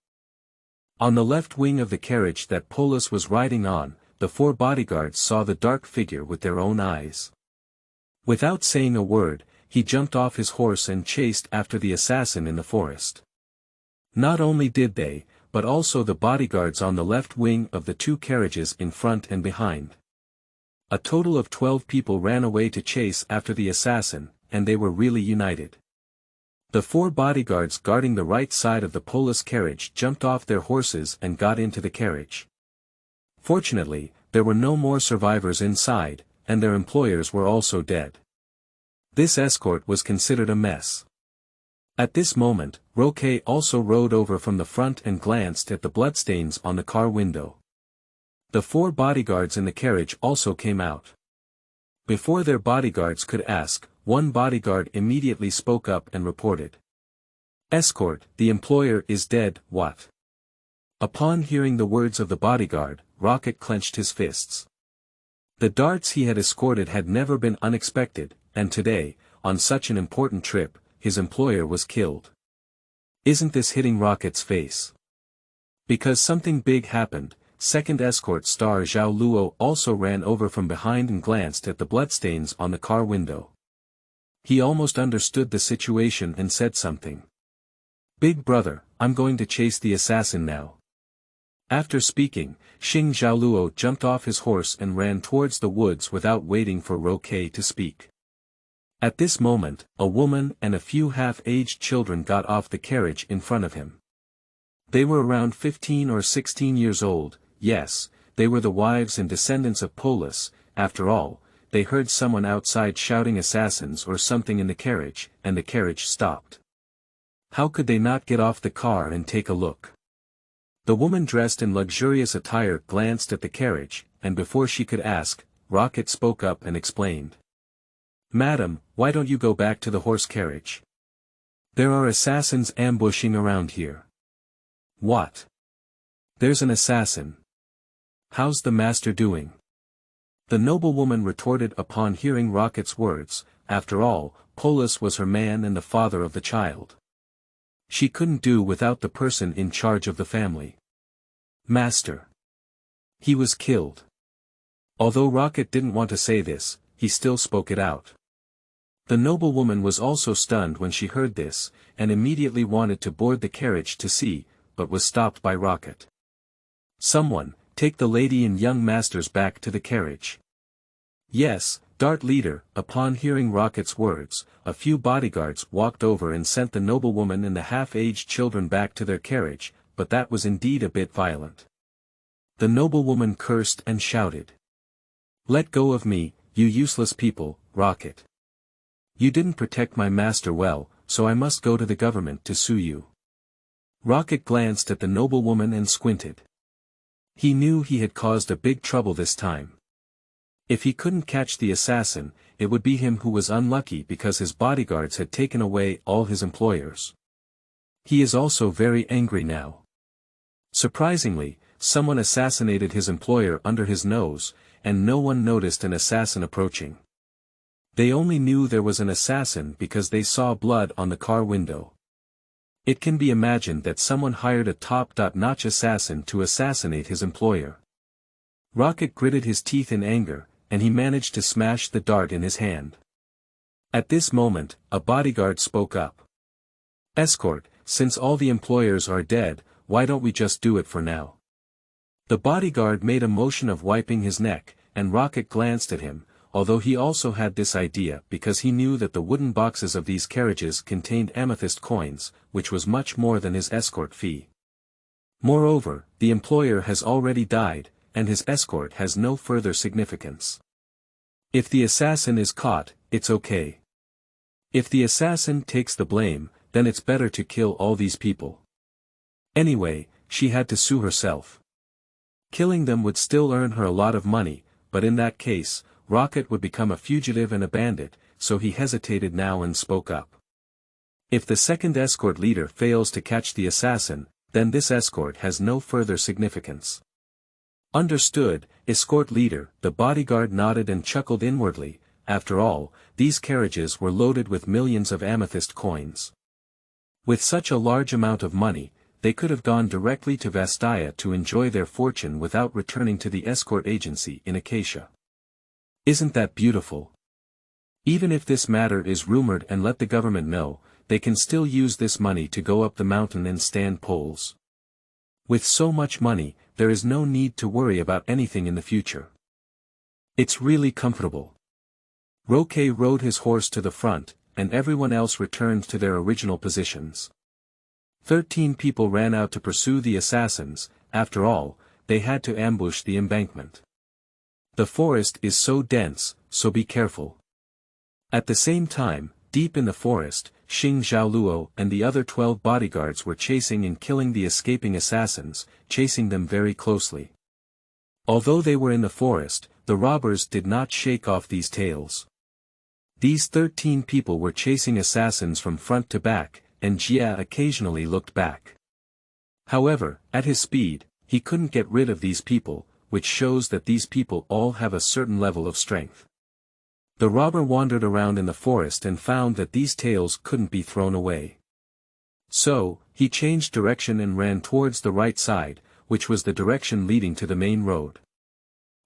On the left wing of the carriage that Polis was riding on, the 4 bodyguards saw the dark figure with their own eyes. Without saying a word, he jumped off his horse and chased after the assassin in the forest. Not only did they, but also the bodyguards on the left wing of the 2 carriages in front and behind. A total of 12 people ran away to chase after the assassin, and they were really united. The 4 bodyguards guarding the right side of the Polis carriage jumped off their horses and got into the carriage. Fortunately, there were no more survivors inside, and their employers were also dead. This escort was considered a mess. At this moment, Roque also rode over from the front and glanced at the bloodstains on the car window. The 4 bodyguards in the carriage also came out. Before their bodyguards could ask, one bodyguard immediately spoke up and reported. "Escort, the employer is dead, what?" Upon hearing the words of the bodyguard, Rocket clenched his fists. The darts he had escorted had never been unexpected, and today, on such an important trip, his employer was killed. Isn't this hitting Rocket's face? Because something big happened, second escort star Zhao Luo also ran over from behind and glanced at the bloodstains on the car window. He almost understood the situation and said something. "Big brother, I'm going to chase the assassin now." After speaking, Xing Zhaoluo jumped off his horse and ran towards the woods without waiting for Roque to speak. At this moment, a woman and a few half-aged children got off the carriage in front of him. They were around 15 or 16 years old, yes, they were the wives and descendants of Polis. After all, they heard someone outside shouting assassins or something in the carriage, and the carriage stopped. How could they not get off the car and take a look? The woman dressed in luxurious attire glanced at the carriage, and before she could ask, Rocket spoke up and explained. "Madam, why don't you go back to the horse carriage? There are assassins ambushing around here. What? There's an assassin. How's the master doing? The noblewoman retorted upon hearing Rocket's words. After all, Polis was her man and the father of the child. She couldn't do without the person in charge of the family. Master. He was killed. Although Rocket didn't want to say this, he still spoke it out. The noblewoman was also stunned when she heard this, and immediately wanted to board the carriage to see, but was stopped by Rocket. Someone, take the lady and young masters back to the carriage. Yes, Dart Leader. Upon hearing Rocket's words, a few bodyguards walked over and sent the noblewoman and the half-aged children back to their carriage, but that was indeed a bit violent. The noblewoman cursed and shouted. Let go of me, you useless people, Rocket. You didn't protect my master well, so I must go to the government to sue you. Rocket glanced at the noblewoman and squinted. He knew he had caused a big trouble this time. If he couldn't catch the assassin, it would be him who was unlucky because his bodyguards had taken away all his employers. He is also very angry now. Surprisingly, someone assassinated his employer under his nose, and no one noticed an assassin approaching. They only knew there was an assassin because they saw blood on the car window. It can be imagined that someone hired a top-notch assassin to assassinate his employer. Rocket gritted his teeth in anger, and he managed to smash the dart in his hand. At this moment, a bodyguard spoke up. Escort, since all the employers are dead, why don't we just do it for now? The bodyguard made a motion of wiping his neck, and Rocket glanced at him, although he also had this idea because he knew that the wooden boxes of these carriages contained amethyst coins, which was much more than his escort fee. Moreover, the employer has already died, and his escort has no further significance. If the assassin is caught, it's okay. If the assassin takes the blame, then it's better to kill all these people. Anyway, she had to sue herself. Killing them would still earn her a lot of money, but in that case, Rocket would become a fugitive and a bandit, so he hesitated now and spoke up. If the second escort leader fails to catch the assassin, then this escort has no further significance. Understood, escort leader. The bodyguard nodded and chuckled inwardly. After all, these carriages were loaded with millions of amethyst coins. With such a large amount of money, they could have gone directly to Vastaya to enjoy their fortune without returning to the escort agency in Acacia. Isn't that beautiful? Even if this matter is rumored and let the government know, they can still use this money to go up the mountain and stand polls. With so much money, there is no need to worry about anything in the future. It's really comfortable. Roque rode his horse to the front, and everyone else returned to their original positions. 13 people ran out to pursue the assassins. After all, they had to ambush the embankment. The forest is so dense, so be careful. At the same time, deep in the forest, Xing Zhaoluo and the other 12 bodyguards were chasing and killing the escaping assassins, chasing them very closely. Although they were in the forest, the robbers did not shake off these tails. These 13 people were chasing assassins from front to back, and Jia occasionally looked back. However, at his speed, he couldn't get rid of these people, which shows that these people all have a certain level of strength. The robber wandered around in the forest and found that these tails couldn't be thrown away. So, he changed direction and ran towards the right side, which was the direction leading to the main road.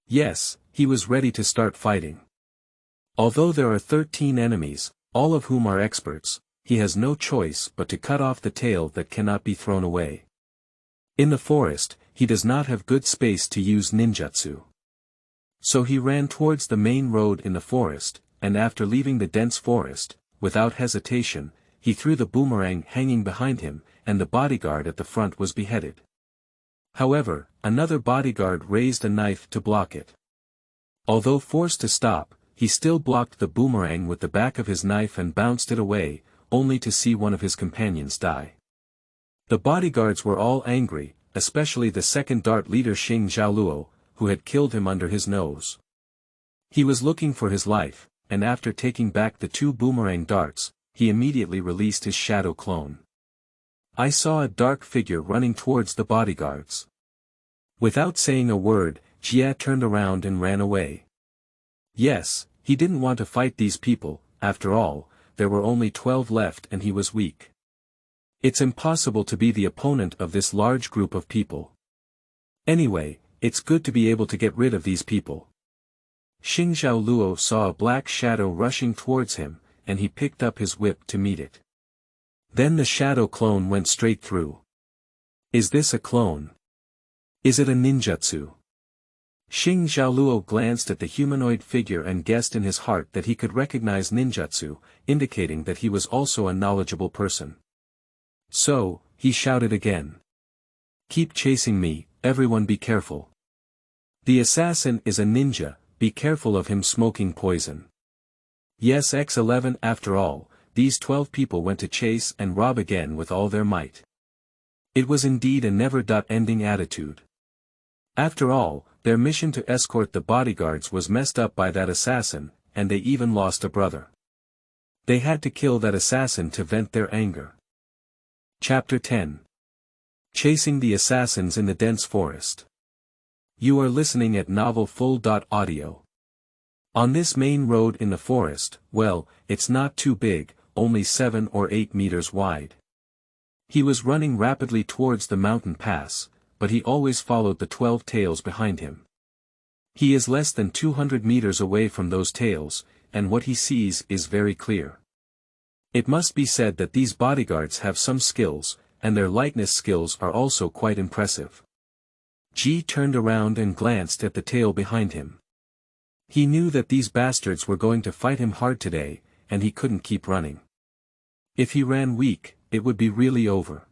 Yes, he was ready to start fighting. Although there are 13 enemies, all of whom are experts, he has no choice but to cut off the tail that cannot be thrown away. In the forest, he does not have good space to use ninjutsu. So he ran towards the main road in the forest, and after leaving the dense forest, without hesitation, he threw the boomerang hanging behind him, and the bodyguard at the front was beheaded. However, another bodyguard raised a knife to block it. Although forced to stop, he still blocked the boomerang with the back of his knife and bounced it away, only to see one of his companions die. The bodyguards were all angry, especially the second dart leader Xing Zhaoluo, who had killed him under his nose. He was looking for his life, and after taking back the 2 boomerang darts, he immediately released his shadow clone. I saw a dark figure running towards the bodyguards. Without saying a word, Jia turned around and ran away. Yes, he didn't want to fight these people. After all, there were only 12 left and he was weak. It's impossible to be the opponent of this large group of people. Anyway, it's good to be able to get rid of these people. Xing Xiaoluo saw a black shadow rushing towards him, and he picked up his whip to meet it. Then the shadow clone went straight through. Is this a clone? Is it a ninjutsu? Xing Xiaoluo glanced at the humanoid figure and guessed in his heart that he could recognize ninjutsu, indicating that he was also a knowledgeable person. So, he shouted again. Keep chasing me, everyone be careful. The assassin is a ninja, be careful of him smoking poison. Yes, X11. After all, these 12 people went to chase and rob again with all their might. It was indeed a never-ending attitude. After all, their mission to escort the bodyguards was messed up by that assassin, and they even lost a brother. They had to kill that assassin to vent their anger. Chapter 10. Chasing the Assassins in the Dense Forest. You are listening at Novel Full.audio. On this main road in the forest, well, it's not too big, only 7 or 8 meters wide. He was running rapidly towards the mountain pass, but he always followed the 12 tails behind him. He is less than 200 meters away from those tails, and what he sees is very clear. It must be said that these bodyguards have some skills, and their lightness skills are also quite impressive. Ji turned around and glanced at the tail behind him. He knew that these bastards were going to fight him hard today, and he couldn't keep running. If he ran weak, it would be really over.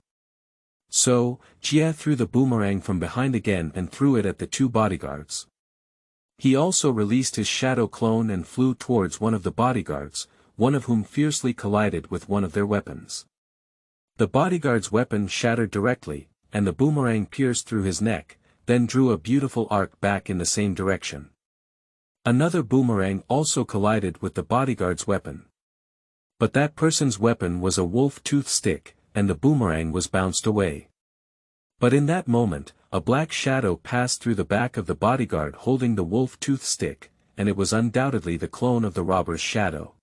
So, Jia threw the boomerang from behind again and threw it at the 2 bodyguards. He also released his shadow clone and flew towards one of the bodyguards, one of whom fiercely collided with one of their weapons. The bodyguard's weapon shattered directly, and the boomerang pierced through his neck, then drew a beautiful arc back in the same direction. Another boomerang also collided with the bodyguard's weapon. But that person's weapon was a wolf tooth stick, and the boomerang was bounced away. But in that moment, a black shadow passed through the back of the bodyguard holding the wolf tooth stick, and it was undoubtedly the clone of the robber's shadow.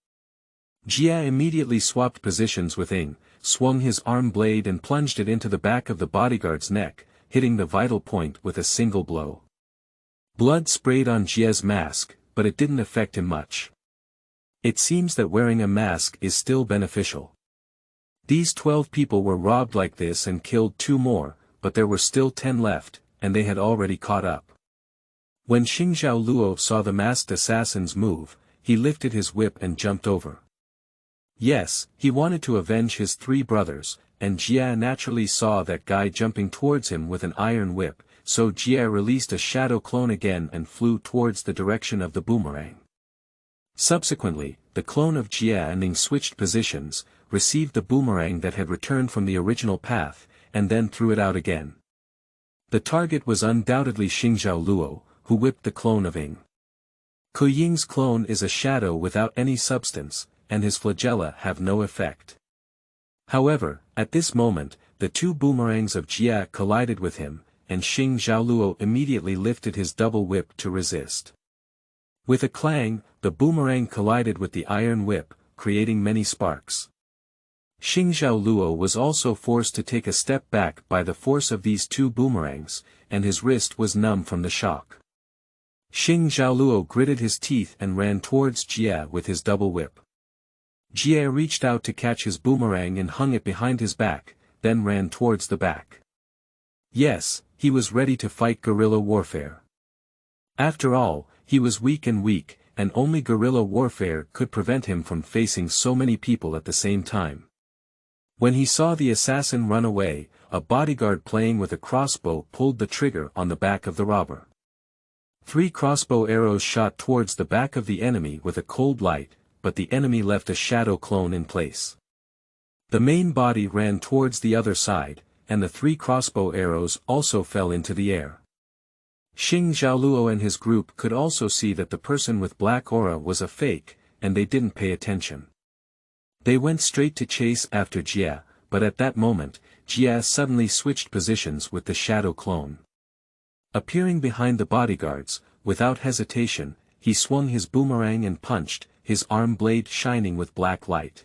Jia immediately swapped positions with Ing, swung his arm blade and plunged it into the back of the bodyguard's neck, hitting the vital point with a single blow. Blood sprayed on Jia's mask, but it didn't affect him much. It seems that wearing a mask is still beneficial. These 12 people were robbed like this and killed 2 more, but there were still 10 left, and they had already caught up. When Xing Xiaoluo saw the masked assassins move, he lifted his whip and jumped over. Yes, he wanted to avenge his 3 brothers, and Jia naturally saw that guy jumping towards him with an iron whip, so Jia released a shadow clone again and flew towards the direction of the boomerang. Subsequently, the clone of Jia and Ning switched positions, received the boomerang that had returned from the original path, and then threw it out again. The target was undoubtedly Xing Xiaoluo, who whipped the clone of Ing. Ku Ying's clone is a shadow without any substance, and his flagella have no effect. However, at this moment, the 2 boomerangs of Jia collided with him, and Xing Xiaoluo immediately lifted his double whip to resist. With a clang, the boomerang collided with the iron whip, creating many sparks. Xing Xiaoluo was also forced to take a step back by the force of these 2 boomerangs, and his wrist was numb from the shock. Xing Xiaoluo gritted his teeth and ran towards Jia with his double whip. Jia reached out to catch his boomerang and hung it behind his back, then ran towards the back. Yes, he was ready to fight guerrilla warfare. After all, he was weak, and only guerrilla warfare could prevent him from facing so many people at the same time. When he saw the assassin run away, a bodyguard playing with a crossbow pulled the trigger on the back of the robber. 3 crossbow arrows shot towards the back of the enemy with a cold light, but the enemy left a shadow clone in place. The main body ran towards the other side, and the 3 crossbow arrows also fell into the air. Xing Xiaoluo and his group could also see that the person with black aura was a fake, and they didn't pay attention. They went straight to chase after Jia, but at that moment, Jia suddenly switched positions with the shadow clone. Appearing behind the bodyguards, without hesitation, he swung his boomerang and punched, his arm blade shining with black light.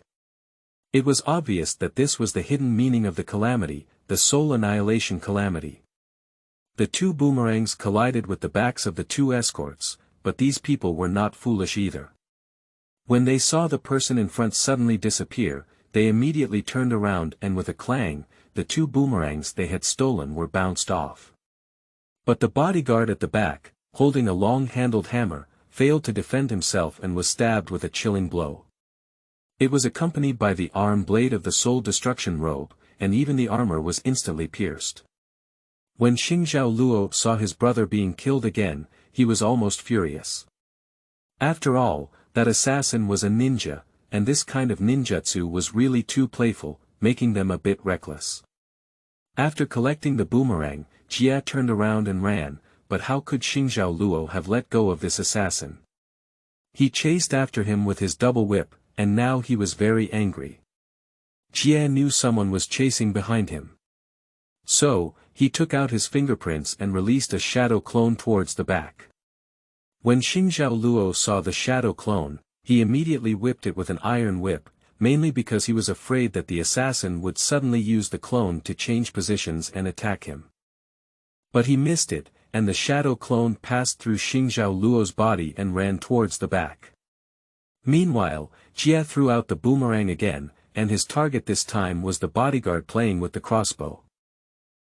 It was obvious that this was the hidden meaning of the calamity, the soul annihilation calamity. The two boomerangs collided with the backs of the two escorts, but these people were not foolish either. When they saw the person in front suddenly disappear, they immediately turned around and with a clang, the two boomerangs they had stolen were bounced off. But the bodyguard at the back, holding a long-handled hammer, failed to defend himself and was stabbed with a chilling blow. It was accompanied by the arm blade of the soul destruction robe, and even the armor was instantly pierced. When Xingzhao Luo saw his brother being killed again, he was almost furious. After all, that assassin was a ninja, and this kind of ninjutsu was really too playful, making them a bit reckless. After collecting the boomerang, Jia turned around and ran, but how could Xingzhao Luo have let go of this assassin? He chased after him with his double whip, and now he was very angry. Jia knew someone was chasing behind him. So, he took out his fingerprints and released a shadow clone towards the back. When Xingzhao Luo saw the shadow clone, he immediately whipped it with an iron whip, mainly because he was afraid that the assassin would suddenly use the clone to change positions and attack him. But he missed it, and the shadow clone passed through Xingzhao Luo's body and ran towards the back. Meanwhile, Jia threw out the boomerang again, and his target this time was the bodyguard playing with the crossbow.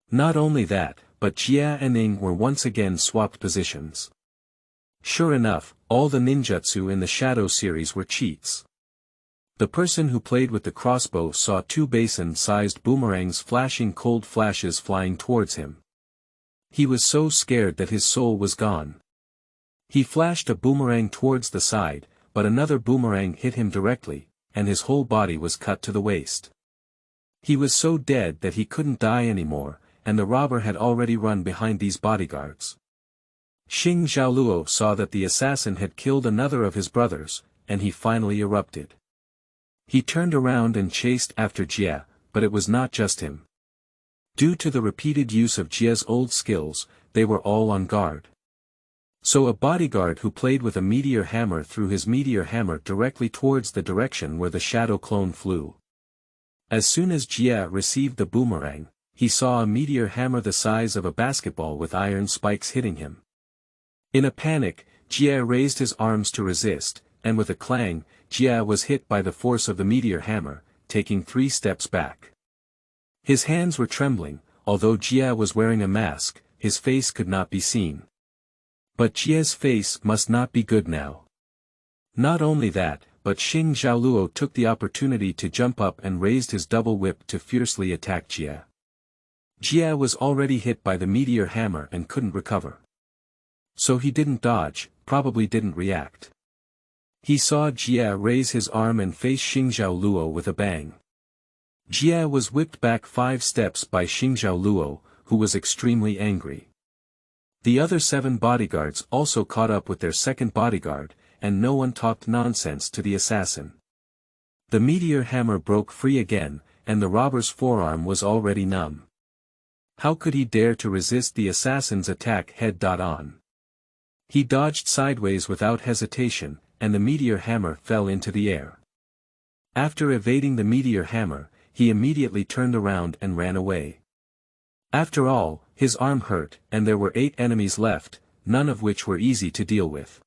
Not only that, but Jia and Ning were once again swapped positions. Sure enough, all the ninjutsu in the Shadow series were cheats. The person who played with the crossbow saw two basin-sized boomerangs flashing cold flashes flying towards him. He was so scared that his soul was gone. He flashed a boomerang towards the side, but another boomerang hit him directly, and his whole body was cut to the waist. He was so dead that he couldn't die anymore, and the robber had already run behind these bodyguards. Xingzhao Luo saw that the assassin had killed another of his brothers, and he finally erupted. He turned around and chased after Jia, but it was not just him. Due to the repeated use of Jia's old skills, they were all on guard. So a bodyguard who played with a meteor hammer threw his meteor hammer directly towards the direction where the shadow clone flew. As soon as Jia received the boomerang, he saw a meteor hammer the size of a basketball with iron spikes hitting him. In a panic, Jia raised his arms to resist, and with a clang, Jia was hit by the force of the meteor hammer, taking 3 steps back. His hands were trembling, although Jia was wearing a mask, his face could not be seen. But Jia's face must not be good now. Not only that, but Xingzhao Luo took the opportunity to jump up and raised his double whip to fiercely attack Jia. Jia was already hit by the meteor hammer and couldn't recover. So he didn't dodge, probably didn't react. He saw Jia raise his arm and face Xingzhao Luo with a bang. Jia was whipped back 5 steps by Xingzhao Luo, who was extremely angry. The other 7 bodyguards also caught up with their second bodyguard, and no one talked nonsense to the assassin. The meteor hammer broke free again, and the robber's forearm was already numb. How could he dare to resist the assassin's attack head-on? He dodged sideways without hesitation, and the meteor hammer fell into the air. After evading the meteor hammer, he immediately turned around and ran away. After all, his arm hurt, and there were 8 enemies left, none of which were easy to deal with.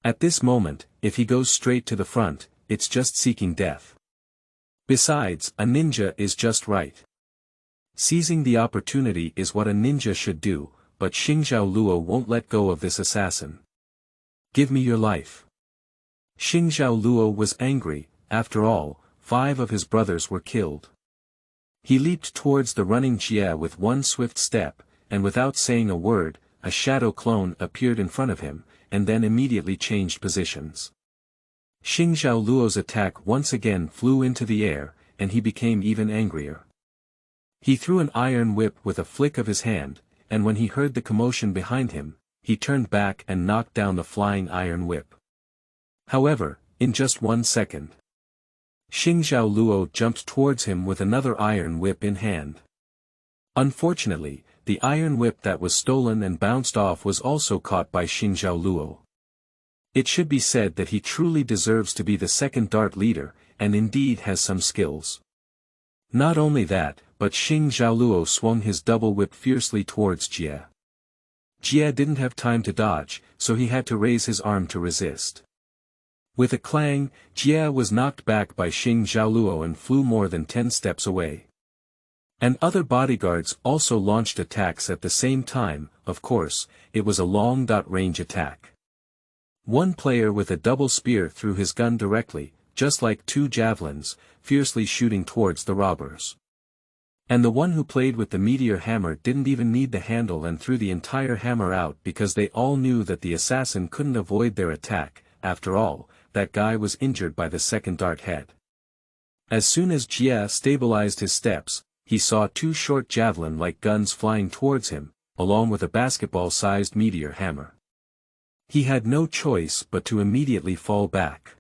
At this moment, if he goes straight to the front, it's just seeking death. Besides, a ninja is just right. Seizing the opportunity is what a ninja should do, but Xingzhao Luo won't let go of this assassin. Give me your life. Xingzhao Luo was angry, after all, 5 of his brothers were killed. He leaped towards the running Jia with one swift step, and without saying a word, a shadow clone appeared in front of him, and then immediately changed positions. Xingzhao Luo's attack once again flew into the air, and he became even angrier. He threw an iron whip with a flick of his hand, and when he heard the commotion behind him, he turned back and knocked down the flying iron whip. However, in just 1 second. Xing Zhao Luo jumped towards him with another iron whip in hand. Unfortunately, the iron whip that was stolen and bounced off was also caught by Xing Zhao Luo. It should be said that he truly deserves to be the second dart leader, and indeed has some skills. Not only that, but Xing Zhao Luo swung his double whip fiercely towards Jie. Jie didn't have time to dodge, so he had to raise his arm to resist. With a clang, Jie was knocked back by Xing Zhao Luo and flew more than 10 steps away. And other bodyguards also launched attacks at the same time. Of course, it was a long-range attack. One player with a double spear threw his gun directly, just like 2 javelins, fiercely shooting towards the robbers. And the one who played with the meteor hammer didn't even need the handle and threw the entire hammer out because they all knew that the assassin couldn't avoid their attack. After all, that guy was injured by the second dart head. As soon as Jie stabilized his steps, he saw 2 short javelin-like guns flying towards him, along with a basketball-sized meteor hammer. He had no choice but to immediately fall back.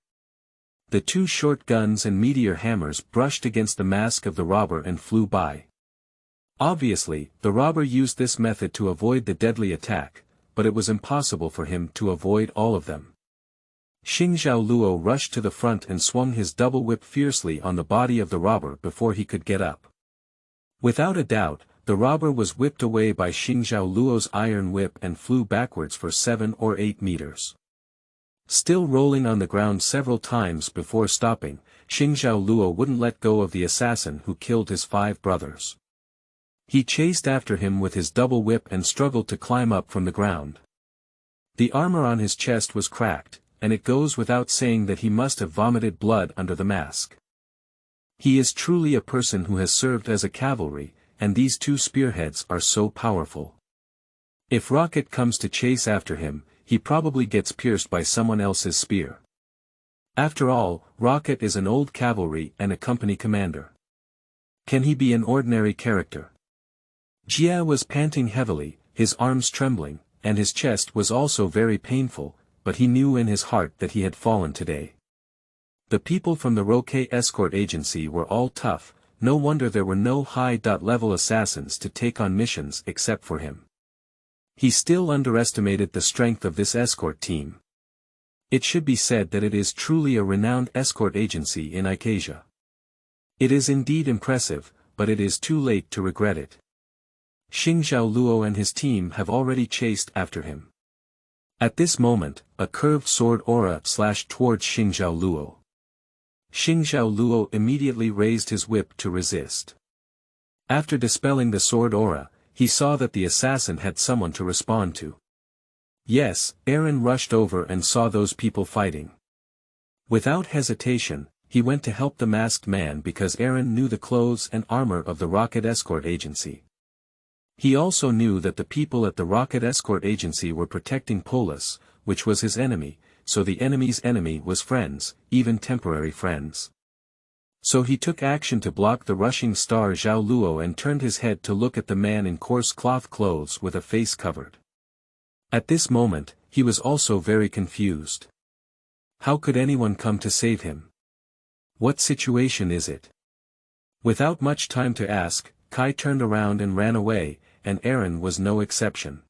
The 2 short guns and meteor hammers brushed against the mask of the robber and flew by. Obviously, the robber used this method to avoid the deadly attack, but it was impossible for him to avoid all of them. Xing Zhao Luo rushed to the front and swung his double whip fiercely on the body of the robber before he could get up. Without a doubt, the robber was whipped away by Xing Zhao Luo's iron whip and flew backwards for 7 or 8 meters. Still rolling on the ground several times before stopping, Xing Zhao Luo wouldn't let go of the assassin who killed his 5 brothers. He chased after him with his double whip and struggled to climb up from the ground. The armor on his chest was cracked, and it goes without saying that he must have vomited blood under the mask. He is truly a person who has served as a cavalry, and these 2 spearheads are so powerful. If Rocket comes to chase after him, he probably gets pierced by someone else's spear. After all, Rocket is an old cavalry and a company commander. Can he be an ordinary character? Jie was panting heavily, his arms trembling, and his chest was also very painful, but he knew in his heart that he had fallen today. The people from the Roque escort agency were all tough, no wonder there were no high-level assassins to take on missions except for him. He still underestimated the strength of this escort team. It should be said that it is truly a renowned escort agency in Ikasia. It is indeed impressive, but it is too late to regret it. Xing Zhao Luo and his team have already chased after him. At this moment, a curved sword aura slashed towards Xing Zhao Luo. Xing Zhao Luo immediately raised his whip to resist. After dispelling the sword aura, he saw that the assassin had someone to respond to. Yes, Aaron rushed over and saw those people fighting. Without hesitation, he went to help the masked man because Aaron knew the clothes and armor of the Rocket Escort Agency. He also knew that the people at the Rocket Escort Agency were protecting Polis, which was his enemy, so the enemy's enemy was friends, even temporary friends. So he took action to block the rushing star Zhao Luo and turned his head to look at the man in coarse cloth clothes with a face covered. At this moment, he was also very confused. How could anyone come to save him? What situation is it? Without much time to ask, Kai turned around and ran away, and Aaron was no exception.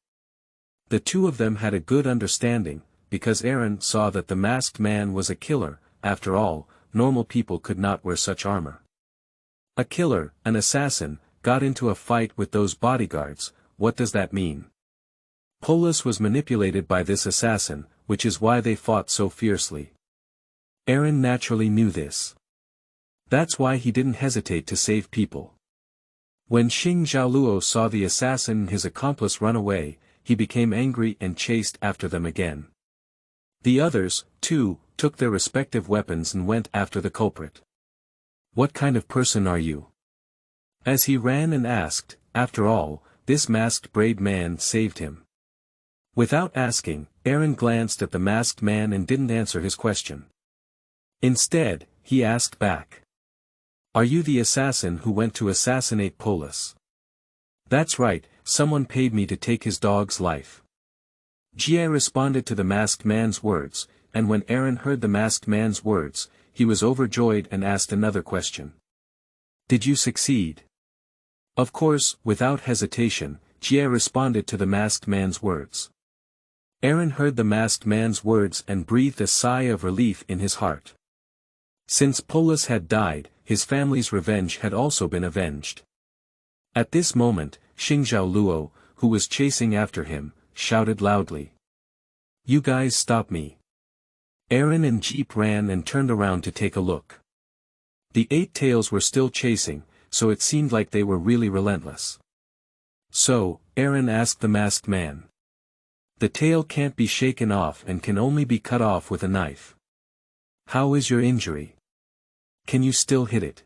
The 2 of them had a good understanding, because Aaron saw that the masked man was a killer. After all, normal people could not wear such armor. A killer, an assassin, got into a fight with those bodyguards. What does that mean? Polis was manipulated by this assassin, which is why they fought so fiercely. Aaron naturally knew this. That's why he didn't hesitate to save people. When Xing Zhao Luo saw the assassin and his accomplice run away, he became angry and chased after them again. The others, too, took their respective weapons and went after the culprit. What kind of person are you? As he ran and asked, after all, this masked braid man saved him. Without asking, Aaron glanced at the masked man and didn't answer his question. Instead, he asked back. Are you the assassin who went to assassinate Polis? That's right, someone paid me to take his dog's life. Jie responded to the masked man's words, and when Aaron heard the masked man's words, he was overjoyed and asked another question. Did you succeed? Of course, without hesitation, Jie responded to the masked man's words. Aaron heard the masked man's words and breathed a sigh of relief in his heart. Since Polis had died, his family's revenge had also been avenged. At this moment, Xingzhao Luo, who was chasing after him, shouted loudly. You guys stop me. Aaron and Jeep ran and turned around to take a look. The 8 tails were still chasing, so it seemed like they were really relentless. So, Aaron asked the masked man. The tail can't be shaken off and can only be cut off with a knife. How is your injury? Can you still hit it?